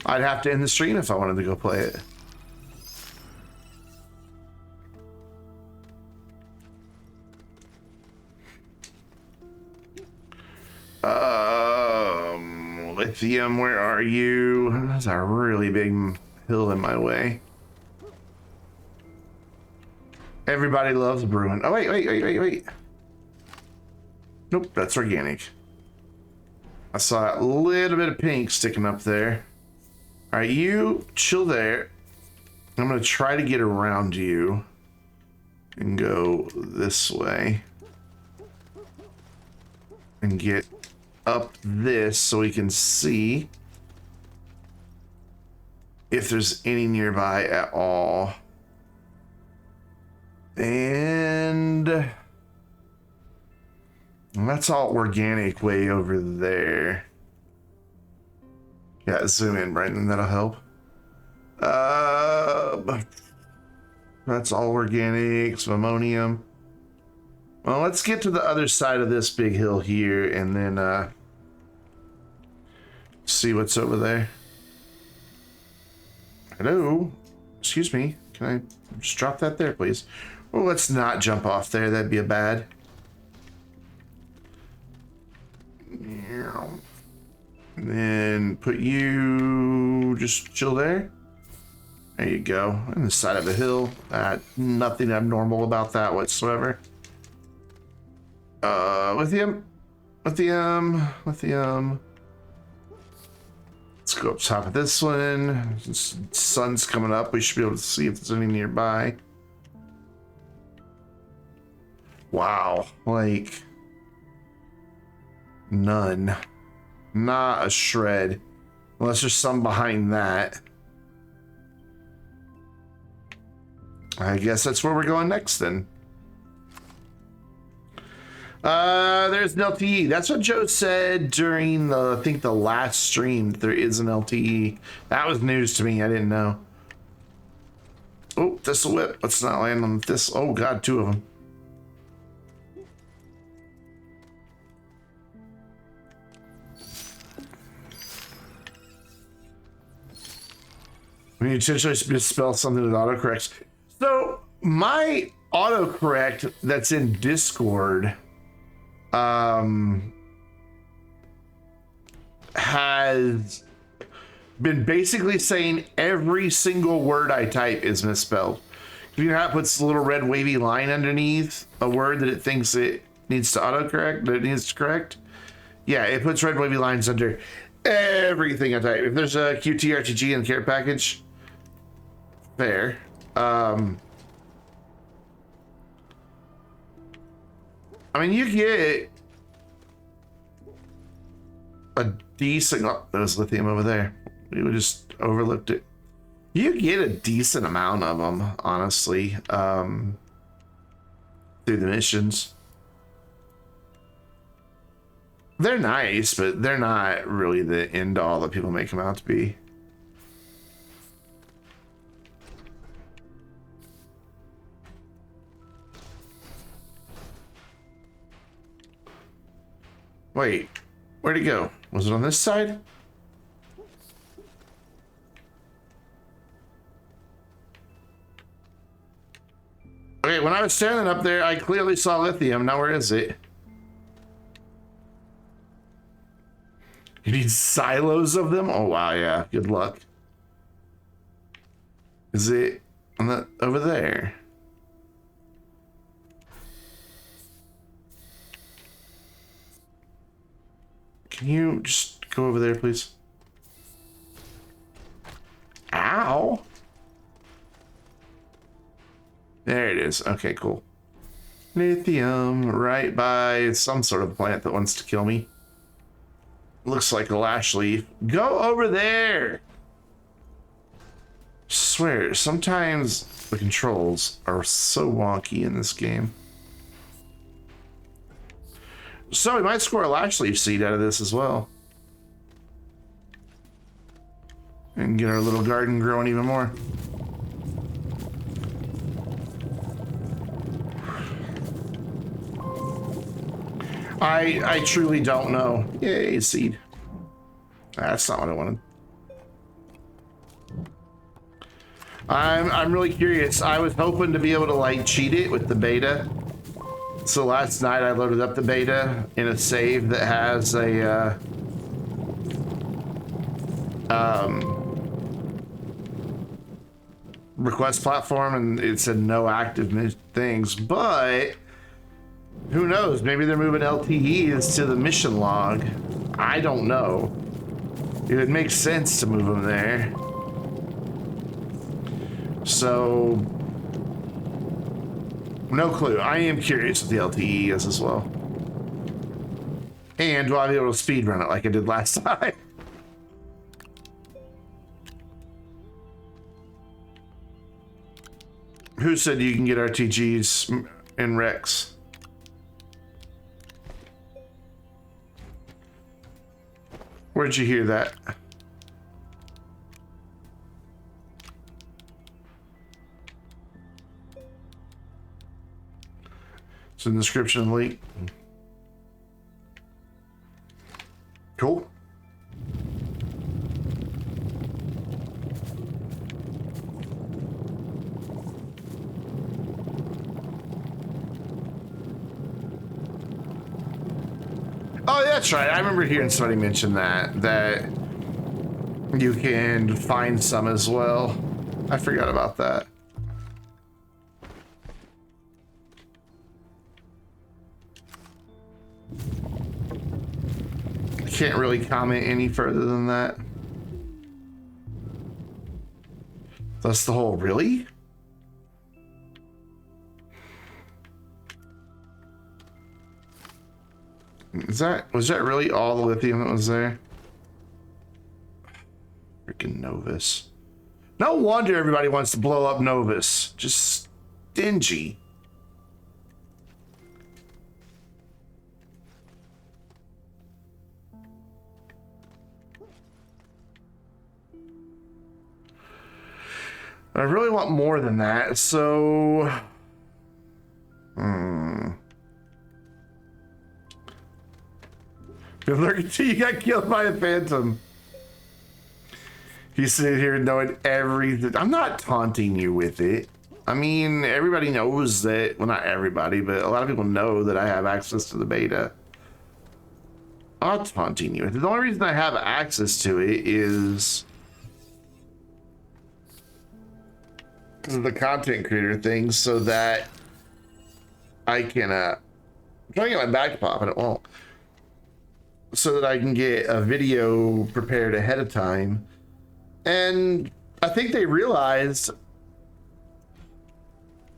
I'd have to end the stream if I wanted to go play it. Lithium, where are you? There's a really big hill in my way. Everybody loves Bruin. Oh, wait. Nope, that's organic. I saw a little bit of pink sticking up there. All right, you chill there. I'm going to try to get around you and go this way and get up this so we can see if there's any nearby at all. And that's all organic way over there. Yeah, zoom in, Brandon, that'll help. That's all organic, some ammonium. Well, let's get to the other side of this big hill here and then see what's over there. Hello? Excuse me. Can I just drop that there, please? Well, let's not jump off there. That'd be a bad. And then put you just chill there. There you go. On the side of a hill. Nothing abnormal about that whatsoever. Lithium. Lithium. Let's go up top of this one. Sun's coming up. We should be able to see if there's any nearby. Wow. Like, none. Not a shred. Unless there's some behind that. I guess that's where we're going next then. There's an LTE. That's what Joe said during I think the last stream. There is an LTE. That was news to me. I didn't know. Oh, this'll whip. Let's not land on this. Oh God, 2 of them. When you intentionally misspell something with autocorrects. So my autocorrect that's in Discord has been basically saying every single word I type is misspelled. You know how it puts a little red wavy line underneath a word that it thinks it needs to autocorrect, that it needs to correct? Yeah, it puts red wavy lines under everything I type. If there's a QTRTG in the care package, fair. I mean, you get a decent... Oh, there's lithium over there. We would just overlooked it. You get a decent amount of them, honestly, through the missions. They're nice, but they're not really the end all that people make them out to be. Wait, where'd he go? Was it on this side? Okay, when I was standing up there, I clearly saw lithium. Now where is it? You need silos of them? Oh wow, yeah. Good luck. Is it on the over there? Can you just go over there, please? Ow! There it is. Okay, cool. Lithium, right by some sort of plant that wants to kill me. Looks like a lash leaf. Go over there! I swear, sometimes the controls are so wonky in this game. So we might score a lash leaf seed out of this as well. And get our little garden growing even more. I truly don't know. Yay, seed. That's not what I wanted. I'm really curious. I was hoping to be able to like cheat it with the beta. So last night I loaded up the beta in a save that has a request platform, and it said no active things, but who knows? Maybe they're moving LTEs to the mission log. I don't know. It would make sense to move them there. So, no clue. I am curious what the LTE is as well. And will I be able to speedrun it like I did last time? Who said you can get RTGs in Rex? Where'd you hear that? It's in the description link. Cool. Oh yeah, that's right. I remember hearing somebody mention that you can find some as well. I forgot about that. I can't really comment any further than that. That's the whole, really? Was that really all the lithium that was there? Freaking Novus. No wonder everybody wants to blow up Novus. Just stingy. I really want more than that, so... Good luck until you got killed by a phantom. He's sitting here knowing everything. I'm not taunting you with it. I mean, everybody knows that, well, not everybody, but a lot of people know that I have access to the beta. I'm not taunting you with it. The only reason I have access to it is because of the content creator thing, so that I can, I'm trying to get my back to pop and it won't. So that I can get a video prepared ahead of time. And I think they realized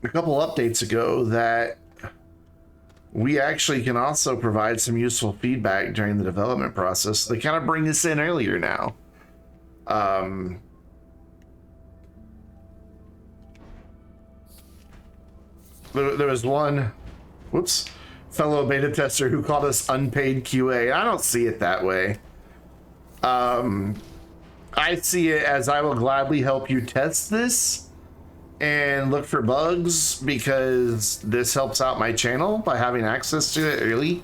a couple updates ago that we actually can also provide some useful feedback during the development process. They kind of bring this in earlier now. There was one, whoops, fellow beta tester who called us unpaid QA. I don't see it that way. I see it as I will gladly help you test this and look for bugs, because this helps out my channel by having access to it early.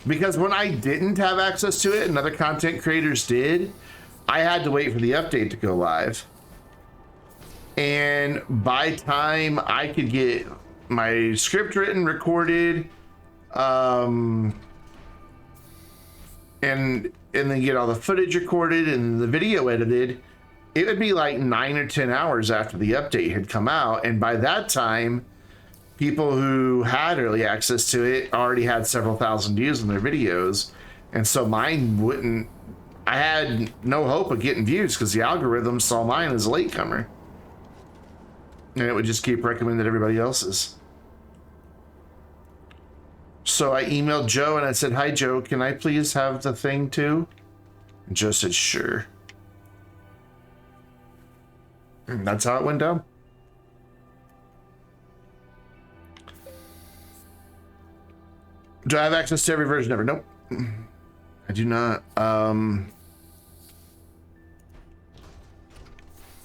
Because when I didn't have access to it and other content creators did, I had to wait for the update to go live. And by time I could get my script written, recorded, and then get all the footage recorded and the video edited, it would be like 9 or 10 hours after the update had come out. And by that time, people who had early access to it already had several thousand views on their videos. And so mine wouldn't, I had no hope of getting views because the algorithm saw mine as a latecomer. And it would just keep recommending everybody else's. So I emailed Joe and I said, "Hi Joe, can I please have the thing too?" And Joe said, "Sure." And that's how it went down. Do I have access to every version ever? Nope. I do not.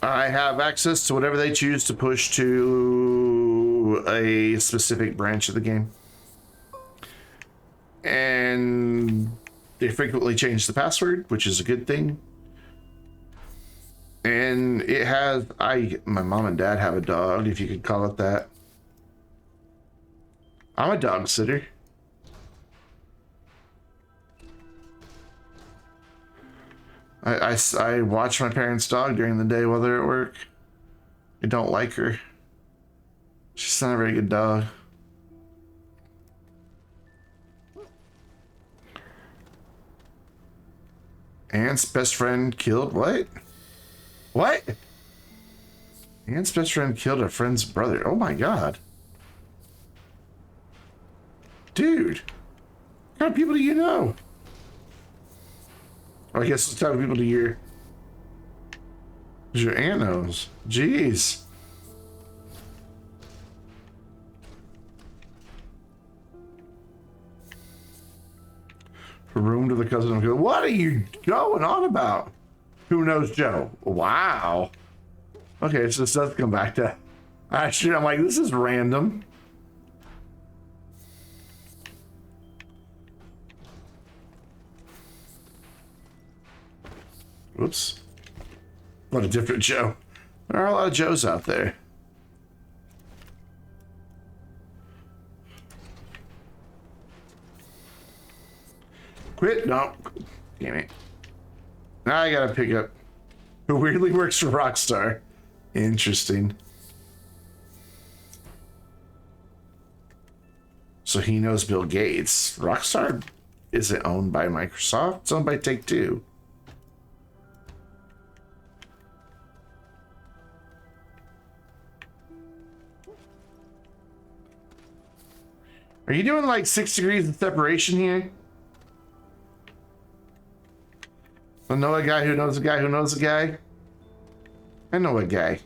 I have access to whatever they choose to push to a specific branch of the game. And they frequently change the password, which is a good thing. And it has, my mom and dad have a dog, if you could call it that. I'm a dog sitter. I watch my parents' dog during the day while they're at work. I don't like her. She's not a very good dog. Ant's best friend killed what? What? Ant's best friend killed a friend's brother. Oh my god. Dude. What kind of people do you know? Oh, I guess it's the type of people do your aunt knows. Jeez. Room to the cousin. What are you going on about? Who knows Joe? Wow. Okay, so this does come back to... Actually, I'm like, this is random. Whoops. What a different Joe. There are a lot of Joes out there. Quit. No. Damn it. Now I gotta pick up who weirdly works for Rockstar. Interesting. So he knows Bill Gates. Rockstar isn't owned by Microsoft. It's owned by Take-Two. Are you doing like 6 degrees of separation here? I know a guy who knows a guy who knows a guy. I know a guy.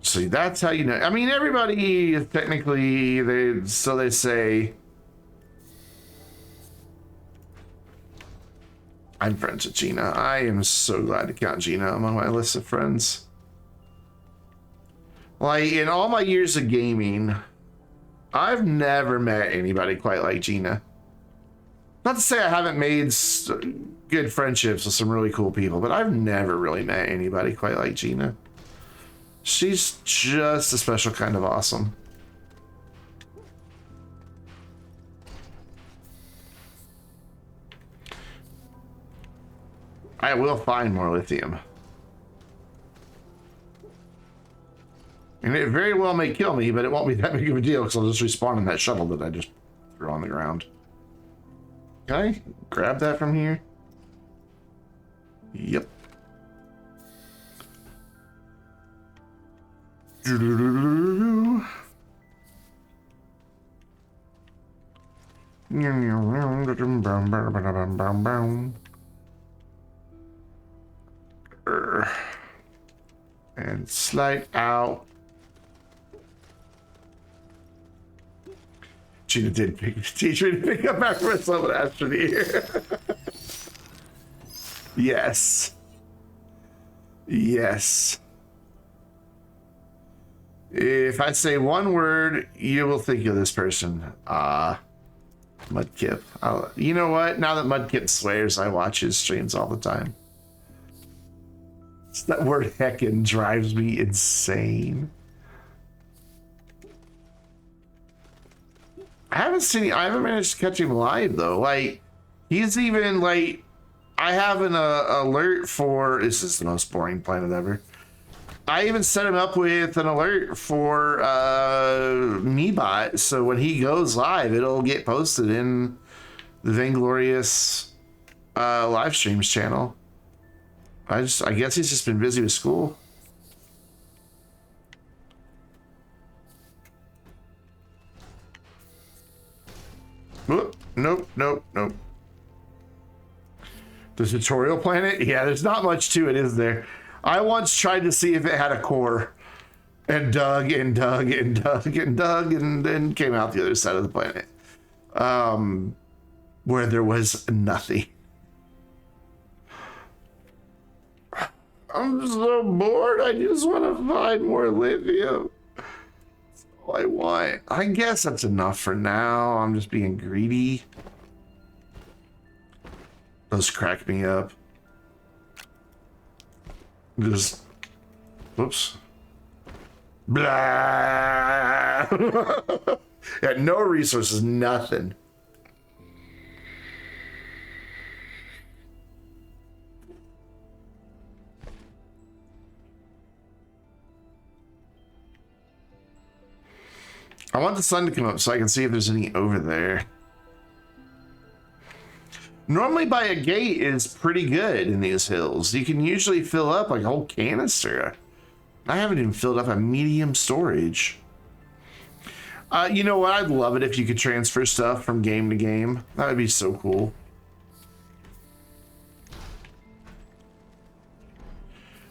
See, that's how you know. I mean, everybody is technically, so they say. I'm friends with Gina. I am so glad to count Gina among my list of friends. Like, in all my years of gaming, I've never met anybody quite like Gina. Not to say I haven't made good friendships with some really cool people, but I've never really met anybody quite like Gina. She's just a special kind of awesome. I will find more lithium. And it very well may kill me, but it won't be that big of a deal because I'll just respawn in that shuttle that I just threw on the ground. Can I grab that from here? Yep. And slide out. Gina did teach me to pick up after myself an Astroneer. Yes. Yes. If I say one word, you will think of this person. Mudkip. You know what? Now that Mudkip swears, I watch his streams all the time. That word heckin' drives me insane. I haven't managed to catch him live though. Like, he's even like, I have an alert for, this is the most boring planet ever. I even set him up with an alert for Meebot, so when he goes live, it'll get posted in the Vainglorious live streams channel. I guess he's just been busy with school. Nope, nope. The tutorial planet? Yeah, there's not much to it, is there? I once tried to see if it had a core and dug and dug and dug and dug and then came out the other side of the planet. Where there was nothing. I'm so bored. I just want to find more lithium. That's all I want. I guess that's enough for now. I'm just being greedy. Those crack me up. Just, whoops. Blah. Yeah, no resources, nothing. I want the sun to come up so I can see if there's any over there. Normally by a gate is pretty good in these hills. You can usually fill up like a whole canister. I haven't even filled up a medium storage. You know what? I'd love it if you could transfer stuff from game to game. That would be so cool.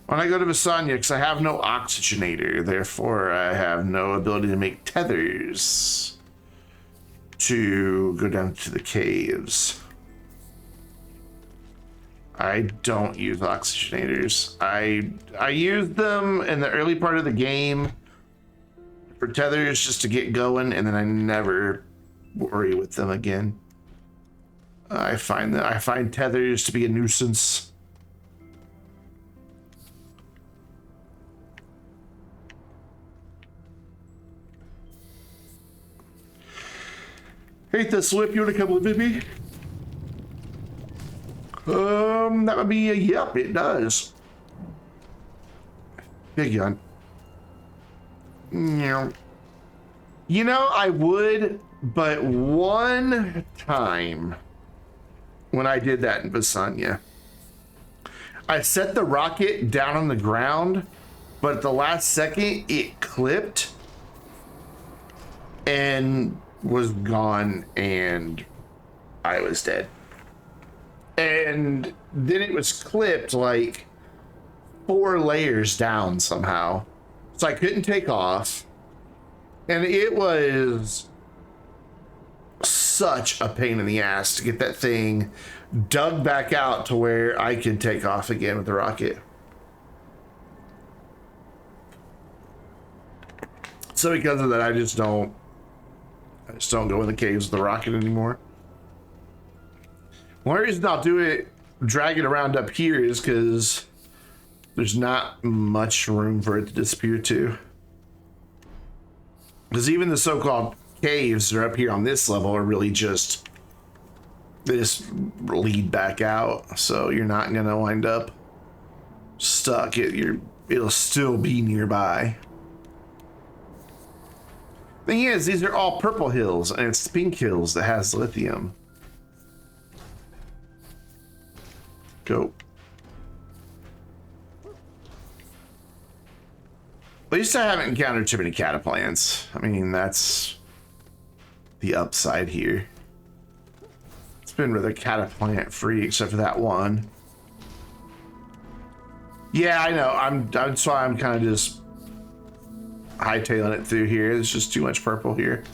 When I go to Visanya, because I have no oxygenator, therefore I have no ability to make tethers to go down to the caves. I don't use oxygenators. I used them in the early part of the game for tethers just to get going, and then I never worry with them again. I find tethers to be a nuisance. Hate the slip. You want to come with me? That would be a yep. It does. Big gun. You know, I would, but one time when I did that in Basanya, I set the rocket down on the ground, but at the last second it clipped and was gone and I was dead. And then it was clipped like 4 layers down somehow. So I couldn't take off. And it was such a pain in the ass to get that thing dug back out to where I could take off again with the rocket. So because of that, I just don't go in the caves with the rocket anymore. One reason I'll do it, drag it around up here, is because there's not much room for it to disappear to. Because even the so-called caves that are up here on this level are really just, they just lead back out, so you're not gonna wind up stuck. It'll still be nearby. Thing is, these are all purple hills, and it's pink hills that has lithium. Go. At least I haven't encountered too many cataplans. I mean, that's the upside here. It's been rather cataplant free, except for that one. Yeah, I know. That's why I'm kind of just hightailing it through here. There's just too much purple here.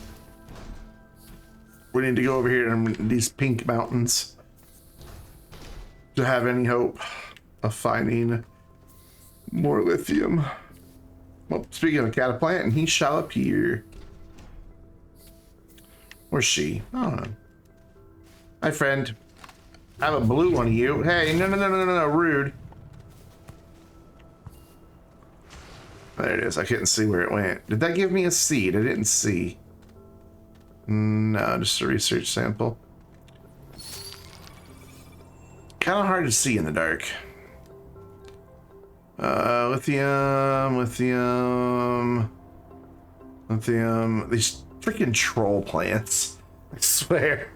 We need to go over here in these pink mountains to have any hope of finding more lithium. Well, speaking of cataplant, and he shall appear. Where's she? I don't know. Hi, friend. I have a blue one of you. Hey, no, rude. There it is. I couldn't see where it went. Did that give me a seed? I didn't see. No, just a research sample. Kind of hard to see in the dark. Lithium. These freaking troll plants. I swear.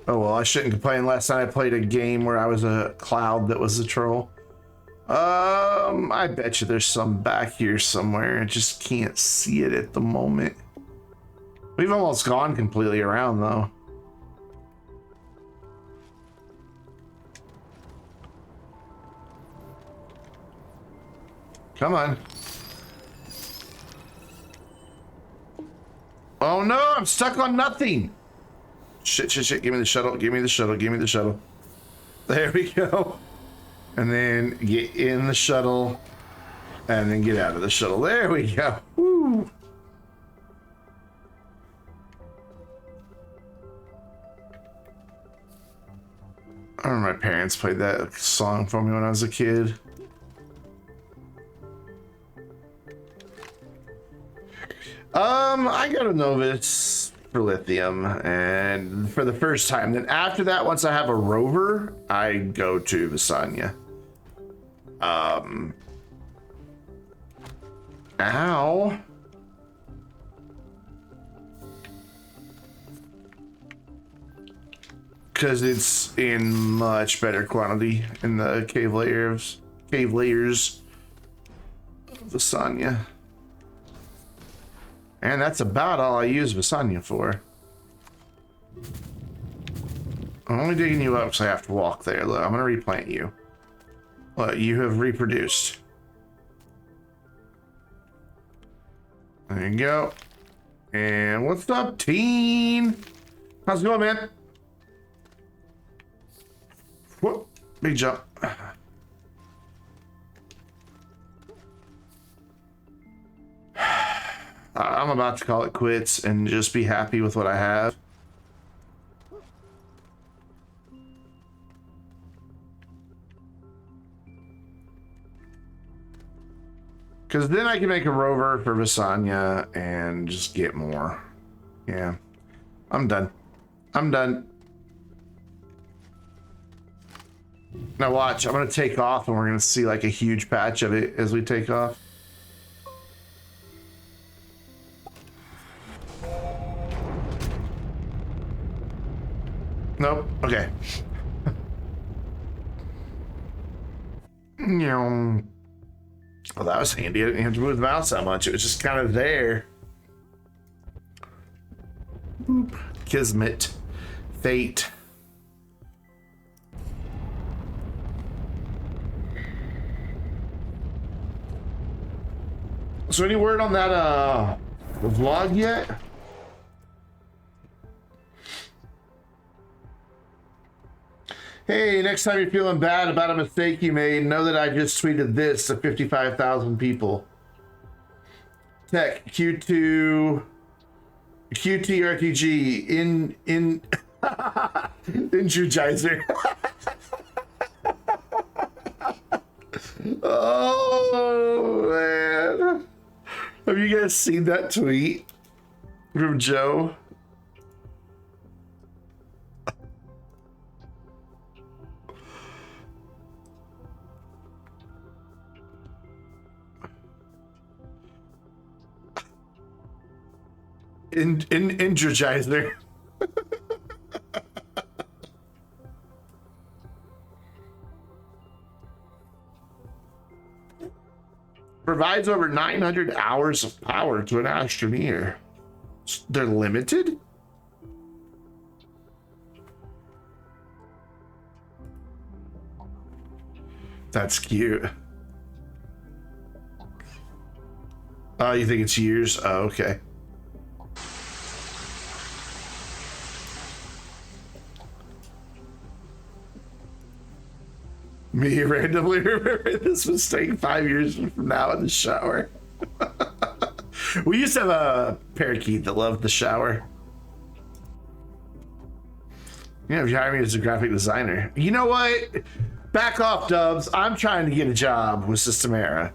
Oh well, I shouldn't complain. Last night I played a game where I was a cloud that was a troll. I bet you there's some back here somewhere. I just can't see it at the moment. We've almost gone completely around though. Come on. Oh no, I'm stuck on nothing. Shit. Give me the shuttle. Give me the shuttle. There we go. And then get in the shuttle. And then get out of the shuttle. There we go. Woo. I remember my parents played that song for me when I was a kid. I go to Novus for lithium, and for the first time. Then after that, once I have a rover, I go to Visanya. Ow. Because it's in much better quantity in the cave layers of Visanya. And that's about all I use Visanya for. I'm only digging you up because I have to walk there. Look, I'm going to replant you. Well, you have reproduced. There you go. And what's up, teen? How's it going, man? Whoop, big jump. I'm about to call it quits and just be happy with what I have. Because then I can make a rover for Visanya and just get more. Yeah. I'm done. I'm done. Now watch, I'm gonna take off and we're gonna see like a huge patch of it as we take off. Nope, okay. Well, that was handy. I didn't have to move the mouse that much. It was just kind of there. Boop. Kismet. Fate. So any word on that vlog yet? Hey, next time you're feeling bad about a mistake you made, know that I just tweeted this to 55,000 people. Tech Q2 QTRTG in Energizer. Oh man. Have you guys seen that tweet from Joe? Energizer. Provides over 900 hours of power to an Astroneer. They're limited? That's cute. Oh, you think it's years? Oh, okay. Me randomly remember this mistake 5 years from now in the shower. We used to have a parakeet that loved the shower. Yeah, if you hire me as a graphic designer. You know what? Back off, Dubs. I'm trying to get a job with Systemera.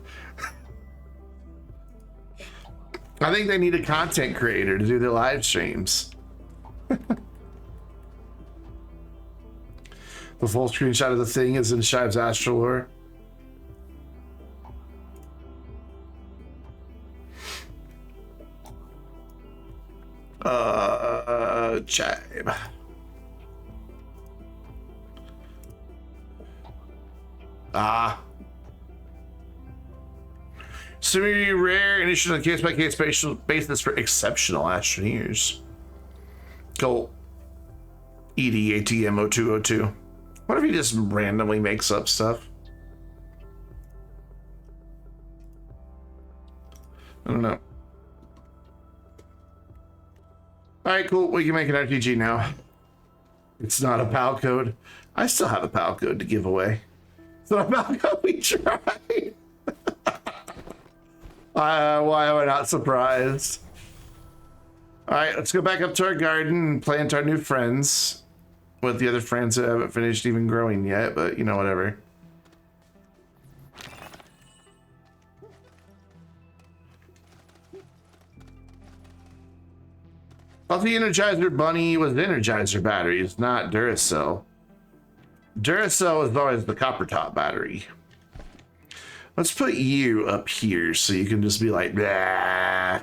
I think they need a content creator to do their live streams. The full screenshot of the thing is in Shive's Astrolore. Chive. Semi-rare initial on a case-by-case basis for exceptional Astroneers. Cool. EDATM0202. What if he just randomly makes up stuff? I don't know. Alright, cool. We can make an RPG now. It's not a PAL code. I still have a PAL code to give away. It's not a PAL code we tried. Why am I not surprised? Alright, let's go back up to our garden and plant our new friends. With the other friends that haven't finished even growing yet, but you know, whatever. Thought the Energizer Bunny was Energizer batteries, not Duracell. Duracell is always the copper top battery. Let's put you up here so you can just be like, blah.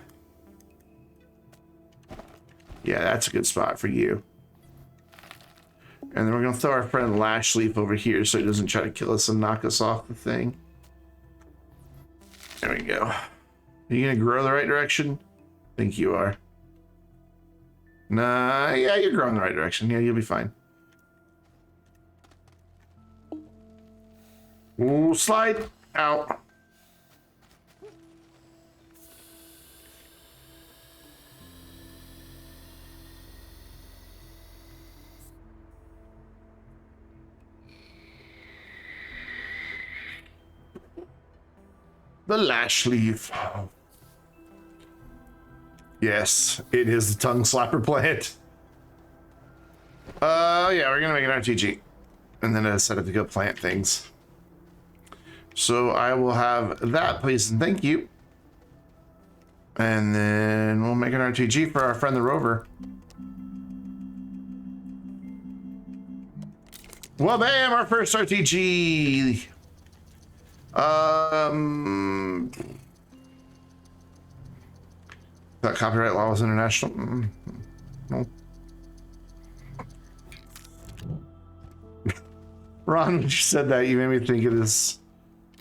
Yeah, that's a good spot for you. And then we're gonna throw our friend Lashleaf over here so he doesn't try to kill us and knock us off the thing. There we go. Are you gonna grow the right direction? I think you are. Nah, yeah, you're growing the right direction. Yeah, you'll be fine. Ooh, slide out. The lash leaf. Yes, it is the tongue slapper plant. Yeah, we're gonna make an RTG. And then set it to go plant things. So I will have that, please, and thank you. And then we'll make an RTG for our friend the rover. Well, bam, our first RTG. That copyright law was international. No. Ron, when you said that, you made me think of this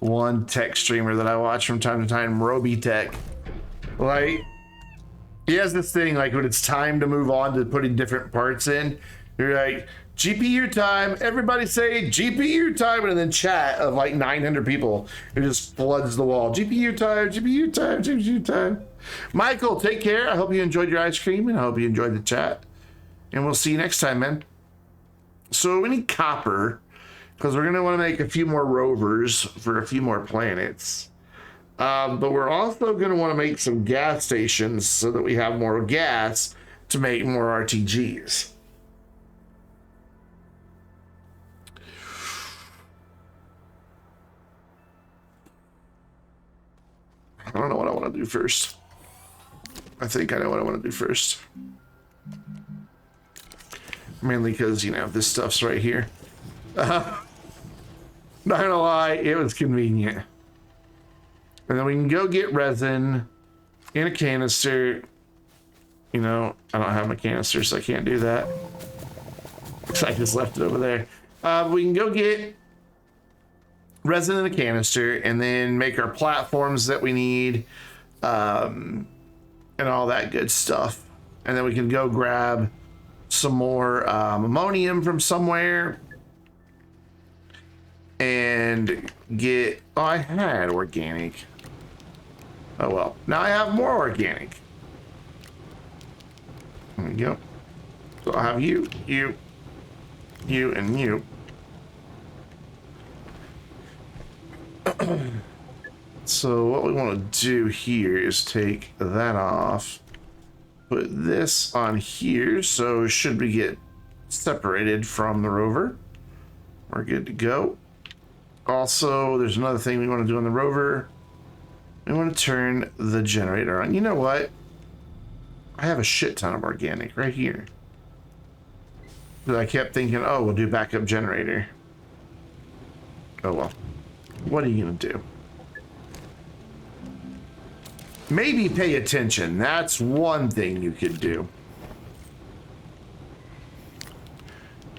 one tech streamer that I watch from time to time, Roby Tech. Like, he has this thing, like when it's time to move on to putting different parts in, you're like, GPU time, everybody say GPU time, and then chat of like 900 people. It just floods the wall. GPU time, GPU time, GPU time. Michael, take care. I hope you enjoyed your ice cream, and I hope you enjoyed the chat. And we'll see you next time, man. So we need copper, because we're going to want to make a few more rovers for a few more planets. But we're also going to want to make some gas stations so that we have more gas to make more RTGs. I don't know what I want to do first. I think I know what I want to do first. Mainly because, you know, this stuff's right here. Not gonna lie, it was convenient. And then we can go get resin in a canister. You know, I don't have my canister, so I can't do that. I just left it over there. We can go get resin in a canister and then make our platforms that we need, and all that good stuff. And then we can go grab some more ammonium from somewhere and get, oh, I had organic. Oh well, now I have more organic. There we go. So I'll have you, and you. So what we want to do here is take that off, put this on here, so should we get separated from the rover, we're good to go. Also, there's another thing we want to do on the rover. We want to turn the generator on. You know what? I have a shit ton of organic right here. But I kept thinking, oh, we'll do backup generator. Oh well. What are you gonna do? Maybe pay attention. That's one thing you could do.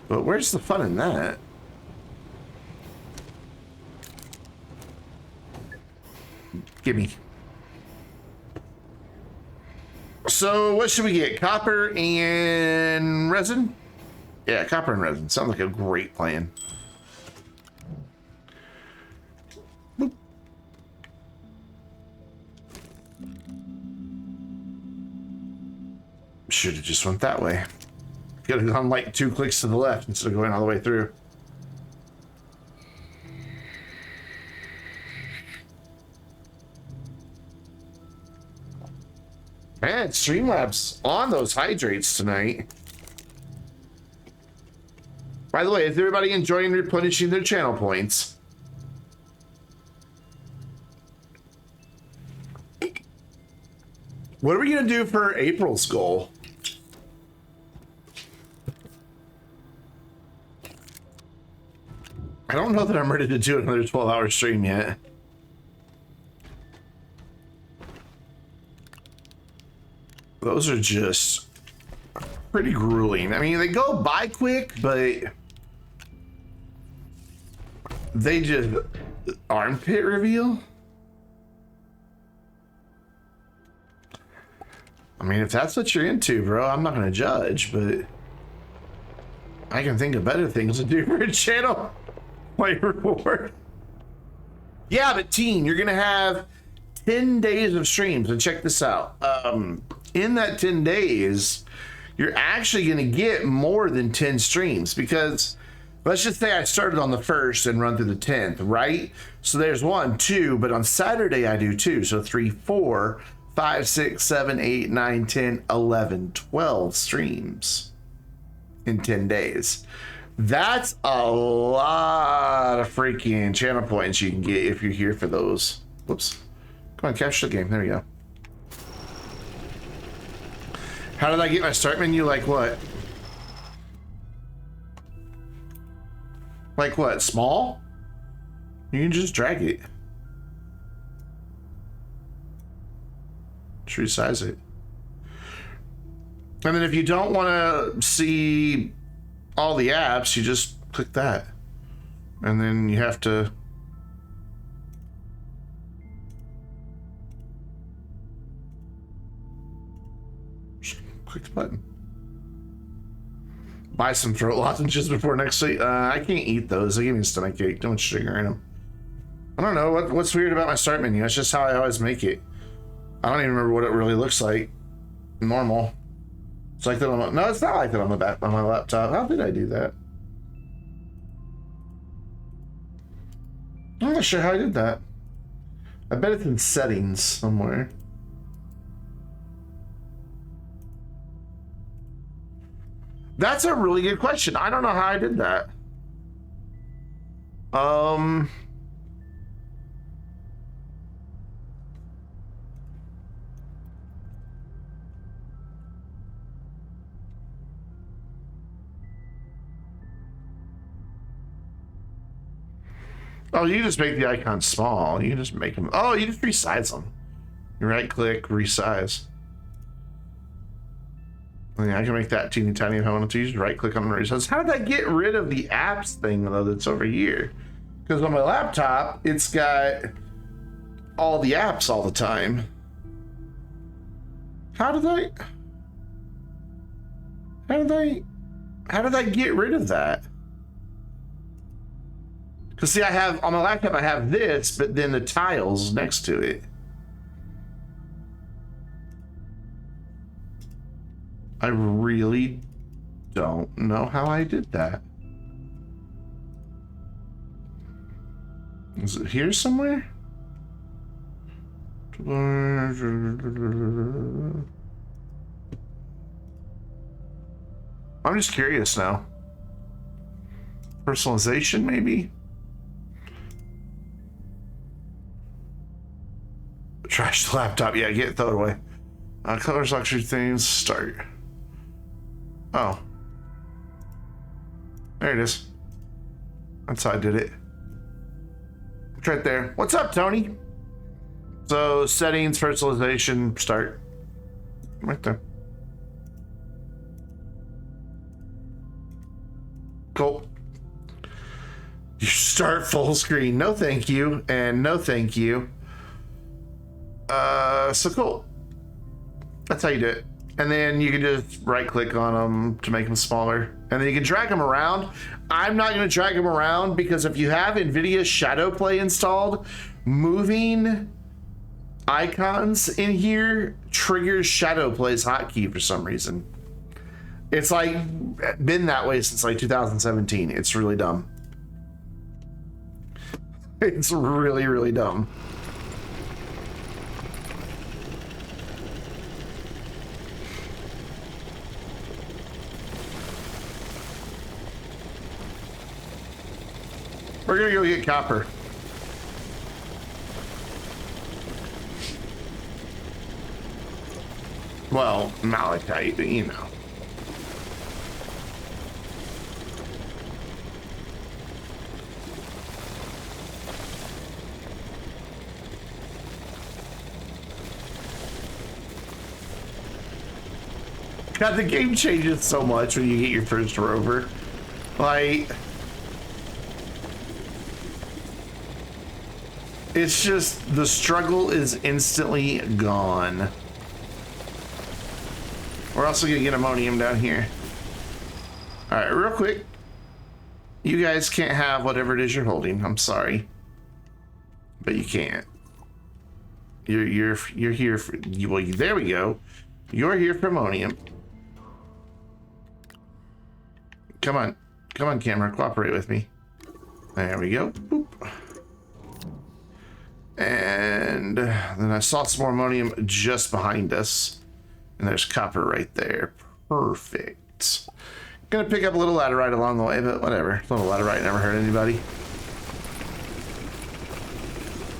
But where's the fun in that? Gimme. So what should we get? Copper and resin? Yeah, copper and resin. Sounds like a great plan. Boop. Should have just went that way. Could have gone like 2 clicks to the left instead of going all the way through. Man, Streamlabs on those hydrates tonight. By the way, is everybody enjoying replenishing their channel points? What are we gonna do for April's goal? I don't know that I'm ready to do another 12-hour stream yet. Those are just pretty grueling. I mean, they go by quick, but they just armpit reveal. I mean, if that's what you're into, bro, I'm not gonna judge, but I can think of better things to do for a channel play reward. Yeah, but teen, you're gonna have 10 days of streams, and check this out. In that 10 days, you're actually going to get more than 10 streams, because let's just say I started on the 1st and run through the 10th, right? So there's 1, 2, but on Saturday I do 2. So 3, 4, 5, 6, 7, 8, 9, 10, 11, 12 streams in 10 days. That's a lot of freaking channel points you can get if you're here for those. Whoops. Come on, capture the game. There we go. How did I get my start menu? Like what? Like what? Small? You can just drag it. Just resize it. And then if you don't want to see all the apps, you just click that. And then you have to... just click the button. Buy some throat lozenges before next week. I can't eat those. They give me a stomach ache. Too much sugar in them. I don't know. What's weird about my start menu? That's just how I always make it. I don't even remember what it really looks like. Normal. It's like that on my... No, it's not like that on the back on my laptop. How did I do that? I'm not sure how I did that. I bet it's in settings somewhere. That's a really good question. I don't know how I did that. Oh, you just make the icons small. You can just make them. Oh, you just resize them. You right click, resize. Yeah, I can make that teeny tiny if I wanted to. You just right click on the resize. How did I get rid of the apps thing though that's over here? Because on my laptop, it's got all the apps all the time. How did I get rid of that? Because see, I have on my laptop, I have this, but then the tiles next to it. I really don't know how I did that. Is it here somewhere? I'm just curious now. Personalization, maybe? Trash the laptop. Yeah, throw it away. Colors, luxury things, start. Oh. There it is. That's how I did it. It's right there. What's up, Tony? So, settings, personalization, start. Right there. Cool. You start full screen. No thank you, and no thank you. So cool. That's how you do it. And then you can just right click on them to make them smaller. And then you can drag them around. I'm not going to drag them around because if you have NVIDIA Shadow Play installed, moving icons in here triggers Shadow Play's hotkey for some reason. It's like been that way since like 2017. It's really dumb. It's really, really dumb. We're gonna go get copper. Well, malachite, but you know. God, the game changes so much when you get your first rover. Like... it's just, the struggle is instantly gone. We're also gonna get ammonium down here. All right, real quick. You guys can't have whatever it is you're holding. I'm sorry, but you can't. You're here for, well, there we go. You're here for ammonium. Come on, camera, cooperate with me. There we go. Boop. And then I saw some more ammonium just behind us. And there's copper right there. Perfect. Gonna pick up a little laterite along the way, but whatever. A little laterite never hurt anybody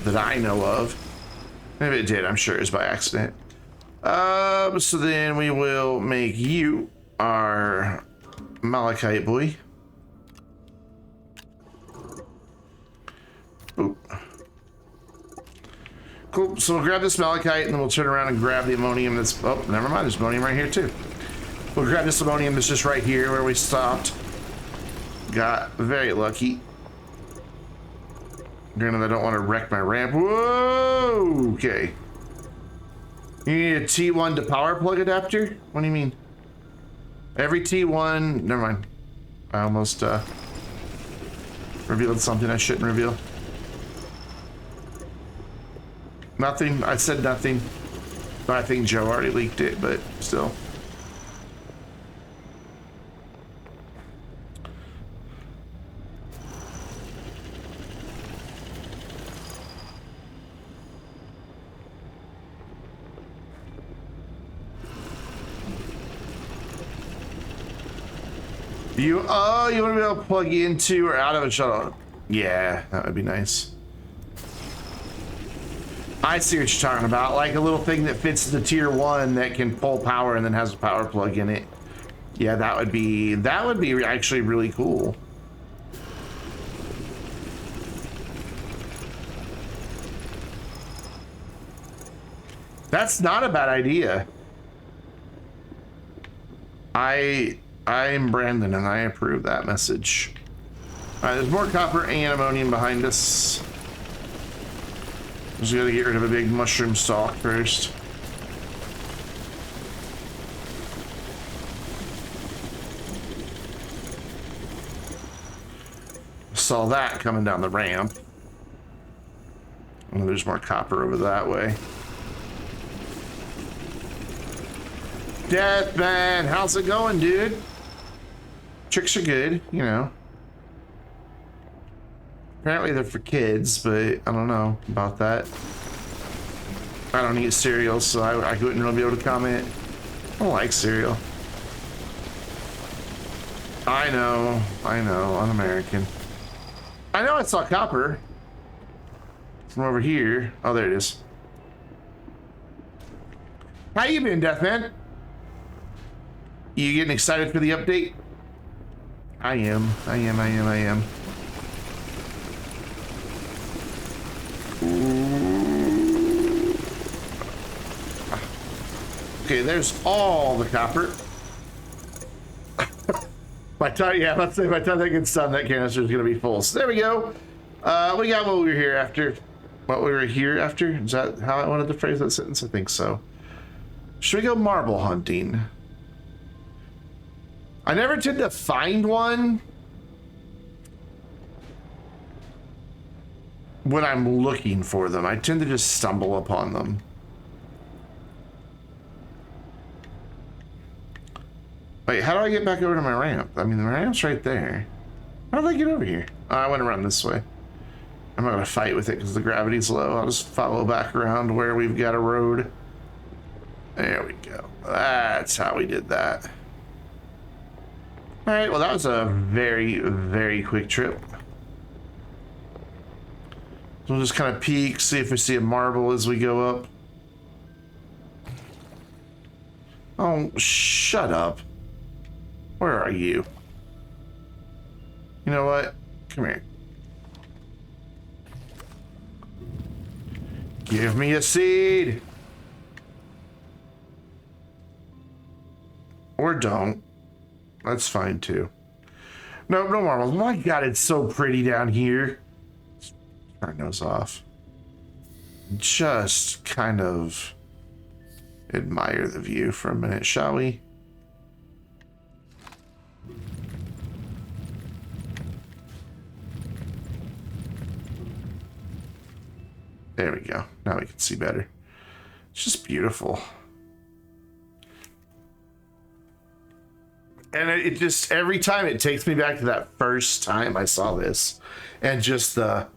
that I know of. Maybe it did, I'm sure it was by accident. So then we will make you our malachite boy. Oop. Cool. So we'll grab this malachite and then we'll turn around and grab the ammonium that's... Oh, never mind. There's ammonium right here too. We'll grab this ammonium that's just right here where we stopped. Got very lucky. Granted, I don't want to wreck my ramp. Whoa! Okay. You need a T1 to power plug adapter? What do you mean? Every T1... Never mind. I almost revealed something I shouldn't reveal. Nothing. I said nothing. I think Joe already leaked it, but still. You want to be able to plug into or out of a shuttle? Yeah, that would be nice. I see what you're talking about, like a little thing that fits the tier 1 that can pull power and then has a power plug in it. Yeah, that would be actually really cool. That's not a bad idea. I'm Brandon and I approve that message. All right, there's more copper and ammonium behind us. Just gotta get rid of a big mushroom stalk first. Saw that coming down the ramp. And there's more copper over that way. Deathman, how's it going, dude? Tricks are good, you know. Apparently they're for kids, but I don't know about that. I don't eat cereal, so I wouldn't really be able to comment. I don't like cereal. I know, I'm American. I know I saw copper from over here. Oh, there it is. How you been, Deathman? You getting excited for the update? I am. Okay, there's all the copper. By the time, yeah, let's say by the time that gets done, that canister is gonna be full. So there we go. We got what we were here after. What we were here after? Is that how I wanted to phrase that sentence? I think so. Should we go marble hunting? I never tend to find one when I'm looking for them. I tend to just stumble upon them. Wait, how do I get back over to my ramp? I mean, the ramp's right there. How did I get over here? Oh, I went around this way. I'm not gonna fight with it because the gravity's low. I'll just follow back around where we've got a road. There we go. That's how we did that. All right, well, that was a very, very quick trip. So we'll just kind of peek, see if we see a marble as we go up. Oh, shut up. Where are you? You know what? Come here. Give me a seed. Or don't. That's fine too. No marbles. My God, it's so pretty down here. Turn our nose off. Just kind of admire the view for a minute, shall we? There we go. Now we can see better. It's just beautiful. And it just, every time it takes me back to that first time I saw this. And just the,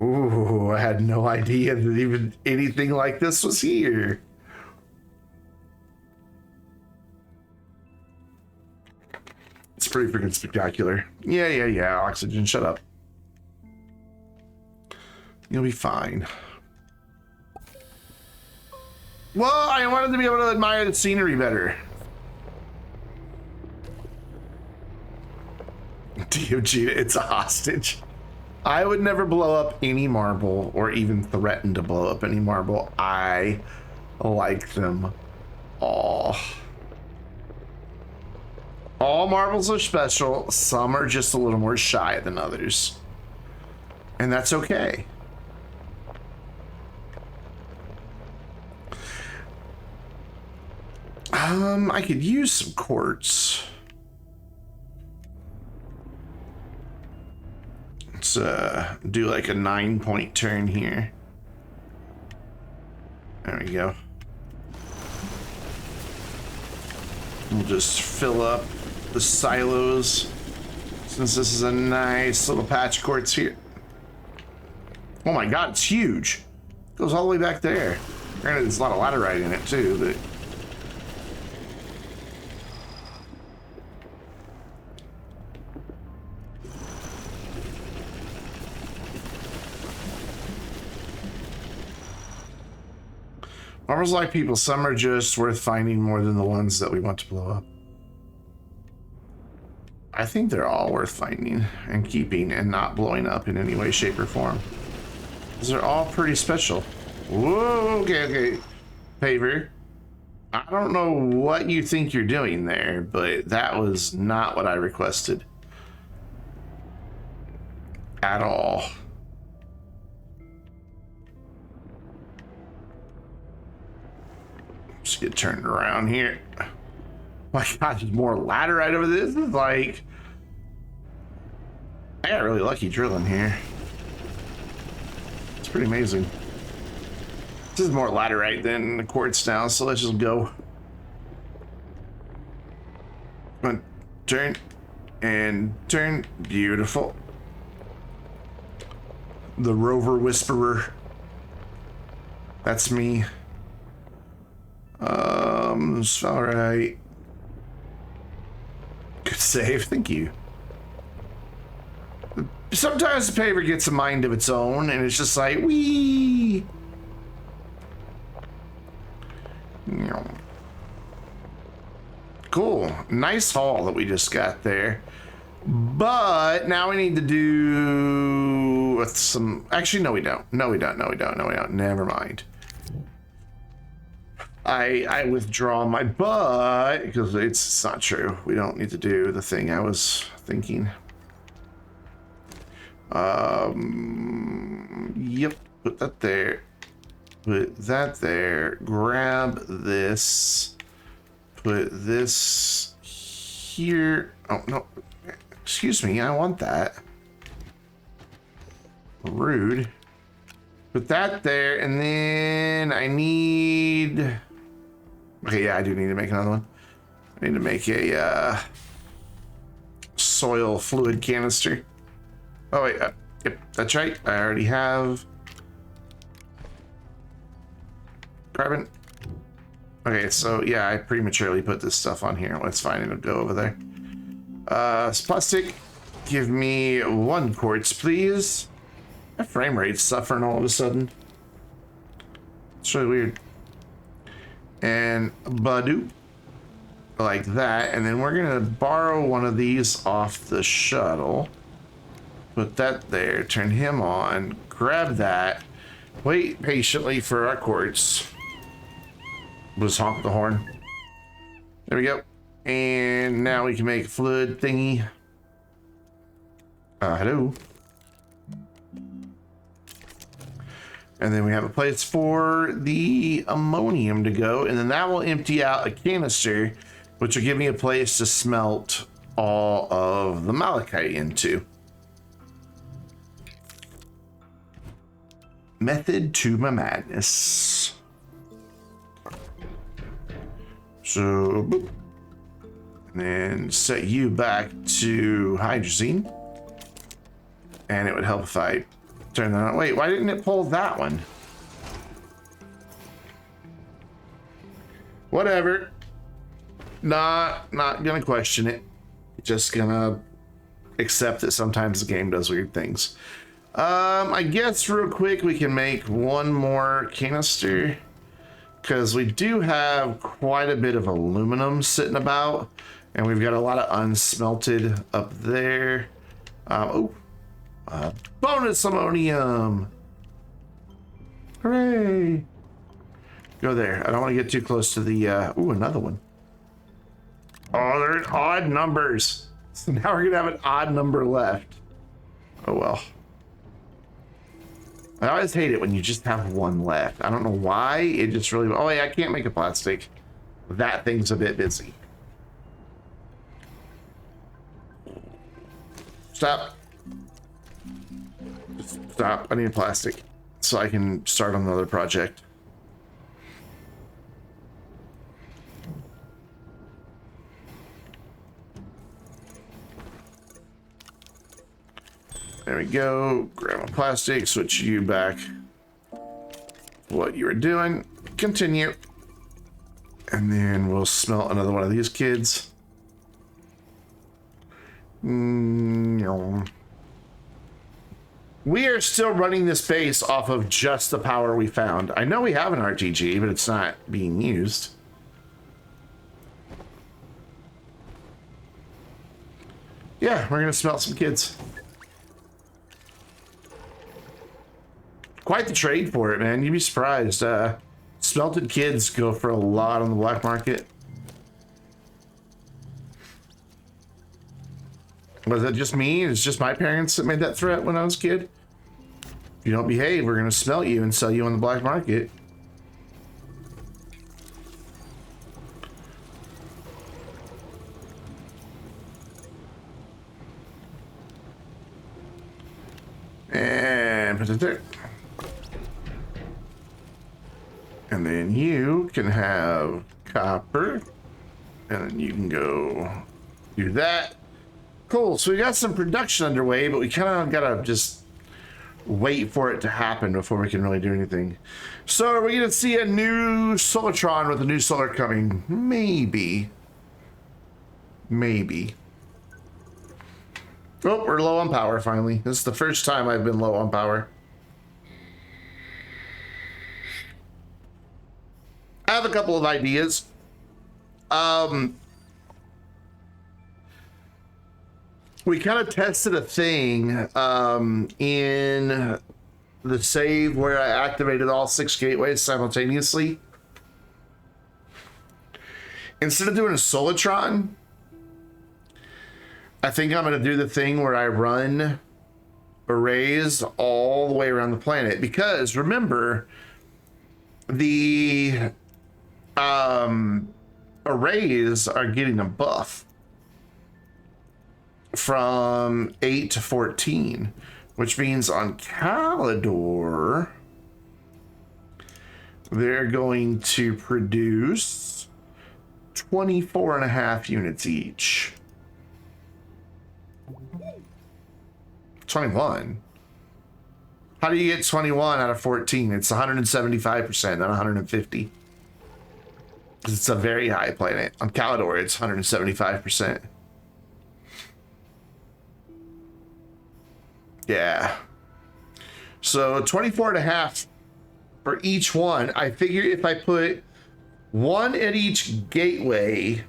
ooh, I had no idea that even anything like this was here. It's pretty freaking spectacular. Yeah, oxygen, shut up. You'll be fine. Well, I wanted to be able to admire the scenery better. DOG, it's a hostage. I would never blow up any marble or even threaten to blow up any marble. I like them all. All marbles are special. Some are just a little more shy than others. And that's okay. I could use some quartz. Let's do like a 9-point turn here. There we go. We'll just fill up the silos since this is a nice little patch of quartz here. Oh my god, it's huge. It goes all the way back there. Granted, there's a lot of laterite in it too, but marbles like people, some are just worth finding more than the ones that we want to blow up. I think they're all worth finding and keeping and not blowing up in any way, shape, or form. Because they're all pretty special. Whoa, okay. Paver, I don't know what you think you're doing there, but that was not what I requested. At all. Just get turned around here. My god, there's more laterite over this. This is like, I got really lucky drilling here. It's pretty amazing. This is more laterite than the quartz now, so let's just go. Come on, turn and turn. Beautiful. The Rover Whisperer. That's me. All right. Good save, thank you. Sometimes the paver gets a mind of its own, and it's just like, wee. Cool, nice haul that we just got there. But now we need to do some. Actually, no, we don't. No, we don't. Never mind. I withdraw my butt because it's not true. We don't need to do the thing I was thinking. Yep, put that there. Put that there. Grab this. Put this here. Oh, no. Excuse me, I want that. Rude. Put that there, and then I need... Okay, yeah, I do need to make another one. I need to make a soil fluid canister. Oh wait, yep, that's right. I already have carbon. Okay, so yeah, I prematurely put this stuff on here. Let's fine, it'll go over there. Plastic, give me 1 quartz, please. My frame rate's suffering all of a sudden. It's really weird. And Badu, like that, and then we're gonna borrow one of these off the shuttle. Put that there, turn him on, grab that, wait patiently for our quartz. Just honk the horn. There we go. And now we can make a fluid thingy. Hello. And then we have a place for the ammonium to go, and then that will empty out a canister, which will give me a place to smelt all of the malachite into. Method to my madness. So, boop. And then set you back to hydrazine. And it would help if I turn that on. Wait, why didn't it pull that one? Whatever. Not gonna question it. Just gonna accept that sometimes the game does weird things. I guess real quick we can make one more canister. because we do have quite a bit of aluminum sitting about, and we've got a lot of unsmelted up there. Bonus ammonium. Hooray. Go there. I don't want to get too close to the, another one. Oh, they're in odd numbers. So now we're going to have an odd number left. Oh, well. I always hate it when you just have one left. I don't know why. It just really... Oh, yeah, I can't make a plastic. That thing's a bit busy. Stop. Just stop. I need a plastic so I can start on another project. There we go. Grab a plastic, switch you back. What you were doing. Continue. And then we'll smelt another one of these kids. We are still running this base off of just the power we found. I know we have an RTG, but it's not being used. Yeah, we're gonna smelt some kids. Quite the trade for it, man. You'd be surprised. Smelted kids go for a lot on the black market. Was it just me? It's just my parents that made that threat when I was a kid? If you don't behave, we're gonna smelt you and sell you on the black market. And put it there. And then you can have copper. And then you can go do that. Cool, so we got some production underway, but we kind of gotta just wait for it to happen before we can really do anything. So are we gonna see a new Solartron with a new solar coming? Maybe. Maybe. Oh, we're low on power finally. This is the first time I've been low on power. I have a couple of ideas. We kind of tested a thing in the save where I activated all 6 gateways simultaneously. Instead of doing a Solartron, I think I'm going to do the thing where I run arrays all the way around the planet. Because remember, the arrays are getting a buff from 8 to 14, which means on Calidor they're going to produce 24.5 units each. 21. How do you get 21 out of 14? It's 175%, not 150. It's a very high planet. On Calidor, it's 175%. Yeah. So 24.5 for each one. I figure if I put one at each gateway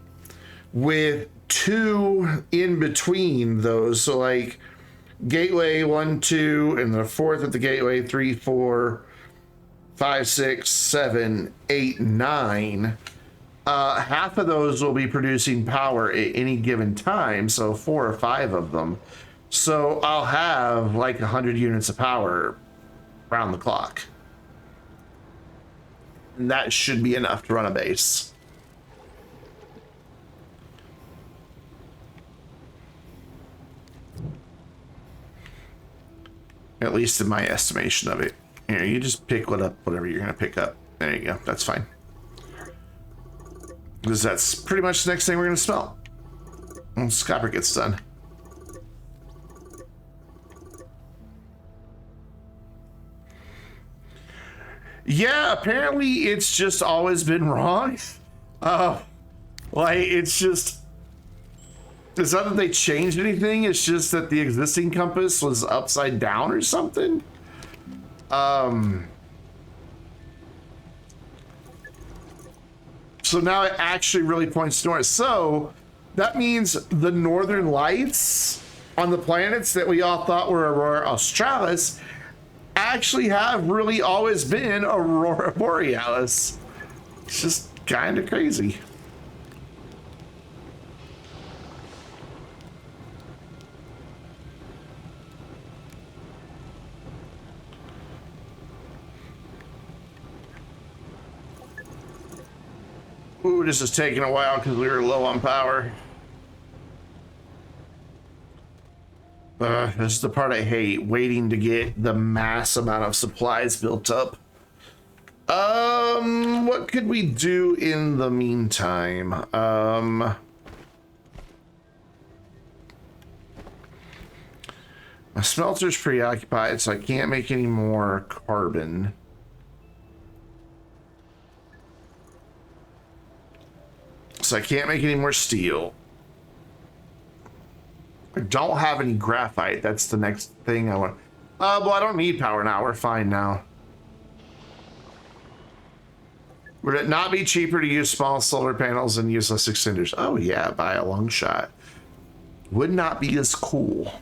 with 2 in between those, so like gateway 1, 2, and the 4th at the gateway 3, 4, 5, 6, 7, 8, 9. Half of those will be producing power at any given time, so 4 or 5 of them. So I'll have like 100 units of power around the clock. And that should be enough to run a base. At least in my estimation of it. Here, you just pick whatever you're going to pick up. There you go. That's fine. Because that's pretty much the next thing we're going to smell. Once copper gets done. Yeah, apparently it's just always been wrong. Like, it's just... It's not that they changed anything, it's just that the existing compass was upside down or something. So now it actually really points north. So that means the northern lights on the planets that we all thought were Aurora Australis actually have really always been Aurora Borealis. It's just kind of crazy. Ooh, this is taking a while because we were low on power. This is the part I hate, waiting to get the mass amount of supplies built up. What could we do in the meantime? My smelter's preoccupied, so I can't make any more carbon. So I can't make any more steel. I don't have any graphite. That's the next thing I want. Well, I don't need power now. We're fine now. Would it not be cheaper to use small solar panels and useless extenders? Oh yeah, by a long shot. Would not be as cool.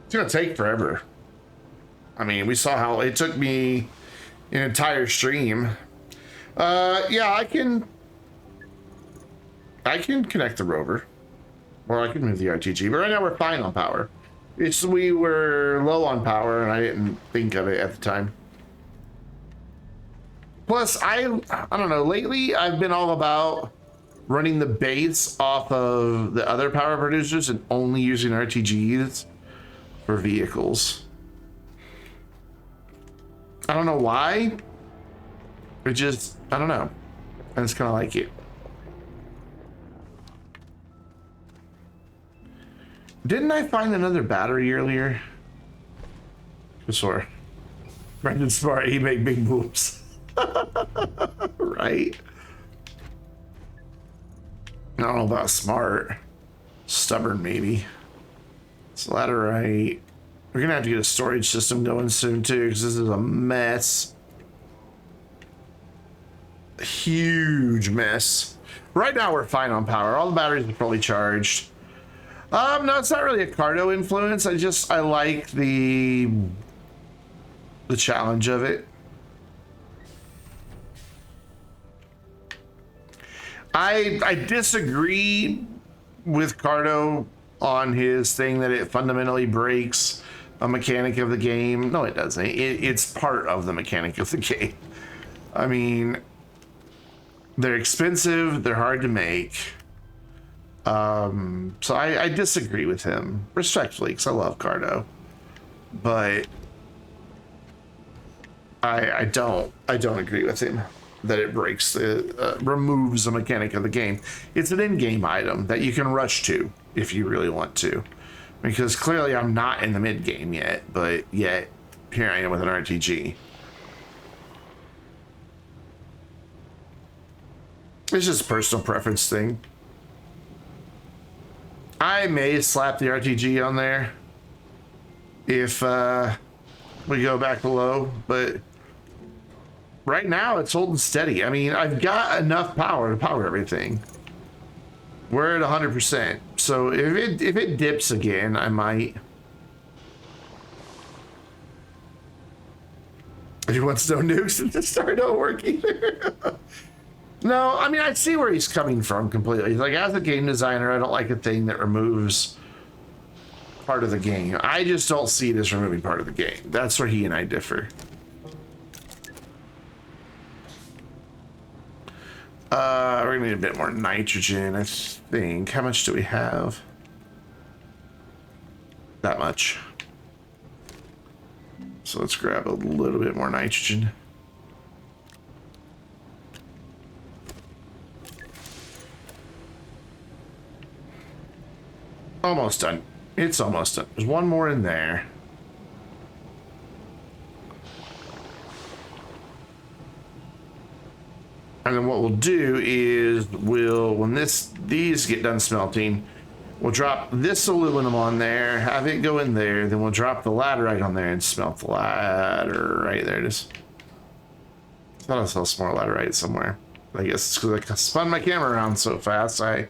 It's gonna take forever. I mean, we saw how it took me an entire stream. Yeah, I can connect the rover, or I can move the RTG. But right now we're fine on power. It's we were low on power, and I didn't think of it at the time. Plus, I don't know. Lately, I've been all about running the base off of the other power producers and only using RTGs for vehicles. I don't know why. It just, I don't know. I just kind of like it. Didn't I find another battery earlier? Sure. Brendan's smart, he make big moves. Right? I don't know about smart. Stubborn, maybe. So laterite. We're gonna have to get a storage system going soon too, because this is a mess. A huge mess. Right now we're fine on power. All the batteries are fully charged. No, it's not really a cardo influence. I like the challenge of it. I disagree with Cardo on his thing that it fundamentally breaks a mechanic of the game. No, it doesn't. It's part of the mechanic of the game. I mean, they're expensive, they're hard to make. So I disagree with him respectfully, because I love Cardo, but I don't agree with him that it breaks removes the mechanic of the game. It's an in-game item that you can rush to if you really want to, because clearly I'm not in the mid game yet, but yet here I am with an RTG. It's just a personal preference thing. I may slap the RTG on there if we go back below, but right now it's holding steady. I mean, I've got enough power to power everything. We're at 100%. So if it dips again, I might. If he wants no nukes to start don't work either. No, I mean, I see where he's coming from completely. Like, as a game designer, I don't like a thing that removes part of the game. I just don't see it as removing part of the game. That's where he and I differ. We're gonna need a bit more nitrogen, I think. How much do we have? That much. So let's grab a little bit more nitrogen. Almost done. It's almost done. There's one more in there. And then what we'll do is when these get done smelting, we'll drop this aluminum on there, have it go in there, then we'll drop the laterite on there and smelt the ladder. Right there it is. I thought I saw some more laterite somewhere. I guess it's because I spun my camera around so fast I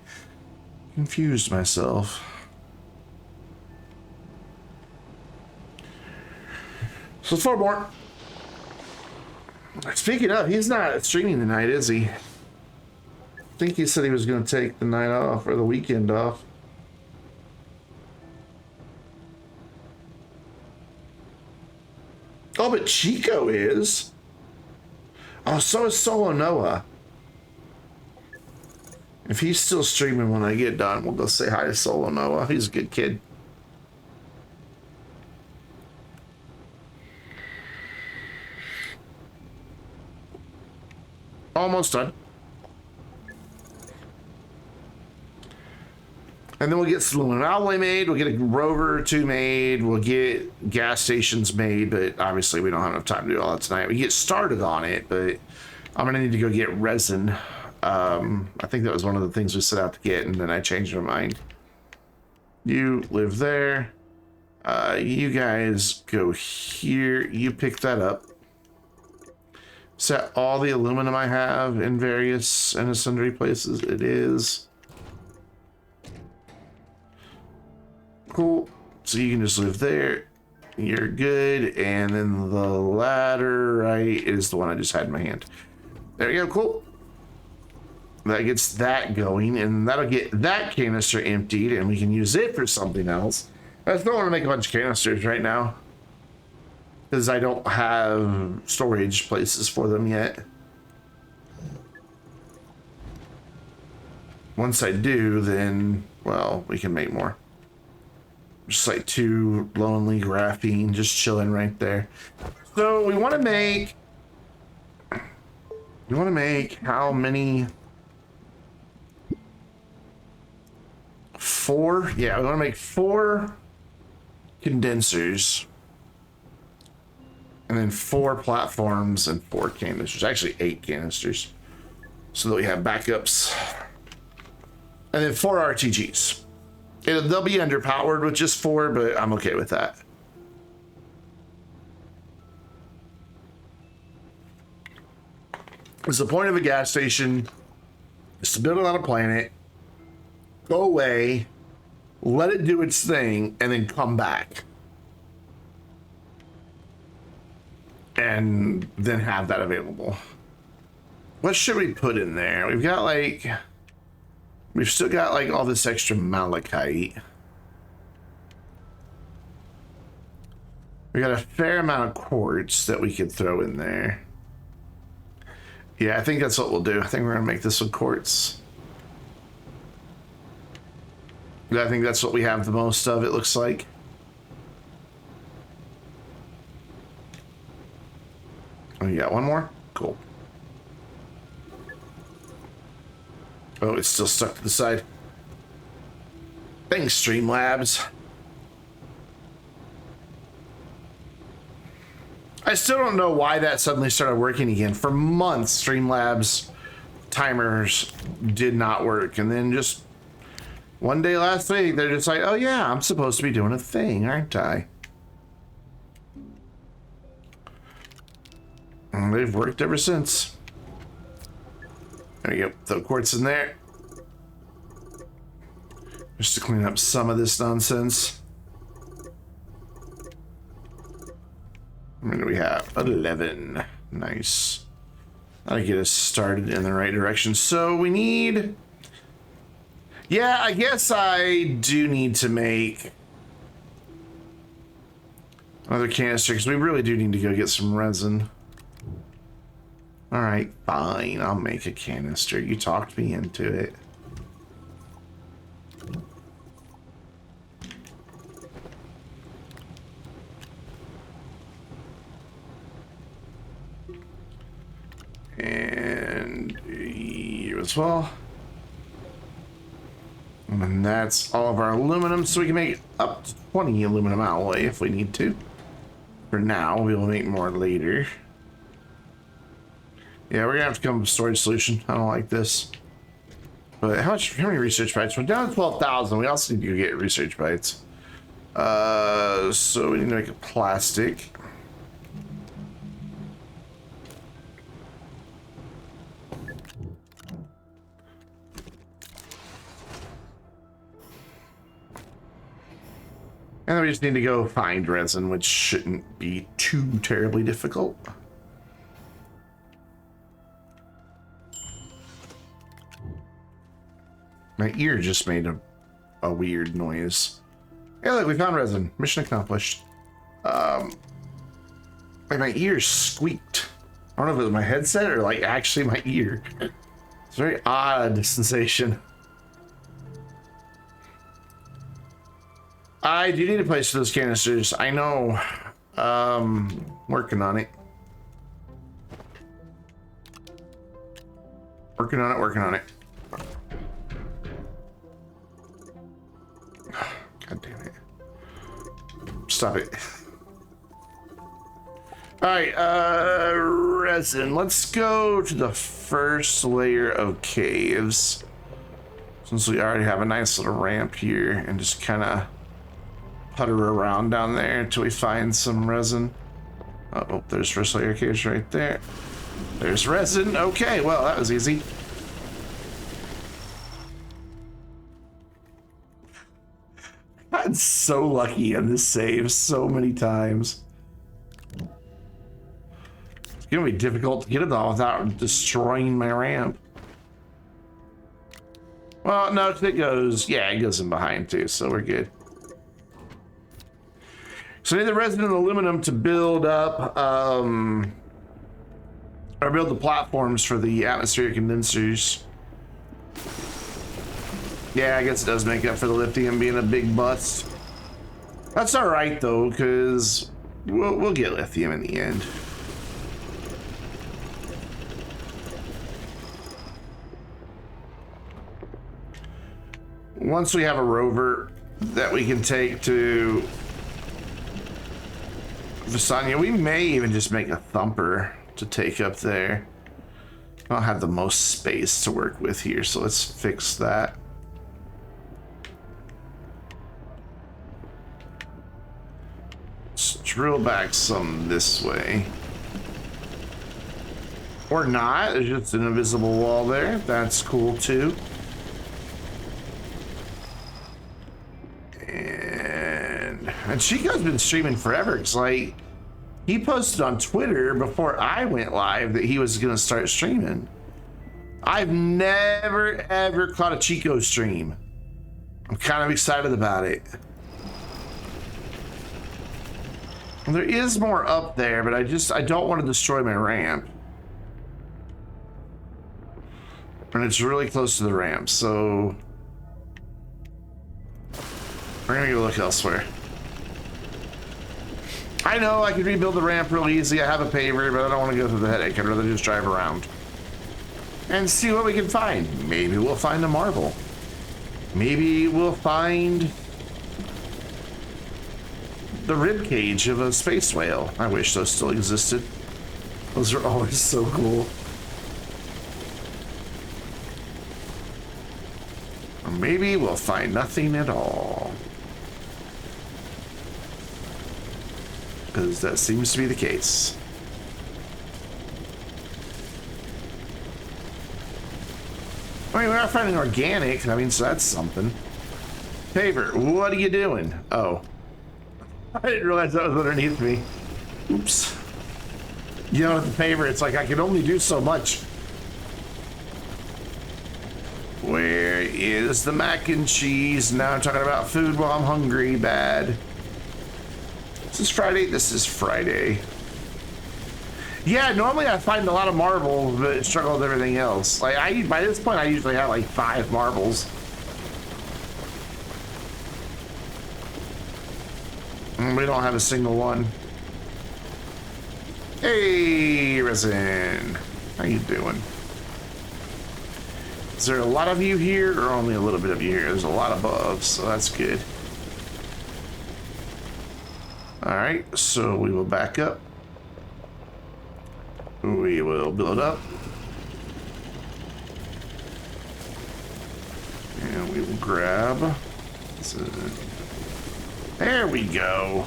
confused myself. So 4 more. Speaking of, he's not streaming tonight, is he? I think he said he was going to take the night off or the weekend off. Oh, but Chico is. Oh, so is Solo Noah. If he's still streaming when I get done, we'll go say hi to Solo Noah. He's a good kid. Almost done. And then we'll get Saloon Alloy made, we'll get a rover or 2 made, we'll get gas stations made, but obviously we don't have enough time to do all that tonight. We get started on it, but I'm gonna need to go get resin. I think that was one of the things we set out to get, and then I changed my mind. You live there. You guys go here. You pick that up. Set all the aluminum I have in various and sundry places. It is. Cool. So you can just live there. You're good. And then the ladder, right, is the one I just had in my hand. There you go. Cool. That gets that going, and that'll get that canister emptied, and we can use it for something else. I just don't want to make a bunch of canisters right now, because I don't have storage places for them yet. Once I do, then, well, we can make more. Just like 2 lonely graphene just chilling right there. So we want to make how many? 4? Yeah, we want to make 4 condensers. And then 4 platforms and 4 canisters. Actually 8 canisters. So that we have backups. And then 4 RTGs. They'll be underpowered with just 4, but I'm okay with that. Because the point of a gas station is to build it on a planet, go away, let it do its thing, and then come back. And then have that available. What should we put in there? We've still got like all this extra malachite. We got a fair amount of quartz that we could throw in there. Yeah, I think that's what we'll do. I think we're gonna make this with quartz. I think that's what we have the most of, it looks like. Oh, you got one more? Cool. Oh, it's still stuck to the side. Thanks, Streamlabs. I still don't know why that suddenly started working again. For months, Streamlabs timers did not work. And then just one day last week, they're just like, oh yeah, I'm supposed to be doing a thing, aren't I? And they've worked ever since. There you go, throw quartz in there. Just to clean up some of this nonsense. What do we have? 11. Nice. That'll get us started in the right direction. So we need... Yeah, I guess I do need to make another canister, because we really do need to go get some resin. Alright, fine. I'll make a canister. You talked me into it. And you as well. And that's all of our aluminum, so we can make up to 20 aluminum alloy if we need to. For now, we will make more later. Yeah, we're gonna have to come up with a storage solution. I don't like this. But how many research bytes? We're down to 12,000. We also need to get research bytes. So we need to make a plastic. And then we just need to go find resin, which shouldn't be too terribly difficult. My ear just made a weird noise. Hey, look, we found resin. Mission accomplished. Like my ear squeaked. I don't know if it was my headset or like actually my ear. It's a very odd sensation. I do need a place for those canisters. I know. Working on it. Working on it. God damn it. Stop it. Alright, resin. Let's go to the first layer of caves. Since we already have a nice little ramp here and just kind of putter around down there until we find some resin. Oh, there's first layer caves right there. There's resin. Okay, well, that was easy. I'm so lucky on this save so many times. It's gonna be difficult to get it all without destroying my ramp. Well, no, it goes, yeah, it goes in behind too, so we're good. So I need the resin and aluminum to build up, or build the platforms for the atmospheric condensers. Yeah, I guess it does make up for the lithium being a big bust. That's all right though, because we'll get lithium in the end. Once we have a rover that we can take to Visanya, we may even just make a thumper to take up there. I don't have the most space to work with here, so let's fix that. Let's drill back some this way. Or not, there's just an invisible wall there. That's cool too. And Chico's been streaming forever. It's like he posted on Twitter before I went live that he was gonna start streaming. I've never ever caught a Chico stream. I'm kind of excited about it. Well, there is more up there, but I don't want to destroy my ramp. And it's really close to the ramp, so we're gonna go look elsewhere. I know I could rebuild the ramp real easy. I have a paver, but I don't want to go through the headache. I'd rather just drive around and see what we can find. Maybe we'll find a marble. Maybe we'll find the rib cage of a space whale. I wish those still existed. Those are always so cool. Or maybe we'll find nothing at all. Because that seems to be the case. I mean, we are finding organic. I mean, so that's something. Paver, what are you doing? Oh. I didn't realize that was underneath me. Oops. You know, with the paver, it's like I can only do so much. Where is the mac and cheese? Now I'm talking about food while I'm hungry. Bad. This is Friday. This is Friday. Yeah, normally I find a lot of marbles, but struggle with everything else. Like by this point, I usually have like 5 marbles. And we don't have a single one. Hey, resin. How you doing? Is there a lot of you here, or only a little bit of you here? There's a lot above, so that's good. All right, so we will back up. We will build up. grab. There we go.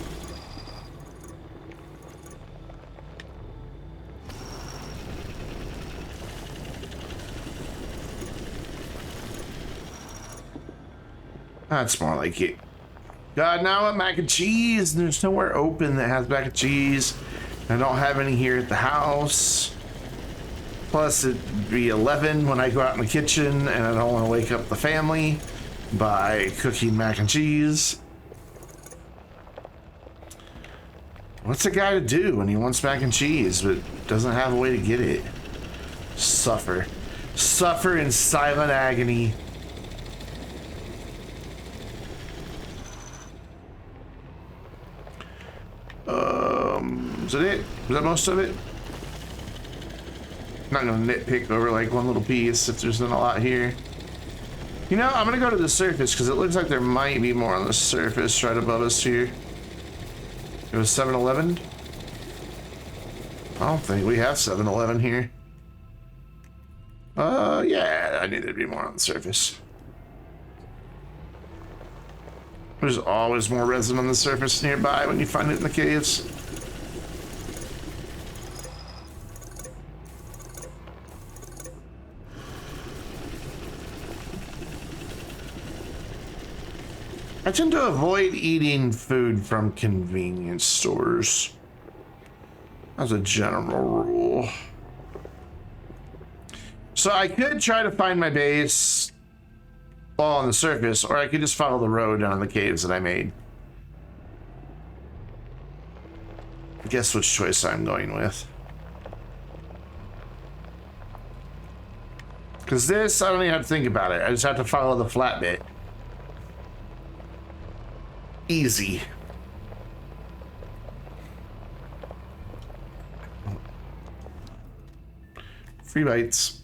That's more like it. God, now I want mac and cheese. There's nowhere open that has mac and cheese. I don't have any here at the house. Plus, it'd be 11 when I go out in the kitchen, and I don't want to wake up the family by cooking mac and cheese. What's a guy to do when he wants mac and cheese but doesn't have a way to get it? Suffer. Suffer in silent agony. Is that it? Is that most of it? Not gonna nitpick over like one little piece if there's not a lot here. You know, I'm gonna go to the surface because it looks like there might be more on the surface right above us here. It was 7-Eleven. I don't think we have 7-Eleven here. Yeah, I knew there'd be more on the surface. There's always more resin on the surface nearby when you find it in the caves. I tend to avoid eating food from convenience stores. As a general rule. So I could try to find my base all on the surface, or I could just follow the road down the caves that I made. Guess which choice I'm going with. Because this, I don't even have to think about it. I just have to follow the flat bit. Easy. Free bites.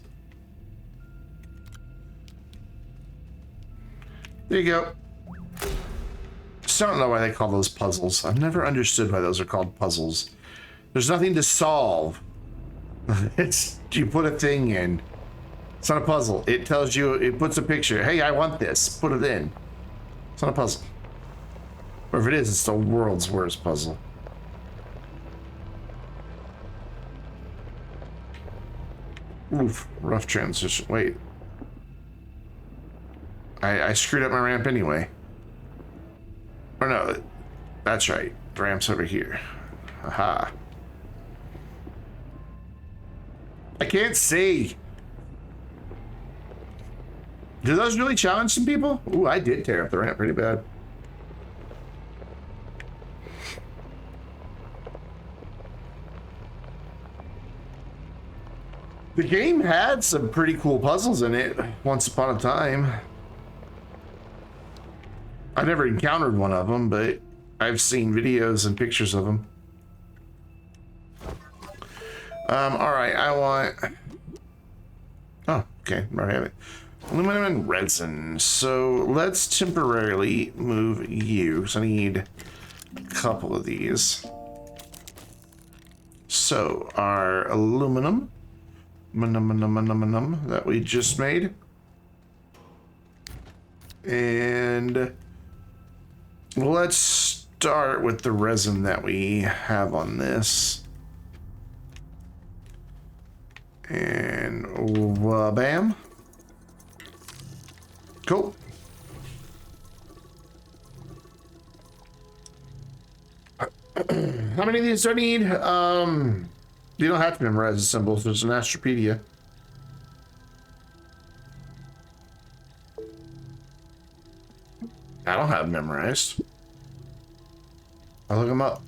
There you go. Just don't know why they call those puzzles. I've never understood why those are called puzzles. There's nothing to solve. It's, you put a thing in. It's not a puzzle. It tells you, it puts a picture. Hey, I want this. Put it in. It's not a puzzle. Or if it is, it's the world's worst puzzle. Oof, rough transition. Wait. I screwed up my ramp anyway. Or no, that's right. The ramp's over here. Aha. I can't see. Do those really challenge some people? Ooh, I did tear up the ramp pretty bad. The game had some pretty cool puzzles in it once upon a time. I never encountered one of them, but I've seen videos and pictures of them. All right, I want... Oh, okay, I have it. Aluminum and resin. So let's temporarily move you, because I need a couple of these. So our aluminum that we just made. And let's start with the resin that we have on this. And bam. Cool. How many of these do I need? You don't have to memorize the symbols. There's an Astropedia. I don't have them memorized. I'll look them up.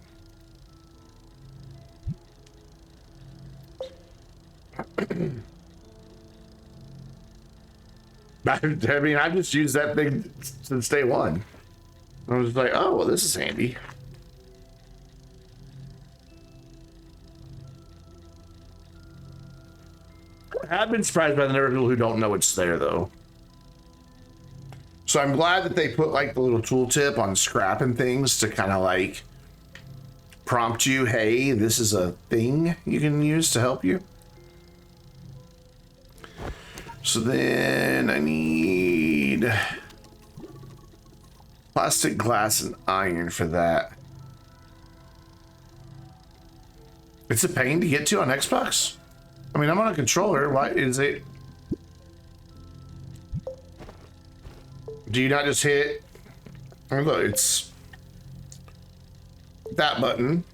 I mean, I've just used that thing since day one. I was like, oh, well, this is handy. I've been surprised by the number of people who don't know it's there, though. So I'm glad that they put like the little tooltip on scrapping things to kind of like prompt you, hey, this is a thing you can use to help you. So then I need Plastic, glass, and iron for that. It's a pain to get to on Xbox. I mean, I'm on a controller. Why is it? Do you not just hit? Oh, look, it's that button.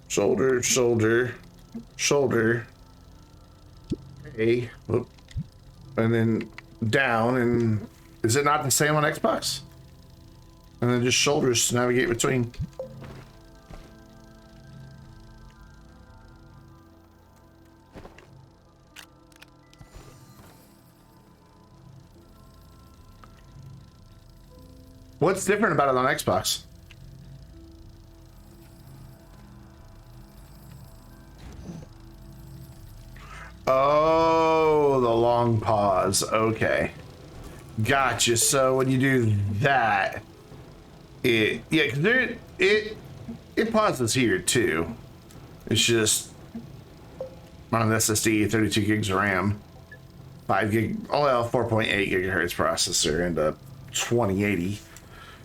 Shoulder, shoulder, shoulder. A, whoop, and then down. And is it not the same on Xbox? And then just shoulders to navigate between. What's different about it on Xbox? Oh, the long pause. Okay. Gotcha. So when you do that, yeah, because it pauses here too. It's just on an SSD, 32 gigs of RAM, 5 gig, oh well, 4.8 gigahertz processor, and a 2080.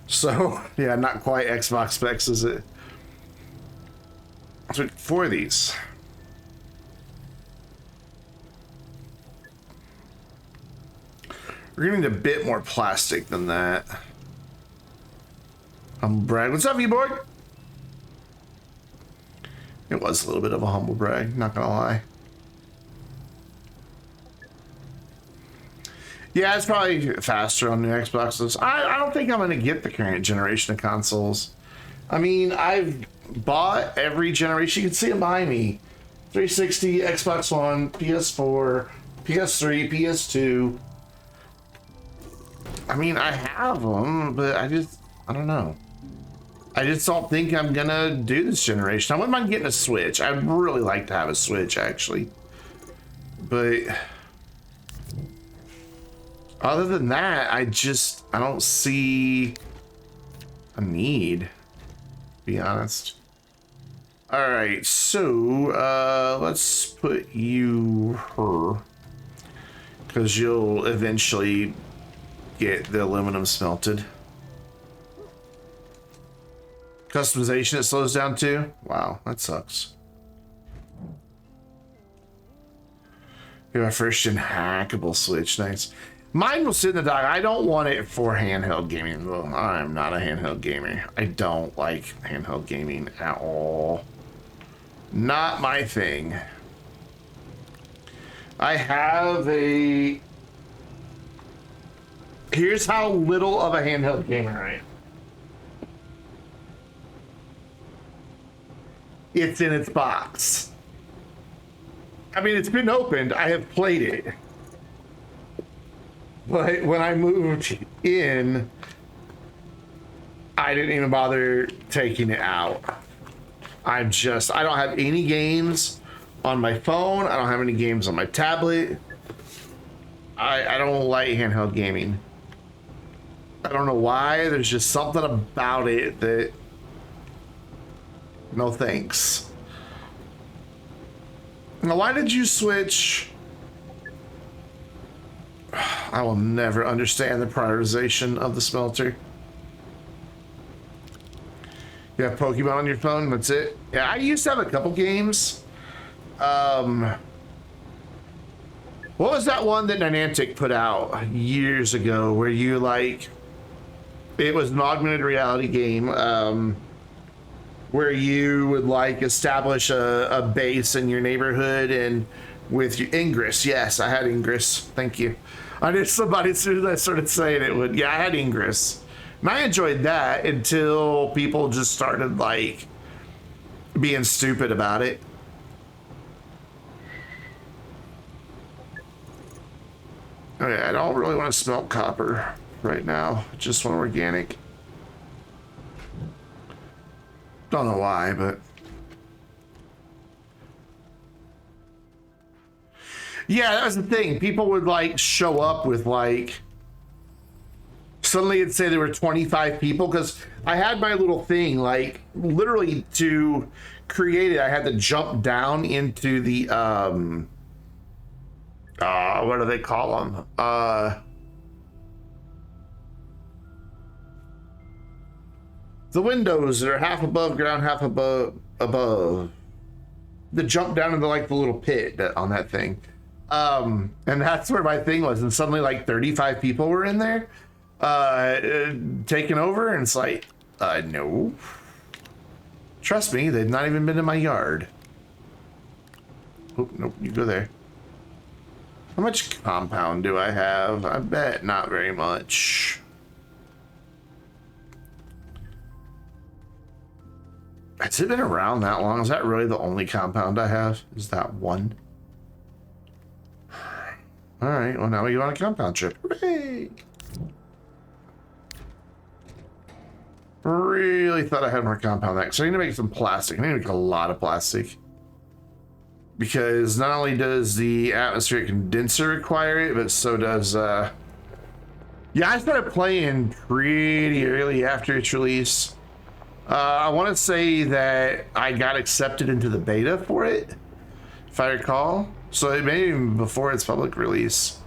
So yeah, not quite Xbox specs, is it? So for these. We're gonna need a bit more plastic than that. Humble brag. What's up, you boy? It was a little bit of a humble brag, not gonna lie. Yeah, it's probably faster on new Xboxes. I don't think I'm gonna get the current generation of consoles. I mean, I've bought every generation. You can see them behind me. 360, Xbox One, PS4, PS3, PS2. I mean, I have them, but I don't know. I just don't think I'm gonna do this generation. I wouldn't mind getting a Switch. I'd really like to have a Switch, actually. But other than that, I don't see a need, to be honest. All right, so let's put you her, because you'll eventually get the aluminum smelted. Customization, it slows down too? Wow, that sucks. You're my first gen hackable Switch, nice. Mine will sit in the dock. I don't want it for handheld gaming. Well, I'm not a handheld gamer. I don't like handheld gaming at all. Not my thing. I have a... Here's how little of a handheld gamer I am. It's in its box. I mean, it's been opened. I have played it. But when I moved in, I didn't even bother taking it out. I don't have any games on my phone. I don't have any games on my tablet. I don't like handheld gaming. I don't know why. There's just something about it that... No thanks. Now, why did you switch? I will never understand the prioritization of the smelter. You have Pokemon on your phone, that's it? Yeah, I used to have a couple games. What was that one that Niantic put out years ago where you like... It was an augmented reality game, where you would like establish a base in your neighborhood and with your Ingress. Yes, I had Ingress. Thank you. I knew somebody, as soon as I started saying it would. Yeah, I had Ingress. And I enjoyed that until people just started like being stupid about it. Okay, I don't really want to smelt copper right now. I just want organic. Don't know why, but yeah, that was the thing. People would like show up with like, suddenly it'd say there were 25 people, because I had my little thing, like literally to create it, I had to jump down into the what do they call them? The windows are half above ground, half above. The jump down into like the little pit on that thing. And that's where my thing was. And suddenly like 35 people were in there, taking over. And it's like, no. Trust me, they've not even been in my yard. Oh, nope, you go there. How much compound do I have? I bet not very much. Has it been around that long? Is that really the only compound I have? Is that one? All right, well now we go on a compound trip. Hooray! Really thought I had more compound next. So I need to make some plastic. I need to make a lot of plastic. Because not only does the atmospheric condenser require it, but so does, yeah, I started playing pretty early after its release. I want to say that I got accepted into the beta for it, if I recall. So it may even before its public release.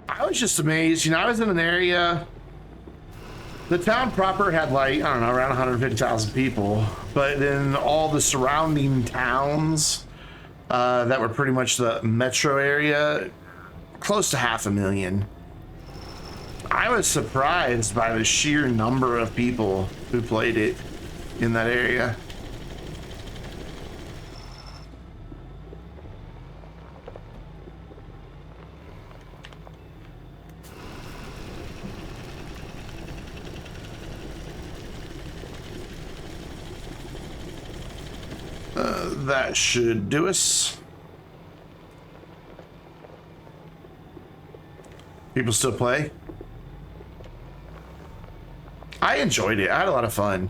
I was just amazed. You know, I was in an area. The town proper had like, I don't know, around 150,000 people. But then all the surrounding towns that were pretty much the metro area, close to 500,000. I was surprised by the sheer number of people who played it in that area. That should do us. People still play? I enjoyed it. I had a lot of fun.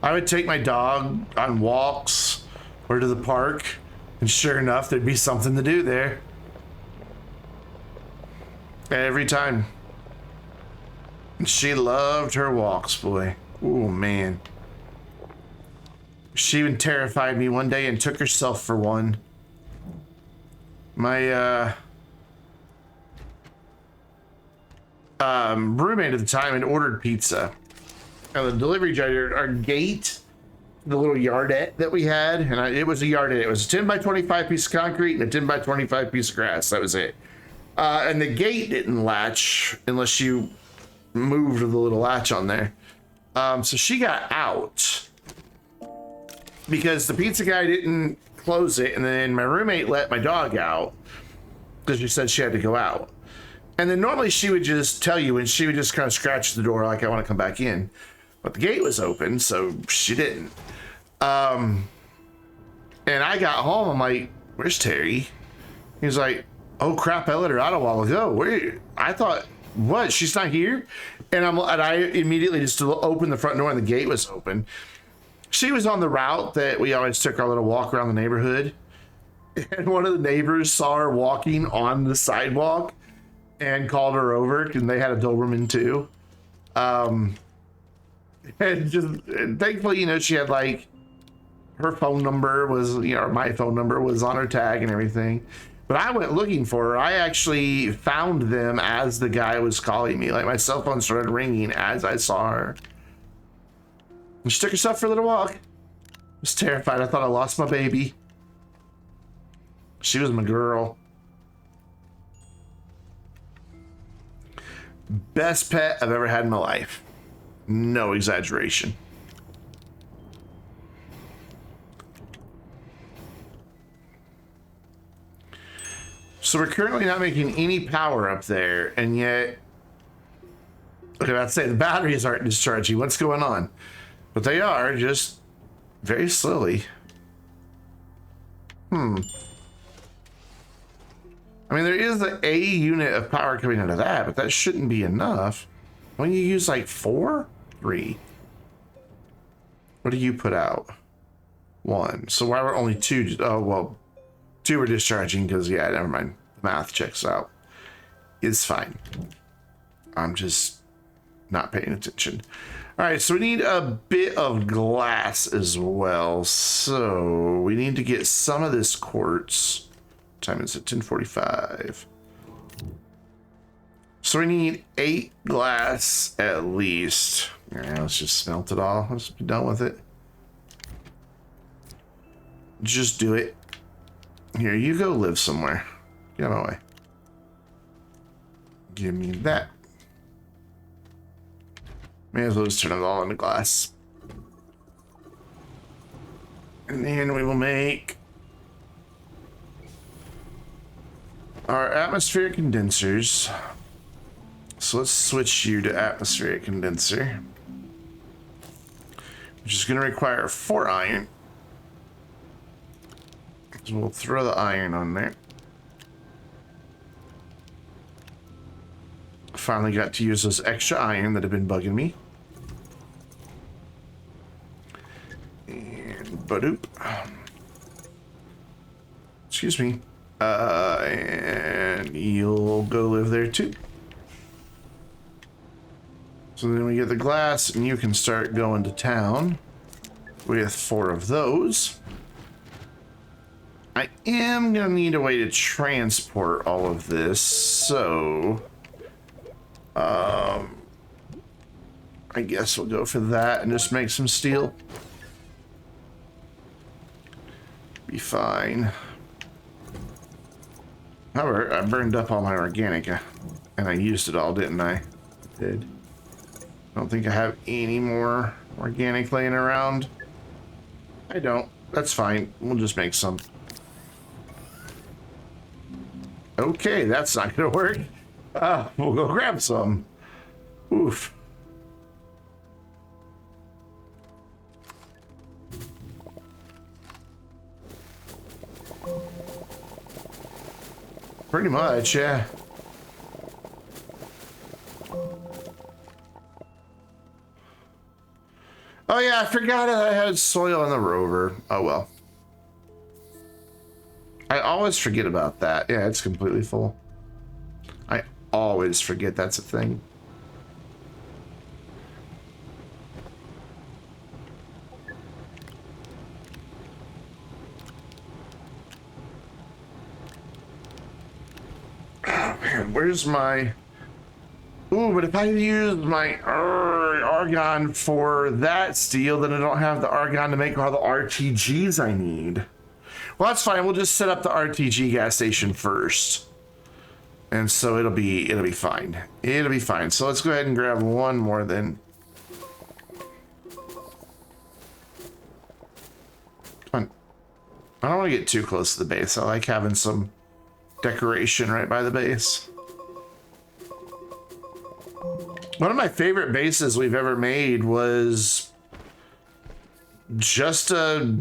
I would take my dog on walks or to the park, and sure enough, there'd be something to do there. Every time. And she loved her walks, boy. Oh, man. She even terrified me one day and took herself for one. My roommate at the time had ordered pizza. And the delivery driver, our gate, the little yardette that we had, and it was a yardette. It was a 10 by 25 piece of concrete and a 10 by 25 piece of grass. That was it. And the gate didn't latch unless you moved the little latch on there. So she got out because the pizza guy didn't close it, and then my roommate let my dog out because she said she had to go out. And then normally she would just tell you, and she would just kind of scratch the door like, I want to come back in. But the gate was open, so she didn't. And I got home, I'm like, where's Terry? He's like, oh crap, I let her out a while ago. Where? I thought, what? She's not here? And I immediately just opened the front door and the gate was open. She was on the route that we always took our little walk around the neighborhood. And one of the neighbors saw her walking on the sidewalk and called her over, and they had a Doberman too. And thankfully, you know, she had like her phone number was, you know, my phone number was on her tag and everything. But I went looking for her. I actually found them as the guy was calling me. Like my cell phone started ringing as I saw her. And she took herself for a little walk. I was terrified. I thought I lost my baby. She was my girl. Best pet I've ever had in my life. No exaggeration. So we're currently not making any power up there, and yet, okay, I'd say the batteries aren't discharging. What's going on? But they are, just very slowly. I mean, there is a unit of power coming out of that, but that shouldn't be enough. When you use like 4? 3. What do you put out? 1. So why were only 2? Oh, well, 2 were discharging because, yeah, never mind. Math checks out. It's fine. I'm just not paying attention. All right, so we need a bit of glass as well. So we need to get some of this quartz. What time is it? 10:45. So we need 8 glass at least. Yeah, let's just smelt it all. Let's be done with it. Just do it. Here, you go live somewhere. Get out of my way. Give me that. May as well just turn it all into glass. And then we will make our atmospheric condensers. So let's switch you to atmospheric condenser, which is going to require 4 iron. So we'll throw the iron on there. Finally got to use those extra iron that have been bugging me. And badoop. Excuse me. And you'll go live there too. So then we get the glass and you can start going to town with 4 of those. I am gonna need a way to transport all of this, so I guess we'll go for that and just make some steel. Be fine. However, I burned up all my organic and I used it all, didn't I? I did. I don't think I have any more organic laying around. I don't. That's fine. We'll just make some. Okay, that's not gonna work. We'll go grab some. Oof. Pretty much, yeah. Oh yeah, I forgot that I had soil in the rover. Oh well. I always forget about that. Yeah, it's completely full. I always forget that's a thing. Oh man, where's my... Ooh, but if I use my argon for that steel, then I don't have the argon to make all the RTGs I need. Well, that's fine. We'll just set up the RTG gas station first. And so it'll be fine. It'll be fine. So let's go ahead and grab one more then. Come on. I don't want to get too close to the base. I like having some decoration right by the base. One of my favorite bases we've ever made was just a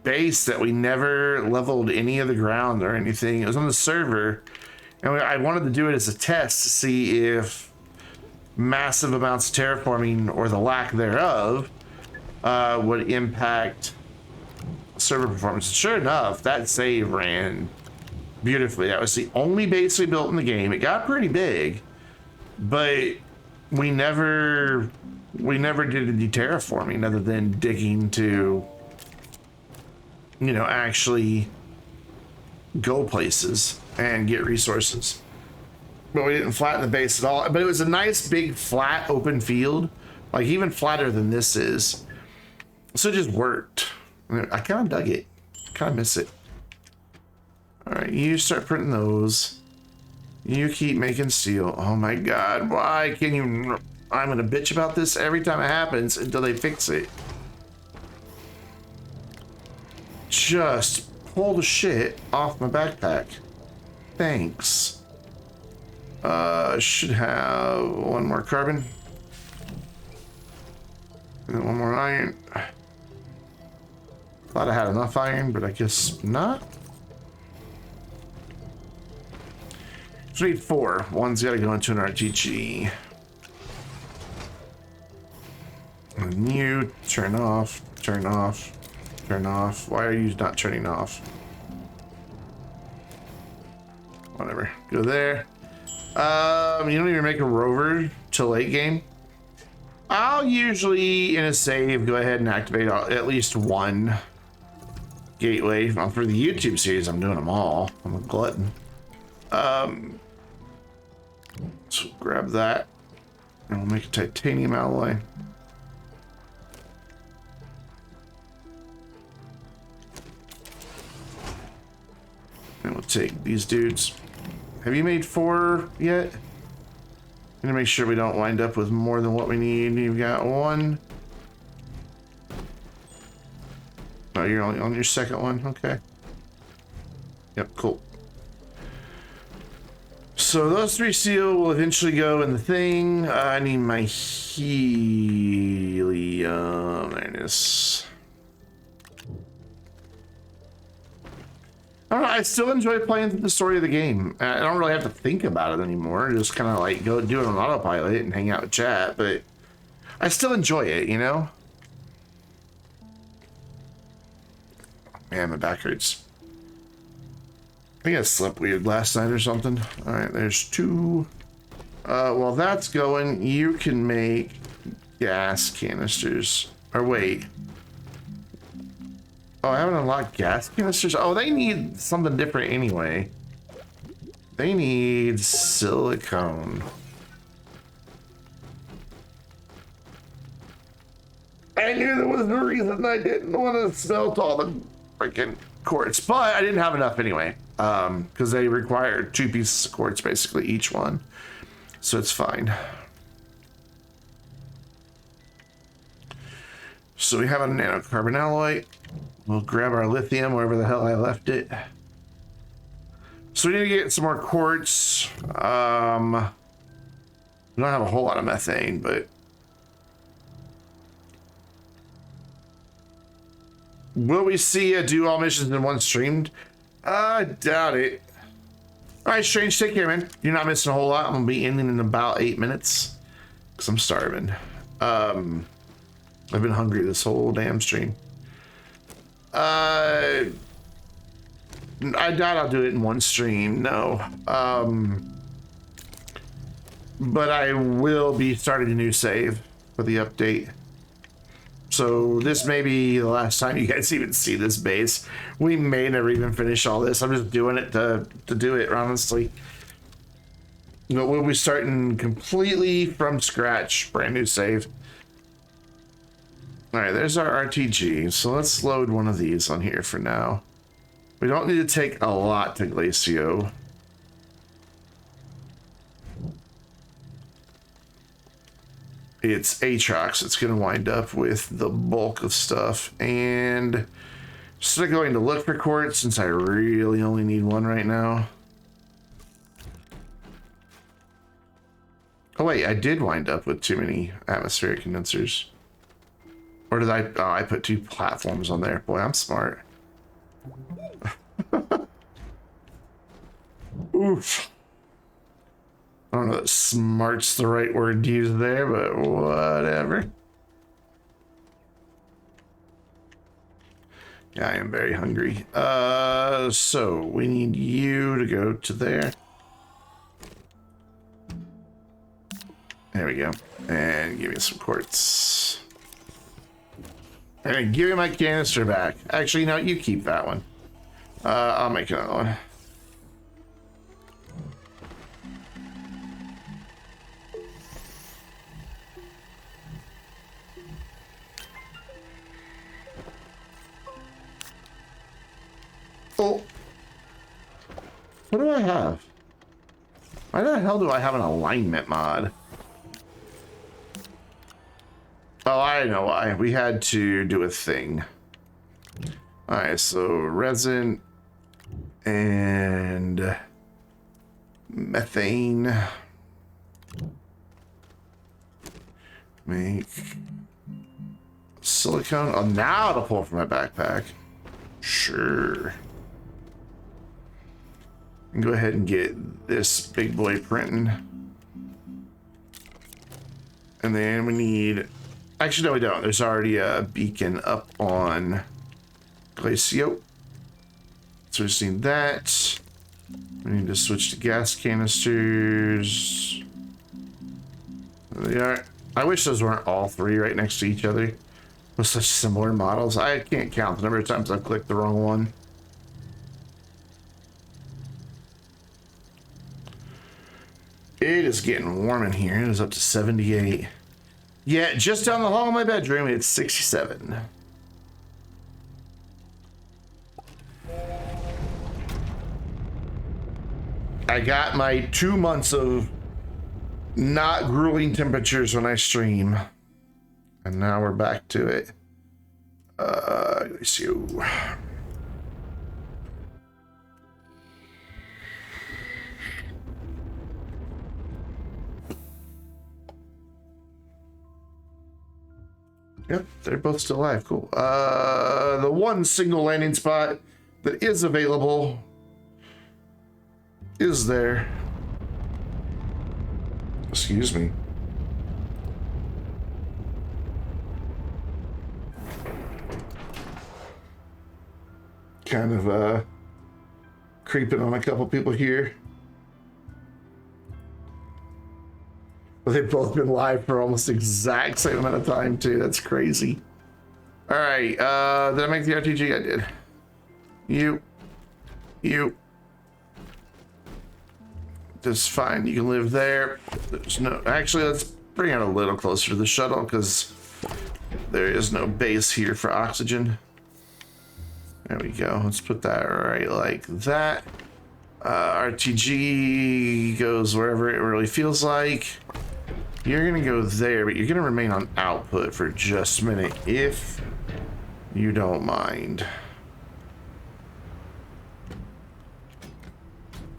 base that we never leveled any of the ground or anything. It was on the server, and I wanted to do it as a test to see if massive amounts of terraforming or the lack thereof would impact server performance. Sure enough, that save ran beautifully. That was the only base we built in the game. It got pretty big, but we never did any terraforming other than digging to, you know, actually go places and get resources. But we didn't flatten the base at all. But it was a nice big flat open field, like even flatter than this is. So it just worked. I kind of dug it. Kind of miss it. All right, you start printing those. You keep making steel. Oh my God, why can you? I'm gonna bitch about this every time it happens until they fix it. Just pull the shit off my backpack. Thanks. Should have one more carbon. And then one more iron. Thought I had enough iron, but I guess not. So we need 4. One's got to go into an RTG. And you turn off, turn off, turn off. Why are you not turning off? Whatever. Go there. You don't even make a rover till late game. I'll usually, in a save, go ahead and activate at least one gateway. Well, for the YouTube series, I'm doing them all. I'm a glutton. So grab that, and we'll make a titanium alloy. And we'll take these dudes. Have you made 4 yet? Gonna make sure we don't wind up with more than what we need. You've got 1. Oh, you're only on your second one. Okay. Yep, cool. So those 3 seal will eventually go in the thing. I need my helium. There it is. I don't know, I still enjoy playing through the story of the game. I don't really have to think about it anymore. Just kind of like go do it on autopilot and hang out with chat, but I still enjoy it, you know? Man, my back hurts. I think I slept weird last night or something. All right, there's 2. While that's going, you can make gas canisters. Or wait. Oh, I haven't unlocked gas canisters. Oh, they need something different anyway. They need silicone. I knew there was no reason I didn't want to smelt all the freaking quartz, but I didn't have enough anyway. Because they require 2 pieces of quartz, basically, each one. So it's fine. So we have a nanocarbon alloy. We'll grab our lithium wherever the hell I left it. So we need to get some more quartz. We don't have a whole lot of methane, but will we see a do all missions in one streamed? I doubt it. All right, Strange, take care, man. You're not missing a whole lot. I'm gonna be ending in about 8 minutes because I'm starving. I've been hungry this whole damn stream. I doubt I'll do it in one stream, no. But I will be starting a new save for the update. So this may be the last time you guys even see this base. We may never even finish all this. I'm just doing it to do it, honestly. But we'll be starting completely from scratch, brand new save. All right, there's our RTG. So let's load one of these on here for now. We don't need to take a lot to Glacio. It's Aatrox. It's going to wind up with the bulk of stuff. And instead of going to look for quartz, since I really only need 1 right now. Oh wait, I did wind up with too many atmospheric condensers. Or did I? Oh, I put 2 platforms on there. Boy, I'm smart. Oof. I don't know if smart's the right word to use there, but whatever. Yeah, I am very hungry. So we need you to go to there. There we go. And give me some quartz. And give me my canister back. Actually, no, you keep that one. I'll make another one. Oh. What do I have? Why the hell do I have an alignment mod? Oh, I know why. We had to do a thing. Alright, so resin and methane. Make silicone. Oh, now to pull from my backpack. Sure. And go ahead and get this big boy printing. And then we need... Actually, no, we don't. There's already a beacon up on Glacio. So we just need that. We need to switch to gas canisters. There they are. I wish those weren't all three right next to each other with such similar models. I can't count the number of times I've clicked the wrong one. It is getting warm in here. It is up to 78. Yeah, just down the hall in my bedroom, it's 67. I got my 2 months of not grueling temperatures when I stream. And now we're back to it. Let's see. Yep, they're both still alive. Cool. The one single landing spot that is available is there. Excuse me. Kind of creeping on a couple people here. Well, they've both been live for almost the exact same amount of time too. That's crazy. All right, did I make the RTG? I did. You. That's fine. You can live there. There's no. Actually, let's bring it a little closer to the shuttle because there is no base here for oxygen. There we go. Let's put that right like that. RTG goes wherever it really feels like. You're gonna go there, but you're gonna remain on output for just a minute if you don't mind.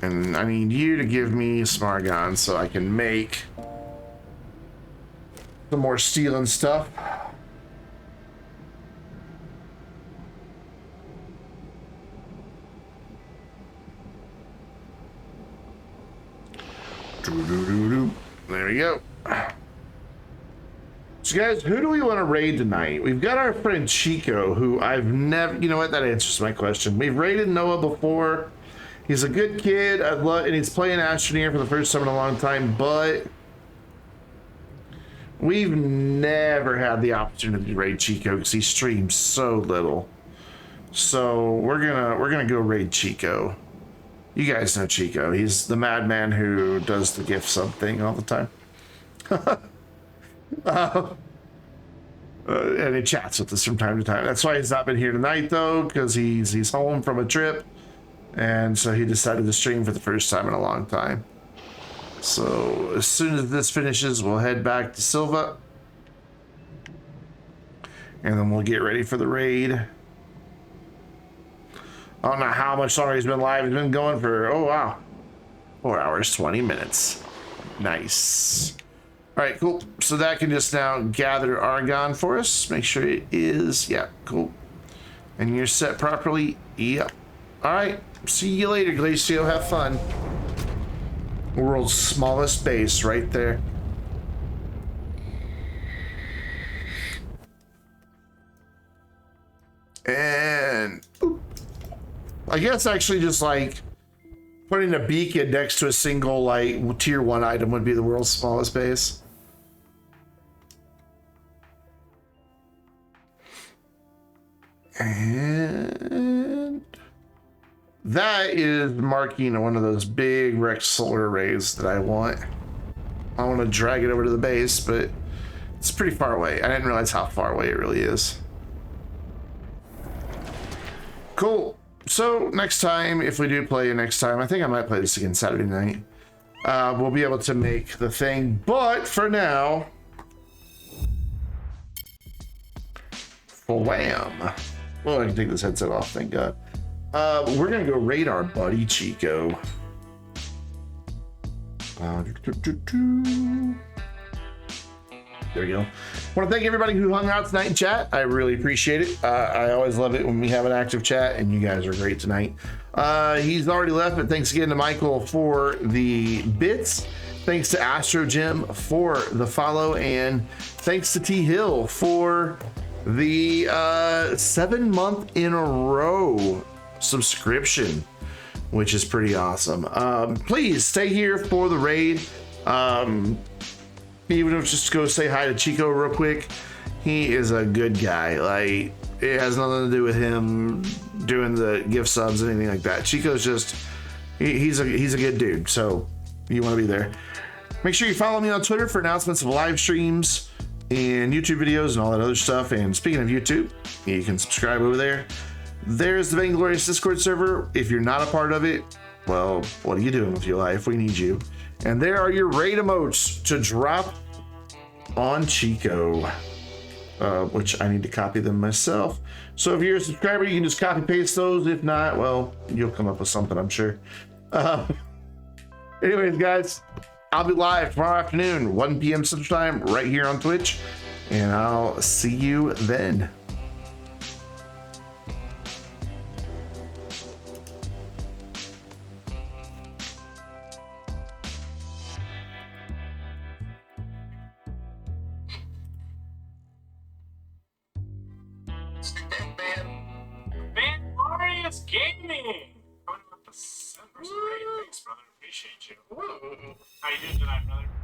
And I need you to give me some argon so I can make some more steel and stuff. There we go. So guys, who do we want to raid tonight? We've got our friend Chico, who I've never, you know what, that answers my question. We've raided Noah before. He's a good kid. I'd love, and he's playing Astroneer for the first time in a long time, but we've never had the opportunity to raid Chico because he streams so little. So we're gonna go raid Chico. You guys know Chico. He's the madman who does the gift sub thing all the time. And he chats with us from time to time. That's why he's not been here tonight though, because he's home from a trip. And so he decided to stream for the first time in a long time. So as soon as this finishes, we'll head back to Silva. And then we'll get ready for the raid. I don't know how much longer he's been live. He's been going for, oh wow, 4 hours, 20 minutes. Nice. All right, cool. So that can just now gather argon for us. Make sure it is, yeah, cool. And you're set properly, yep. All right, see you later, Glacio. Have fun. World's smallest base right there. And I guess actually just like putting a beacon next to a single like tier 1 item would be the world's smallest base. And that is marking one of those big Rex solar arrays that I want. I want to drag it over to the base, but it's pretty far away. I didn't realize how far away it really is. Cool. So next time, if we do play next time, I think I might play this again Saturday night. We'll be able to make the thing, but for now, wham. Well, I can take this headset off, thank God. We're gonna go raid our buddy Chico. There we go. I want to thank everybody who hung out tonight in chat. I really appreciate it. I always love it when we have an active chat, and you guys are great tonight. He's already left, but thanks again to Michael for the bits. Thanks to Astro Jim for the follow, and thanks to T Hill for the 7 month in a row subscription, which is pretty awesome. Please stay here for the raid. even if just go say hi to Chico real quick. He is a good guy. Like, it has nothing to do with him doing the gift subs or anything like that. Chico's just, he's a good dude. So you want to be there. Make sure you follow me on Twitter for announcements of live streams and YouTube videos and all that other stuff. And speaking of YouTube, you can subscribe over there. There's the Vainglorious Discord server. If you're not a part of it, well, what are you doing with your life? We need you. And there are your raid emotes to drop on Chico, which I need to copy them myself. So if you're a subscriber, you can just copy paste those. If not, well, you'll come up with something, I'm sure. Anyways, guys, I'll be live tomorrow afternoon, 1 p.m. Central Time, right here on Twitch, and I'll see you then. Vainglorious Gaming! Coming with the 7% rating. Thanks, brother. Appreciate you. How you doing tonight, brother?